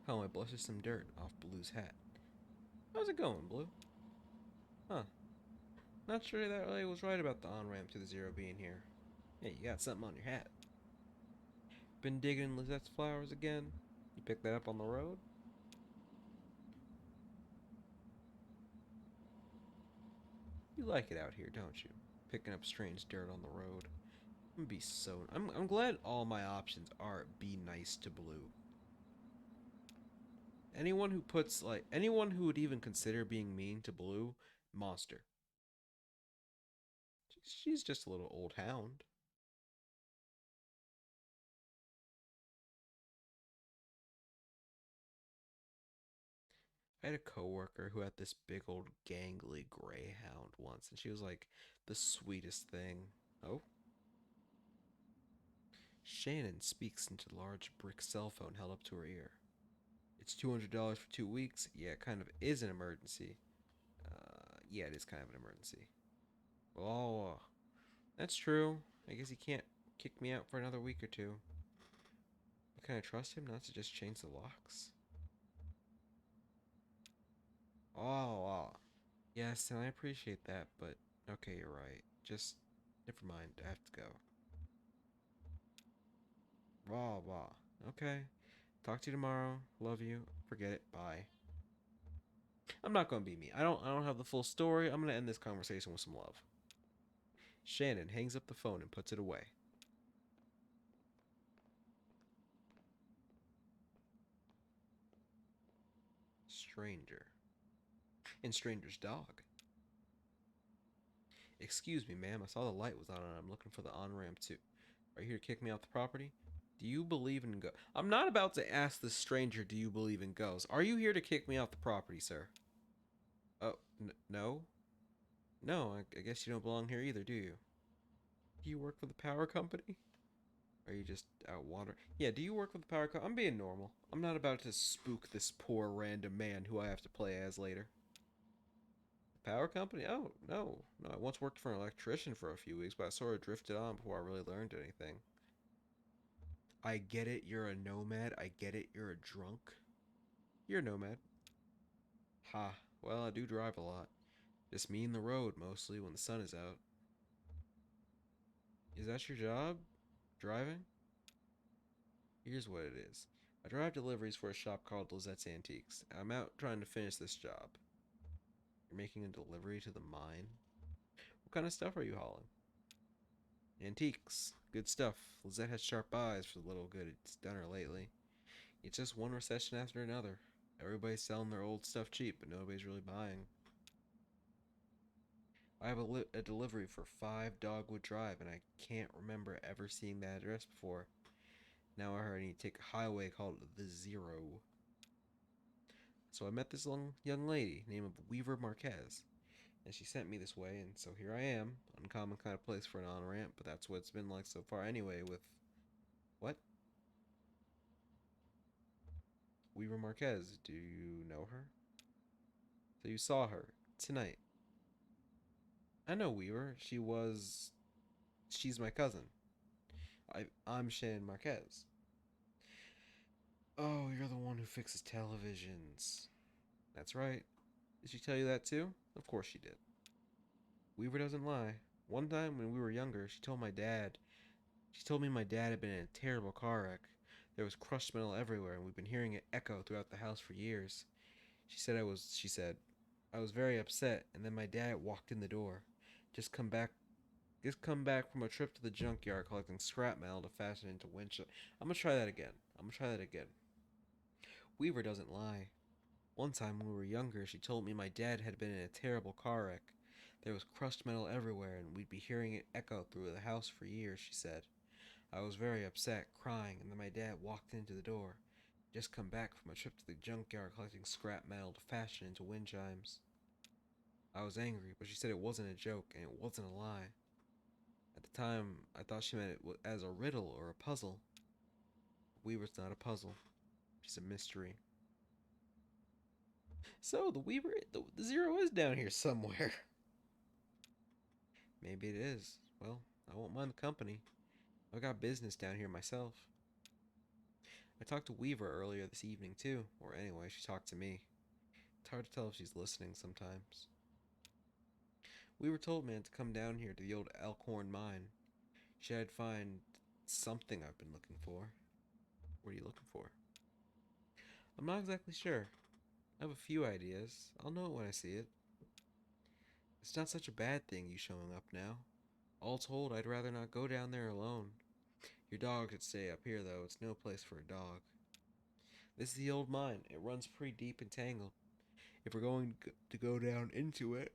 Oh, I blushed some dirt off Blue's hat. How's it going, Blue? Huh. Not sure that really was right about the on-ramp to the zero being here. Yeah, you got something on your hat. Been digging Lizette's flowers again? You picked that up on the road? You like it out here, don't you? Picking up strange dirt on the road. I'm gonna be so. I'm glad all my options are be nice to Blue. Anyone who would even consider being mean to Blue, monster. She's just a little old hound. I had a coworker who had this big old gangly greyhound once, and she was like the sweetest thing. Oh, Shannon speaks into the large brick cell phone held up to her ear. It's $200 for 2 weeks. Yeah, it kind of is an emergency. Yeah, it is kind of an emergency. Oh, that's true. I guess he can't kick me out for another week or two. But can I trust him not to just change the locks? Oh, wow. Yes, and I appreciate that, but okay, you're right. Just never mind. I have to go. Wow, wow. Okay. Talk to you tomorrow. Love you. Forget it. Bye. I'm not gonna be me. I don't have the full story. I'm gonna end this conversation with some love. Shannon hangs up the phone and puts it away. Stranger. And stranger's dog. Excuse me, ma'am. I saw the light was on and I'm looking for the on ramp too. Are you here to kick me off the property? Do you believe in ghosts? I'm not about to ask the stranger, do you believe in ghosts? Are you here to kick me off the property, sir? Oh, no? No, I guess you don't belong here either, do you? Do you work for the power company? Are you just out wandering? Yeah, do you work for the power company? I'm being normal. I'm not about to spook this poor random man who I have to play as later. Power company? Oh, no. No, I once worked for an electrician for a few weeks, but I sort of drifted on before I really learned anything. I get it, you're a nomad. I get it, you're a drunk. You're a nomad. Ha. Well, I do drive a lot. Just me and the road, mostly, when the sun is out. Is that your job? Driving? Here's what it is. I drive deliveries for a shop called Lizette's Antiques. I'm out trying to finish this job. You're making a delivery to the mine? What kind of stuff are you hauling? Antiques. Good stuff. Lizette has sharp eyes for the little good it's done her lately. It's just one recession after another. Everybody's selling their old stuff cheap, but nobody's really buying. I have a delivery for 5 Dogwood Drive, and I can't remember ever seeing that address before. Now I heard I need to take a highway called the Zero. So I met this young lady named Weaver Marquez, and she sent me this way, and so here I am. Uncommon kind of place for an on ramp, but that's what it's been like so far anyway. With what? Weaver Marquez. Do you know her? So you saw her tonight. I know Weaver. She's my cousin. I'm Shannon Marquez. Oh, you're the one who fixes televisions. That's right. Did she tell you that too? Of course she did. Weaver doesn't lie. One time when we were younger, she told me my dad had been in a terrible car wreck. There was crushed metal everywhere, and we've been hearing it echo throughout the house for years. She said, I was very upset, and then my dad walked in the door. Just come back, just come back from a trip to the junkyard collecting scrap metal to fasten into winch. I'm gonna try that again. I'm gonna try that again. Weaver doesn't lie. One time when we were younger, she told me my dad had been in a terrible car wreck. There was crushed metal everywhere, and we'd be hearing it echo through the house for years, she said. I was very upset, crying, and then my dad walked into the door. Just come back from a trip to the junkyard collecting scrap metal to fashion into wind chimes. I was angry, but she said it wasn't a joke and it wasn't a lie. At the time, I thought she meant it as a riddle or a puzzle. Weaver's not a puzzle. She's a mystery. So the zero is down here somewhere. Maybe it is. Well, I won't mind the company. I've got business down here myself. I talked to Weaver earlier this evening too, or anyway, she talked to me. It's hard to tell if she's listening sometimes. Weaver told me to come down here to the old Elkhorn mine. She said I'd find something I've been looking for. What are you looking for? I'm not exactly sure. I have a few ideas. I'll know it when I see it. It's not such a bad thing you showing up now. All told, I'd rather not go down there alone. Your dog could stay up here, though. It's no place for a dog. This is the old mine. It runs pretty deep and tangled. If we're going to go down into it,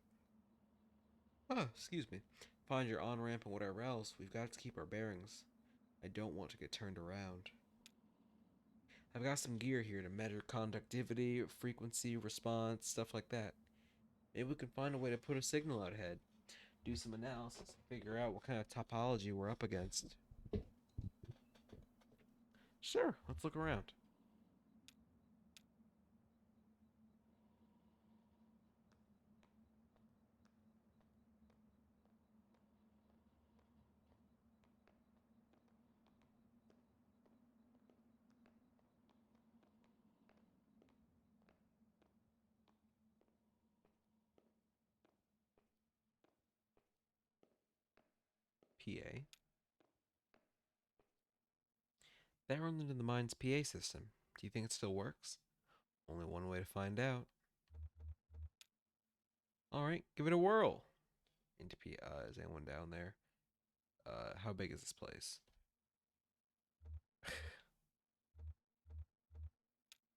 excuse me, find your on ramp and whatever else, we've got to keep our bearings. I don't want to get turned around. I've got some gear here to measure conductivity, frequency, response, stuff like that. Maybe we can find a way to put a signal out ahead, do some analysis, and figure out what kind of topology we're up against. Sure, let's look around. PA. That runs into the mine's PA system. Do you think it still works? Only one way to find out. Alright, give it a whirl. Into PA. Is anyone down there? How big is this place?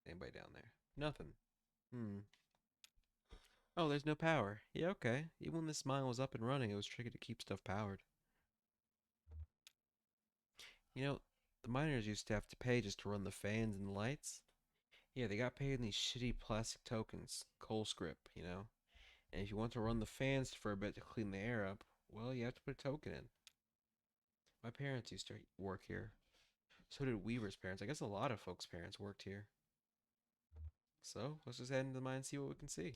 Anybody down there? Nothing. Hmm. Oh, there's no power. Yeah, okay. Even when this mine was up and running, it was tricky to keep stuff powered. You know, the miners used to have to pay just to run the fans and the lights. Yeah, they got paid in these shitty plastic tokens, coal script, you know. And if you want to run the fans for a bit to clean the air up, well, you have to put a token in. My parents used to work here. So did Weaver's parents. I guess a lot of folks' parents worked here. So, let's just head into the mine and see what we can see.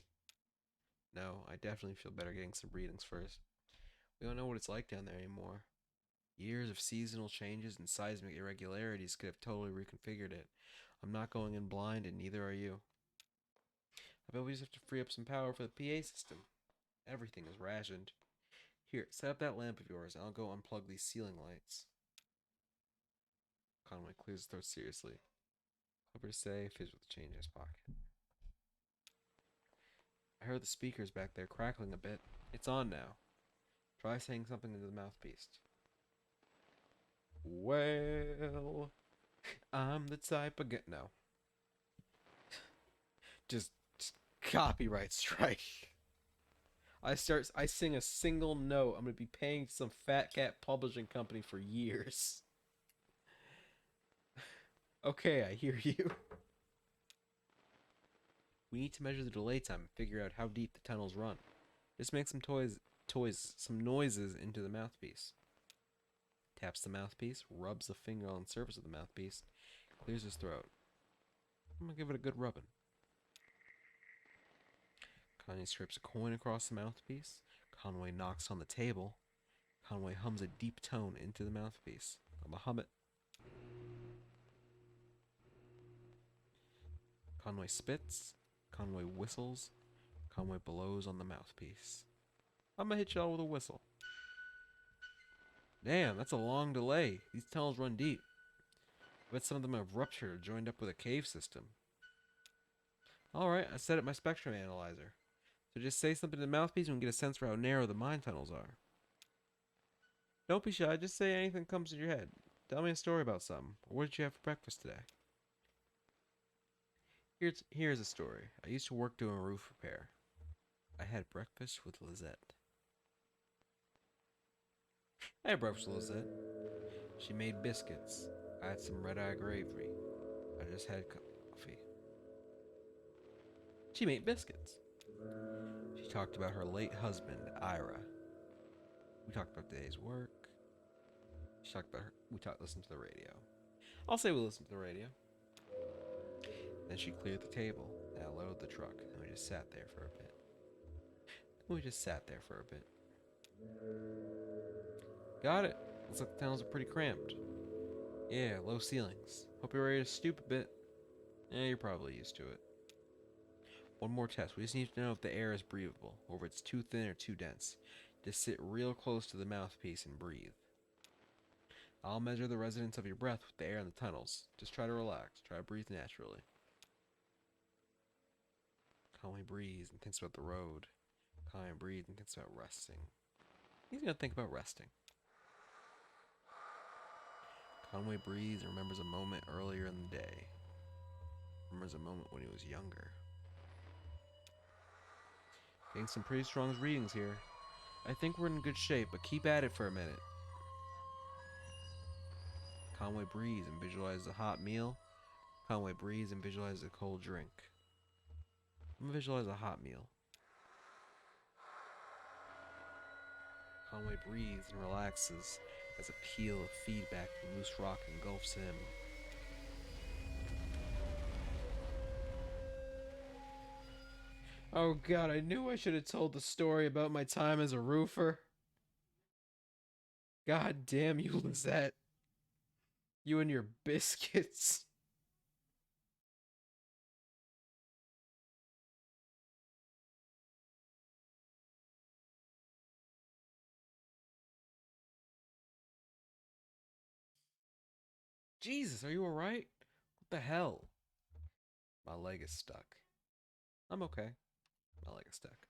No, I definitely feel better getting some readings first. We don't know what it's like down there anymore. Years of seasonal changes and seismic irregularities could have totally reconfigured it. I'm not going in blind, and neither are you. I bet we just have to free up some power for the PA system. Everything is rationed. Here, set up that lamp of yours, and I'll go unplug these ceiling lights. Conway clears his throat seriously. Clever to say, fizz with the change in his pocket. I heard the speakers back there crackling a bit. It's on now. Try saying something into the mouthpiece. Well, I'm the type of no. Just copyright strike. I sing a single note. I'm gonna be paying some fat cat publishing company for years. Okay, I hear you. We need to measure the delay time and figure out how deep the tunnels run. Just make some some noises into the mouthpiece. Taps the mouthpiece, rubs the finger on the surface of the mouthpiece, clears his throat. I'm gonna give it a good rubbing. Conway strips a coin across the mouthpiece. Conway knocks on the table. Conway hums a deep tone into the mouthpiece. I'm gonna hum it. Conway spits, Conway whistles, Conway blows on the mouthpiece. I'm gonna hit y'all with a whistle. Damn, that's a long delay. These tunnels run deep. I bet some of them have ruptured or joined up with a cave system. Alright, I set up my spectrum analyzer. So just say something to the mouthpiece and we can get a sense for how narrow the mine tunnels are. Don't be shy, just say anything that comes to your head. Tell me a story about something. What did you have for breakfast today? Here's a story. I used to work doing roof repair. I had breakfast with Lizette. I had breakfast with Lizette. She made biscuits. I had some red-eye gravy. I just had coffee. She made biscuits. She talked about her late husband, Ira. We talked about the day's work. She talked about listened to the radio. I'll say we listened to the radio. Then she cleared the table, and I loaded the truck, and we just sat there for a bit. Got it. Looks like the tunnels are pretty cramped. Yeah, low ceilings. Hope you're ready to stoop a bit. You're probably used to it. One more test. We just need to know if the air is breathable, or if it's too thin or too dense. Just sit real close to the mouthpiece and breathe. I'll measure the resonance of your breath with the air in the tunnels. Just try to relax. Try to breathe naturally. Conway breathes and thinks about the road. Conway breathes and thinks about resting. He's gonna think about resting. Conway breathes and remembers a moment earlier in the day. Remembers a moment when he was younger. Getting some pretty strong readings here. I think we're in good shape, but keep at it for a minute. Conway breathes and visualizes a hot meal. Conway breathes and visualizes a cold drink. I'm gonna visualize a hot meal. Conway breathes and relaxes as a peal of feedback from loose rock engulfs him. Oh god, I knew I should have told the story about my time as a roofer. God damn you, Lizette. You and your biscuits. Jesus, are you alright? What the hell? My leg is stuck. I'm okay. My leg is stuck.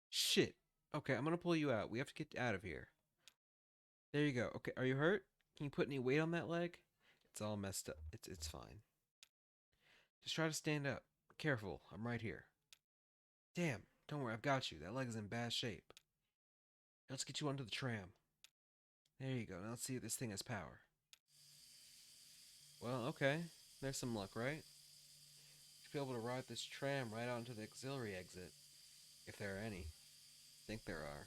Shit. Okay, I'm gonna pull you out. We have to get out of here. There you go. Okay, are you hurt? Can you put any weight on that leg? It's all messed up. It's fine. Just try to stand up. Careful, I'm right here. Damn, don't worry, I've got you. That leg is in bad shape. Let's get you onto the tram. There you go. Now let's see if this thing has power. Well, okay. There's some luck, right? You should be able to ride this tram right out into the auxiliary exit. If there are any. I think there are.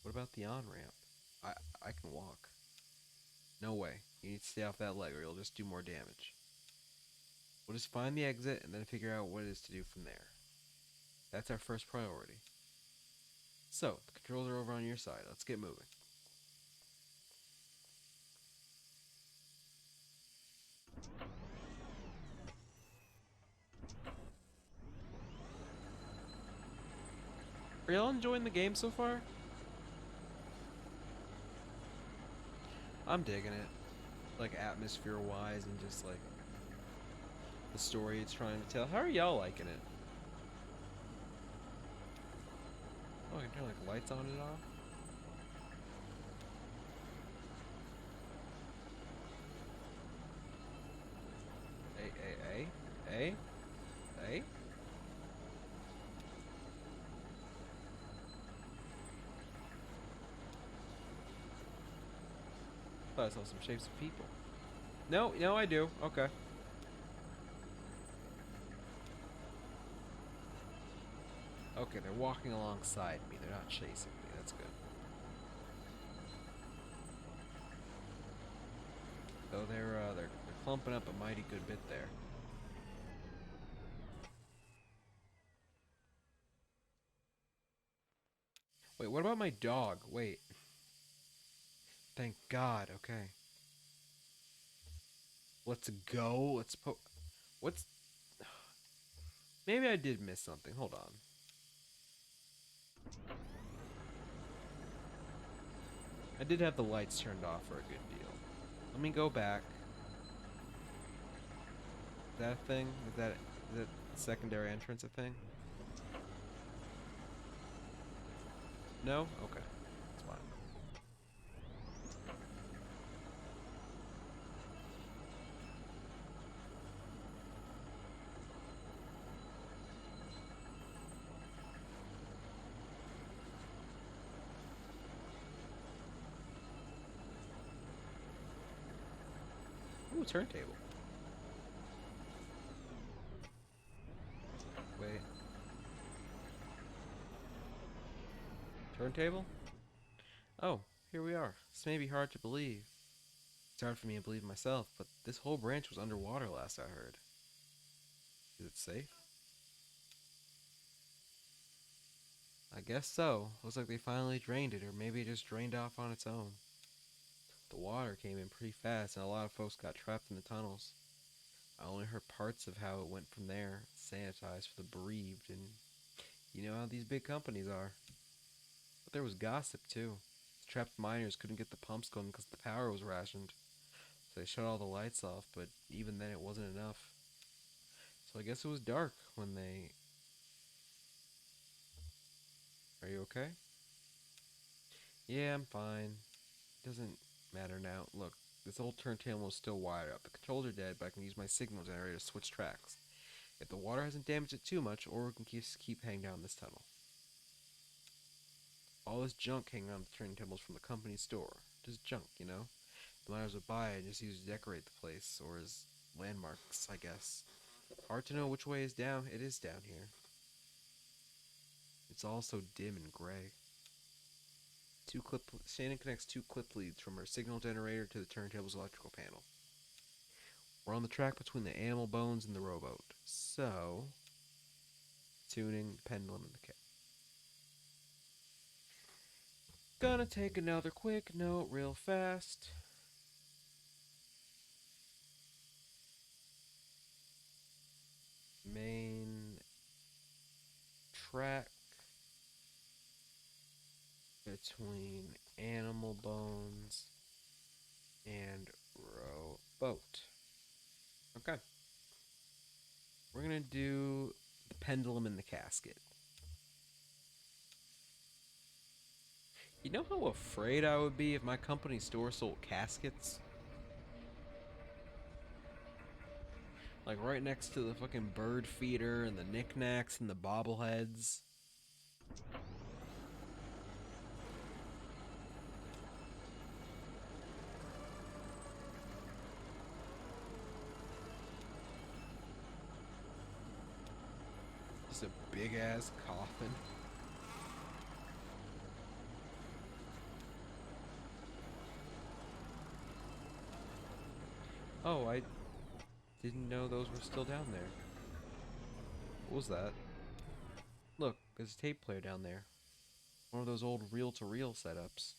What about the on-ramp? I can walk. No way. You need to stay off that leg or you'll just do more damage. We'll just find the exit and then figure out what it is to do from there. That's our first priority. So, the controls are over on your side. Let's get moving. Are y'all enjoying the game so far? I'm digging it. Like, atmosphere-wise and just, like, the story it's trying to tell. How are y'all liking it? Oh, I can turn, like, lights on and off? Hey? Thought I saw some shapes of people. No, I do. Okay. Okay, they're walking alongside me. They're not chasing me. That's good. Though they're clumping up a mighty good bit there. Wait, what about my dog? Wait. Thank God. Okay. Let's go. What's... Maybe I did miss something. Hold on. I did have the lights turned off for a good deal. Let me go back. Is that a thing? Is that secondary entrance a thing? No? Okay. That's fine. Ooh, turntable. Wait. Turntable? Oh, here we are. This may be hard to believe. It's hard for me to believe myself, but this whole branch was underwater last I heard. Is it safe? I guess so. Looks like they finally drained it, or maybe it just drained off on its own. The water came in pretty fast, and a lot of folks got trapped in the tunnels. I only heard parts of how it went from there, sanitized for the bereaved, and you know how these big companies are. But there was gossip, too. The trapped miners couldn't get the pumps going because the power was rationed. So they shut all the lights off, but even then it wasn't enough. So I guess it was dark when they... Are you okay? Yeah, I'm fine. It doesn't matter now. Look, this old turntable is still wired up. The controls are dead, but I can use my signal generator to switch tracks. If the water hasn't damaged it too much, or we can keep heading down this tunnel. All this junk hanging on the turntables from the company store. Just junk, you know? The miners would buy it and just use it to decorate the place, or as landmarks, I guess. Hard to know which way is down. It is down here. It's all so dim and gray. Shannon connects two clip leads from her signal generator to the turntable's electrical panel. We're on the track between the animal bones and the rowboat. So, tuning the pendulum and the cat. Gonna take another quick note real fast. Main track between animal bones and rowboat. Okay. We're gonna do the pendulum in the casket. You know how afraid I would be if my company store sold caskets? Like right next to the fucking bird feeder and the knickknacks and the bobbleheads. Just a big ass coffin. Oh, I didn't know those were still down there. What was that? Look, there's a tape player down there. One of those old reel-to-reel setups.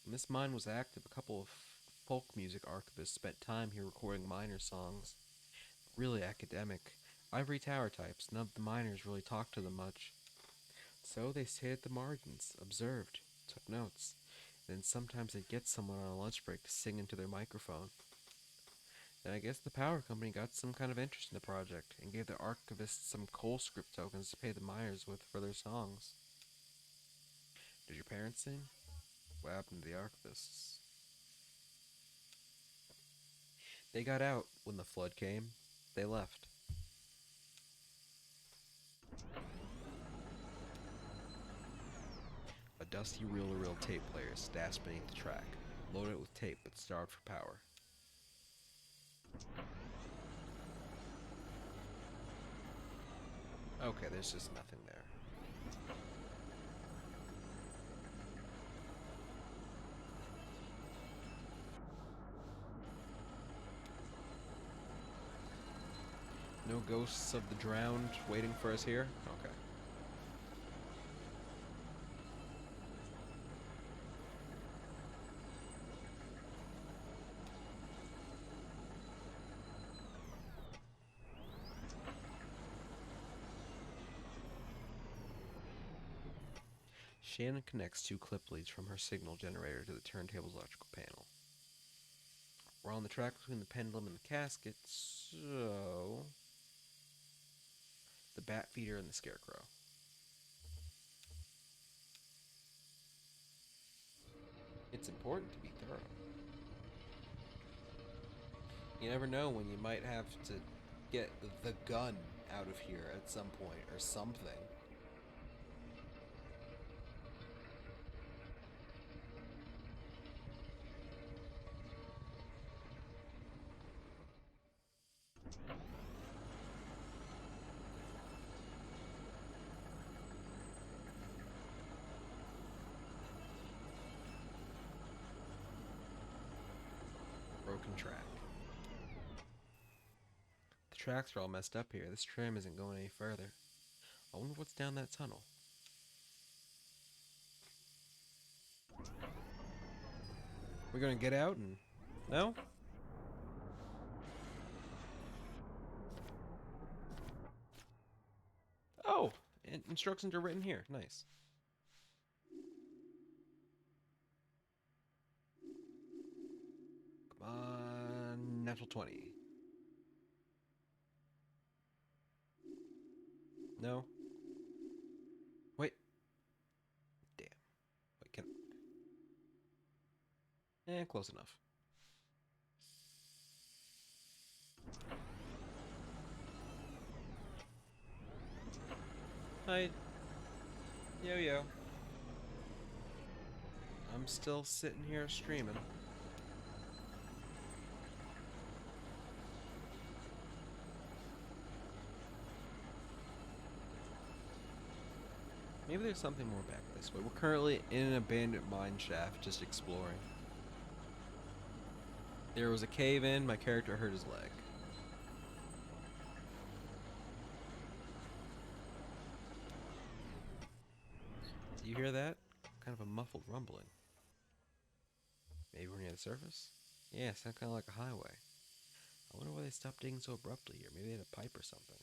When this mine was active, a couple of folk music archivists spent time here recording miner songs. Really academic. Ivory tower types. None of the miners really talked to them much. So they stayed at the margins, observed, took notes. Then sometimes they'd get someone on a lunch break to sing into their microphone. Then I guess the power company got some kind of interest in the project and gave the archivists some coal script tokens to pay the miners with for their songs. Did your parents sing? What happened to the archivists? They got out when the flood came. They left. A dusty reel-to-reel tape player stashed beneath the track, loaded with tape but starved for power. Okay, there's just nothing there. No ghosts of the drowned waiting for us here? Okay. Shannon connects two clip leads from her signal generator to the turntable's electrical panel. We're on the track between the pendulum and the casket, so... the bat feeder and the scarecrow. It's important to be thorough. You never know when you might have to get the gun out of here at some point or something. Broken track. The tracks are all messed up here. This tram isn't going any further. I wonder what's down that tunnel. We're gonna get out and... no? Oh! Instructions are written here. Nice. Come on, natural 20. No? Wait. Damn. Wait, can... close enough. Hi. Yo. I'm still sitting here streaming. Maybe there's something more back this way. We're currently in an abandoned mine shaft, just exploring. There was a cave in, my character hurt his leg. Do you hear that? Kind of a muffled rumbling. Maybe we're near the surface? Yeah, sounds kind of like a highway. I wonder why they stopped digging so abruptly here. Maybe they had a pipe or something.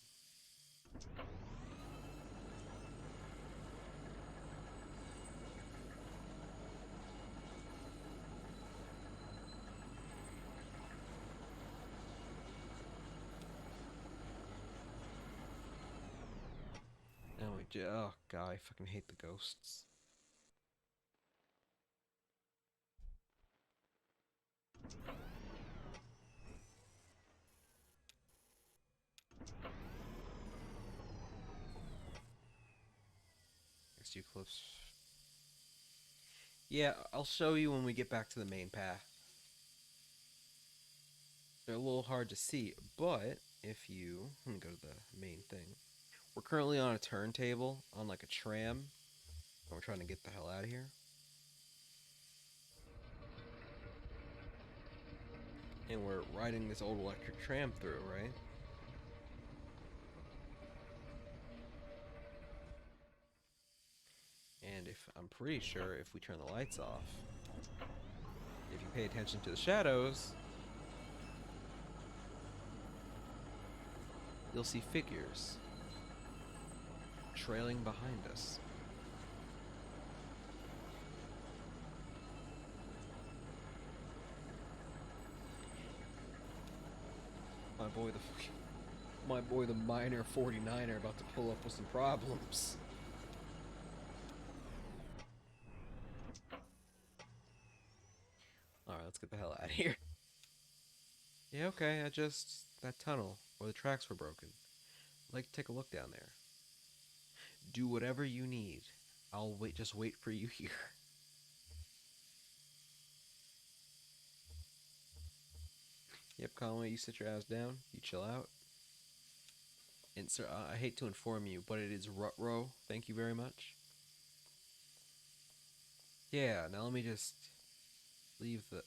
Oh god, I fucking hate the ghosts. Next few clips. Yeah, I'll show you when we get back to the main path. They're a little hard to see, but if you... let me go to the main thing. We're currently on a turntable, on like a tram, and we're trying to get the hell out of here. And we're riding this old electric tram through, right? And if I'm pretty sure if we turn the lights off, if you pay attention to the shadows, you'll see figures trailing behind us. My boy the minor 49er about to pull up with some problems. Alright, let's get the hell out of here. Yeah, okay, that tunnel where the tracks were broken. I'd like to take a look down there. Do whatever you need. I'll just wait for you here. Yep, Conway, you sit your ass down. You chill out. And sir, I hate to inform you, but it is Rutro. Thank you very much. Yeah, now let me just leave the...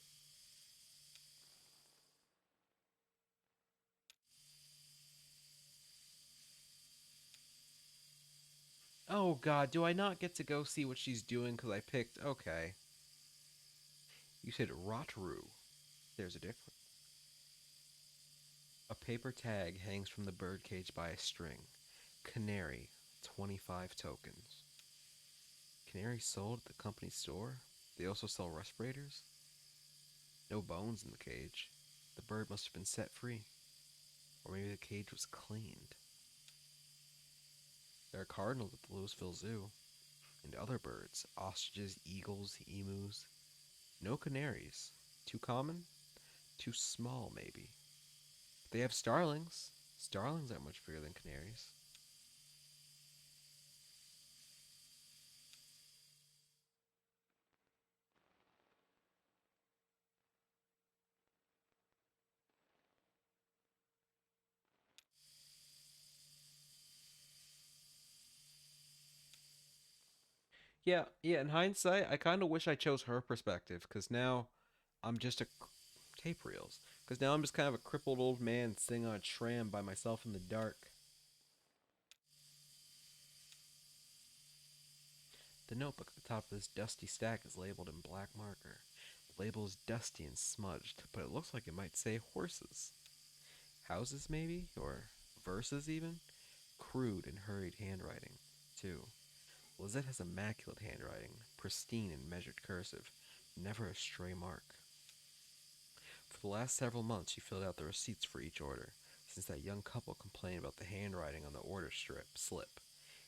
Oh god, do I not get to go see what she's doing because I picked... okay. You said Rotru. There's a difference. A paper tag hangs from the birdcage by a string. Canary, 25 tokens. canary sold at the company store? They also sell respirators? No bones in the cage. The bird must have been set free. Or maybe the cage was cleaned. There are cardinals at the Louisville Zoo, and other birds, ostriches, eagles, emus. No canaries. Too common? Too small, maybe. But they have starlings. Starlings aren't much bigger than canaries. Yeah, in hindsight, I kind of wish I chose her perspective, because now I'm just a tape reels. Because now I'm just kind of a crippled old man sitting on a tram by myself in the dark. The notebook at the top of this dusty stack is labeled in black marker. The label is dusty and smudged, but it looks like it might say horses. Houses, maybe? Or verses, even? Crude and hurried handwriting, too. Lizette has immaculate handwriting, pristine and measured cursive, never a stray mark. For the last several months, she filled out the receipts for each order, since that young couple complained about the handwriting on the order slip.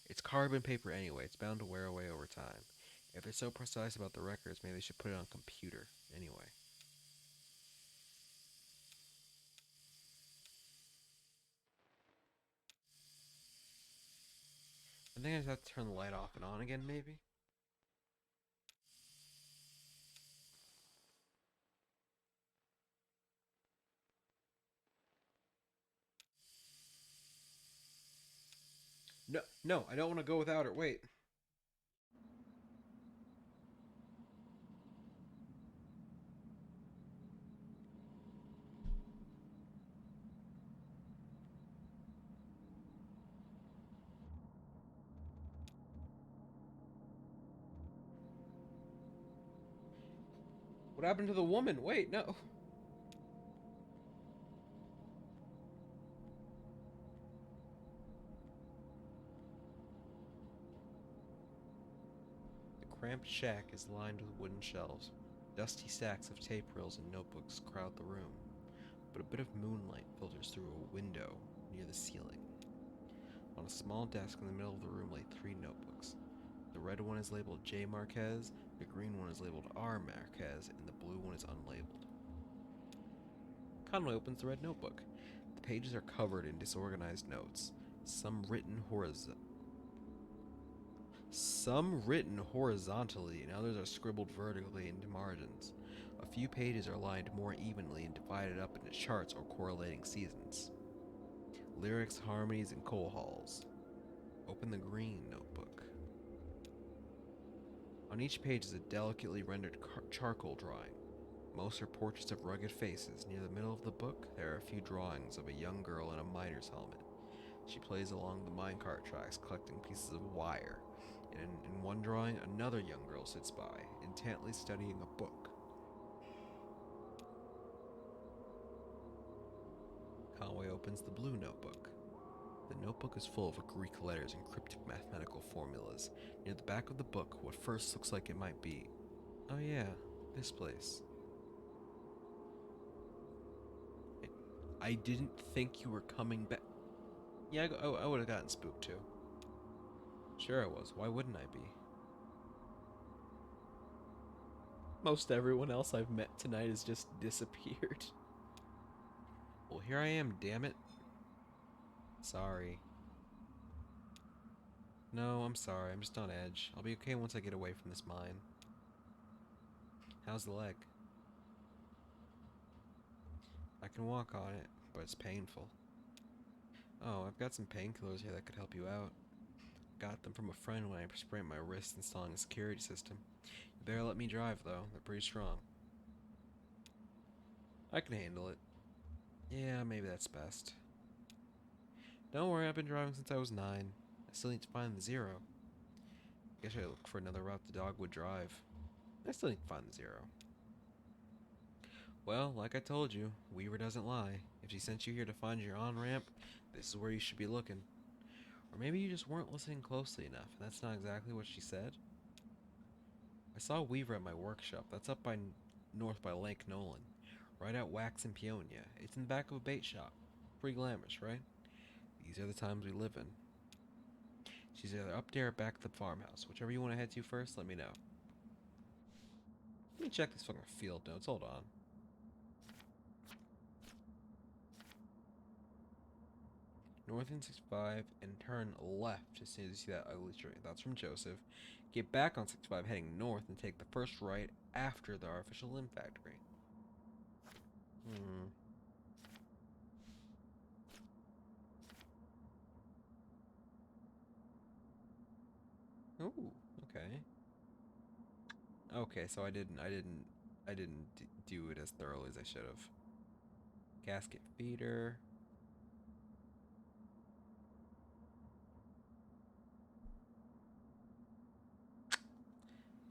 It's carbon paper anyway, it's bound to wear away over time. If they're so precise about the records, maybe they should put it on computer anyway. I think I just have to turn the light off and on again, maybe? No, I don't want to go without her. Wait. What happened to the woman? Wait, no. The cramped shack is lined with wooden shelves. Dusty stacks of tape reels and notebooks crowd the room, but a bit of moonlight filters through a window near the ceiling. On a small desk in the middle of the room lay three notebooks. The red one is labeled J. Marquez, the green one is labeled R. Marquez, and the blue one is unlabeled. Conway opens the red notebook. The pages are covered in disorganized notes, some written horizontally, and others are scribbled vertically into margins. A few pages are lined more evenly and divided up into charts or correlating seasons. Lyrics, harmonies, and coal halls. Open the green notebook. On each page is a delicately rendered charcoal drawing. Most are portraits of rugged faces. Near the middle of the book, there are a few drawings of a young girl in a miner's helmet. She plays along the minecart tracks, collecting pieces of wire. And in one drawing, another young girl sits by, intently studying a book. Conway opens the blue notebook. The notebook is full of Greek letters and cryptic mathematical formulas. Near the back of the book, what first looks like it might be, oh yeah, this place. I didn't think you were coming back. Yeah, I would have gotten spooked too. Sure I was. Why wouldn't I be? Most everyone else I've met tonight has just disappeared. Well, here I am, damn it. Sorry. No, I'm sorry. I'm just on edge. I'll be okay once I get away from this mine. How's the leg? I can walk on it, but it's painful. Oh, I've got some painkillers here that could help you out. Got them from a friend when I sprained my wrist installing a security system. You better let me drive, though. They're pretty strong. I can handle it. Yeah, maybe that's best. Don't worry, I've been driving since I was 9. I still need to find the zero. Guess I look for another route the dog would drive. I still need to find the zero. Well, like I told you, Weaver doesn't lie. If she sent you here to find your on-ramp, this is where you should be looking. Or maybe you just weren't listening closely enough, and that's not exactly what she said. I saw Weaver at my workshop. That's up by north by Lake Nolan. Right at Wax and Peonia. It's in the back of a bait shop. Pretty glamorous, right? These are the times we live in. She's either up there or back at the farmhouse. Whichever you want to head to first, let me know. Let me check these fucking field notes. Hold on. Northern 65 and turn left as soon as you see that ugly tree. That's from Joseph. Get back on 65 heading north and take the first right after the artificial limb factory. Ooh, okay. Okay, so I didn't do it as thoroughly as I should have. Gasket feeder.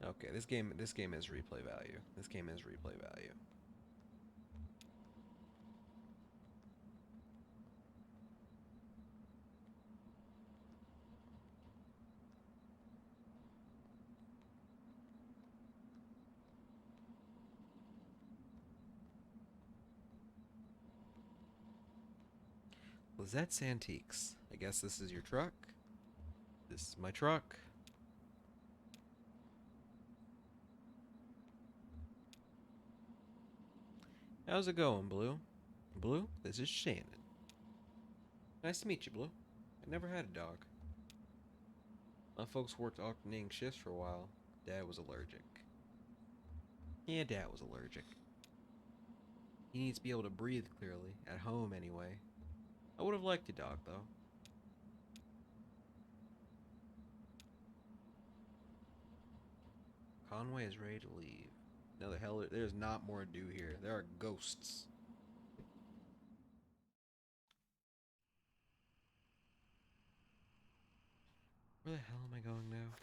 Okay, this game has replay value. This game has replay value. Lizette's Antiques. I guess this is your truck. This is my truck. How's it going, Blue? Blue, this is Shannon. Nice to meet you, Blue. I never had a dog. My folks worked alternating shifts for a while. Dad was allergic. Yeah, Dad was allergic. He needs to be able to breathe clearly, at home anyway. I would have liked a dog, though. Conway is ready to leave. No, the hell, there's not more to do here. There are ghosts. Where the hell am I going now?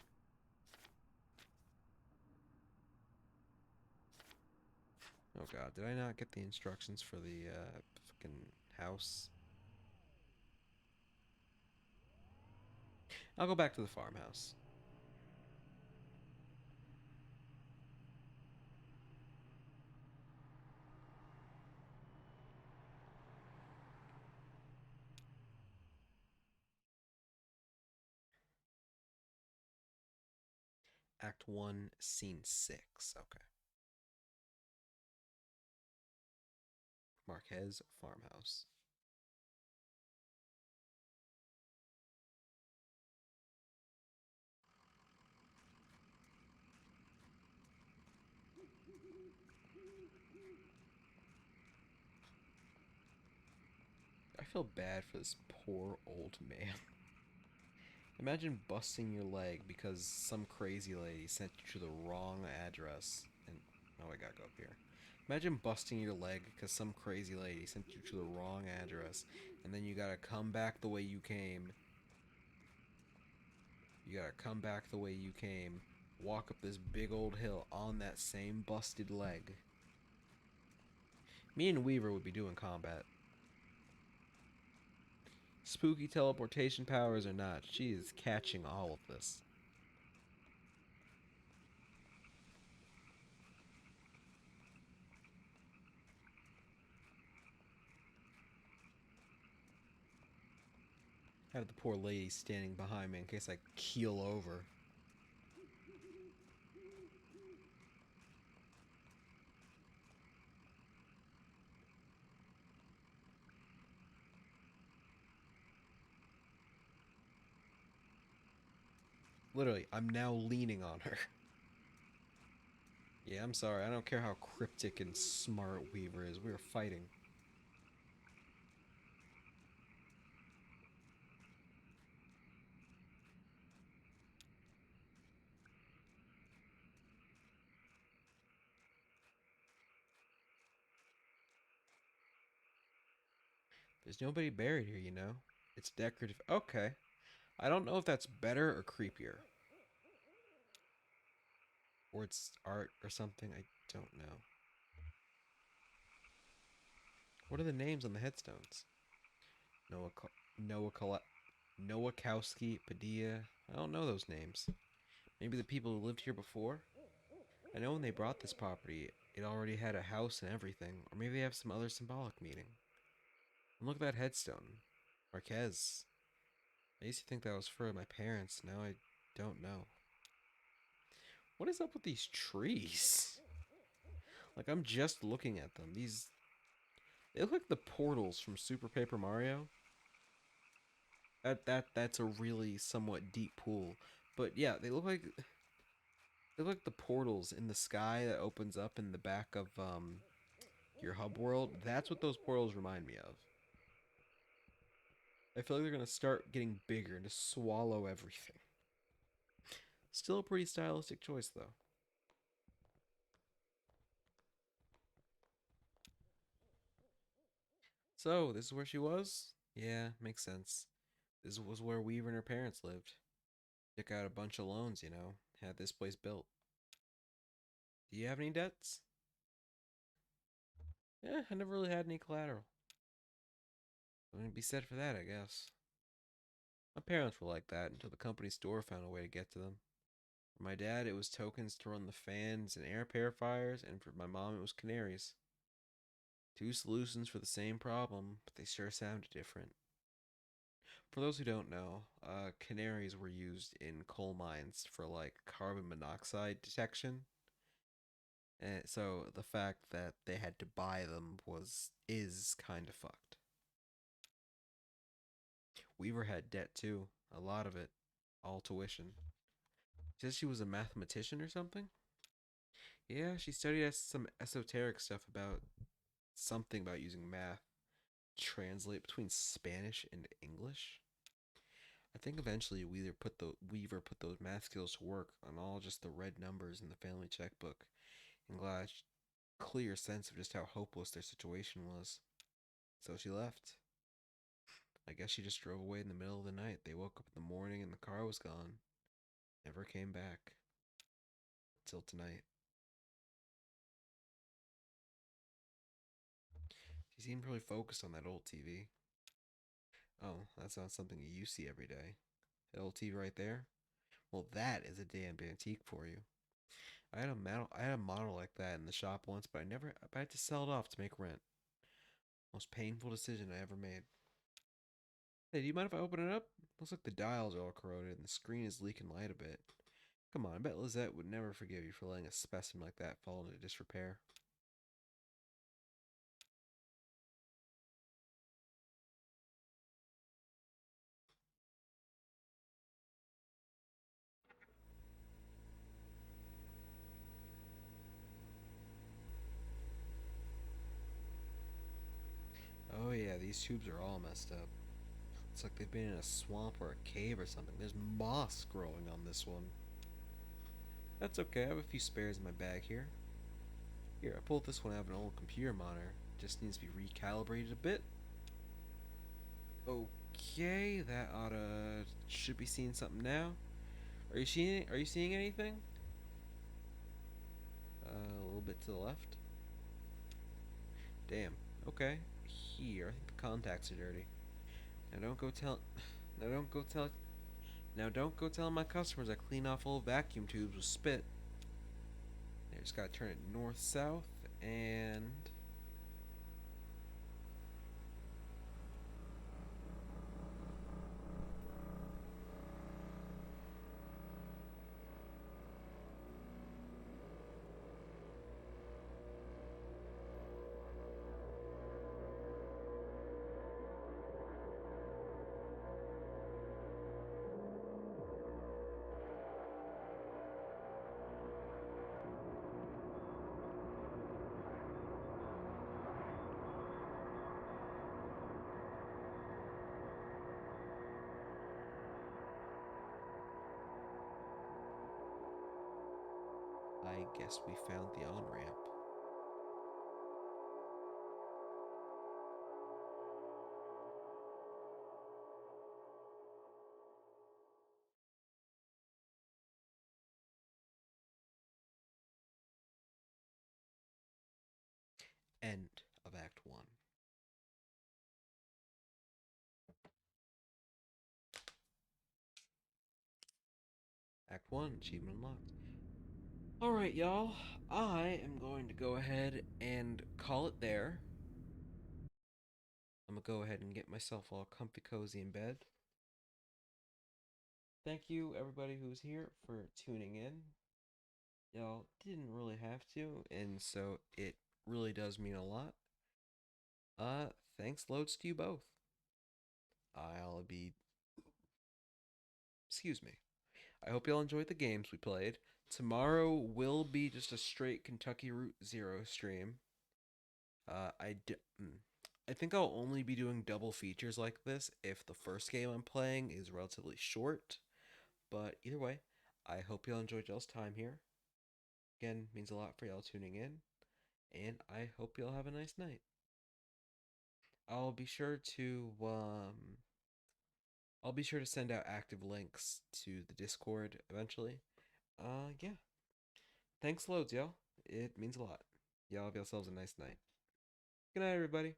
Oh god, did I not get the instructions for the fucking house? I'll go back to the farmhouse. Act 1, Scene 6. Okay. Marquez Farmhouse. I feel bad for this poor old man. Imagine busting your leg because some crazy lady sent you to the wrong address. And oh, I gotta go up here. Imagine busting your leg because some crazy lady sent you to the wrong address, and then you gotta come back the way you came. You gotta come back the way you came, walk up this big old hill on that same busted leg. Me and Weaver would be doing combat. Spooky teleportation powers or not, she is catching all of this. I have the poor lady standing behind me in case I keel over. Literally, I'm now leaning on her. Yeah, I'm sorry. I don't care how cryptic and smart Weaver is. We were fighting. There's nobody buried here, you know? It's decorative. Okay. I don't know if that's better or creepier. Or it's art or something. I don't know. What are the names on the headstones? Noah, Noah, Nowakowski, Padilla. I don't know those names. Maybe the people who lived here before? I know when they brought this property, it already had a house and everything, or maybe they have some other symbolic meaning. And look at that headstone. Marquez. I used to think that was for my parents, now I don't know. What is up with these trees? Like, I'm just looking at them. They look like the portals from Super Paper Mario. That's a really somewhat deep pool. But yeah, they look like the portals in the sky that opens up in the back of your hub world. That's what those portals remind me of. I feel like they're gonna start getting bigger and just swallow everything. Still a pretty stylistic choice though. So, this is where she was? Yeah, makes sense. This was where Weaver and her parents lived. Took out a bunch of loans, had this place built. Do you have any debts? Yeah, I never really had any collateral. Something to be said for that, I guess. My parents were like that until the company store found a way to get to them. For my dad, it was tokens to run the fans and air purifiers, and for my mom, it was canaries. Two solutions for the same problem, but they sure sounded different. For those who don't know, canaries were used in coal mines for like carbon monoxide detection. And so the fact that they had to buy them is kind of fucked. Weaver had debt too, a lot of it, all tuition. She says she was a mathematician or something. Yeah, she studied some esoteric stuff about something about using math to translate between Spanish and English. I think eventually Weaver put those math skills to work on all just the red numbers in the family checkbook and got a clear sense of just how hopeless their situation was. So she left. I guess she just drove away in the middle of the night. They woke up in the morning and the car was gone. Never came back. Till tonight. She seemed really focused on that old TV. Oh, that's not something you see every day. That old TV right there? Well, that is a damned antique for you. I had a model like that in the shop once, but I had to sell it off to make rent. Most painful decision I ever made. Hey, do you mind if I open it up? Looks like the dials are all corroded and the screen is leaking light a bit. Come on, I bet Lizette would never forgive you for letting a specimen like that fall into disrepair. Oh yeah, these tubes are all messed up. It's like they've been in a swamp or a cave or something. There's moss growing on this one. That's okay, I have a few spares in my bag here. Here, I pulled this one out of an old computer monitor. Just needs to be recalibrated a bit. Okay, that oughta should be seeing something now. Are you seeing anything? A little bit to the left. Damn. Okay. Here, I think the contacts are dirty. Now don't go tell. Now don't go tell. Now don't go telling my customers I clean off old vacuum tubes with spit. I just gotta turn it north south and I guess we found the on ramp. End of Act 1. Act 1, achievement unlocked. Alright, y'all. I am going to go ahead and call it there. I'm gonna go ahead and get myself all comfy cozy in bed. Thank you, everybody who's here, for tuning in. Y'all didn't really have to, and so it really does mean a lot. Uh, Thanks loads to you both. I'll be. Excuse me. I hope y'all enjoyed the games we played. Tomorrow will be just a straight Kentucky Route Zero stream. Uh, I, d- mm, I think I'll only be doing double features like this if the first game I'm playing is relatively short. But either way, I hope y'all enjoyed y'all's time here. Again, means a lot for y'all tuning in, and I hope y'all have a nice night. I'll be sure to um, I'll be sure to send out active links to the Discord eventually. Yeah. Thanks loads, y'all. It means a lot. Y'all have yourselves a nice night. Good night, everybody.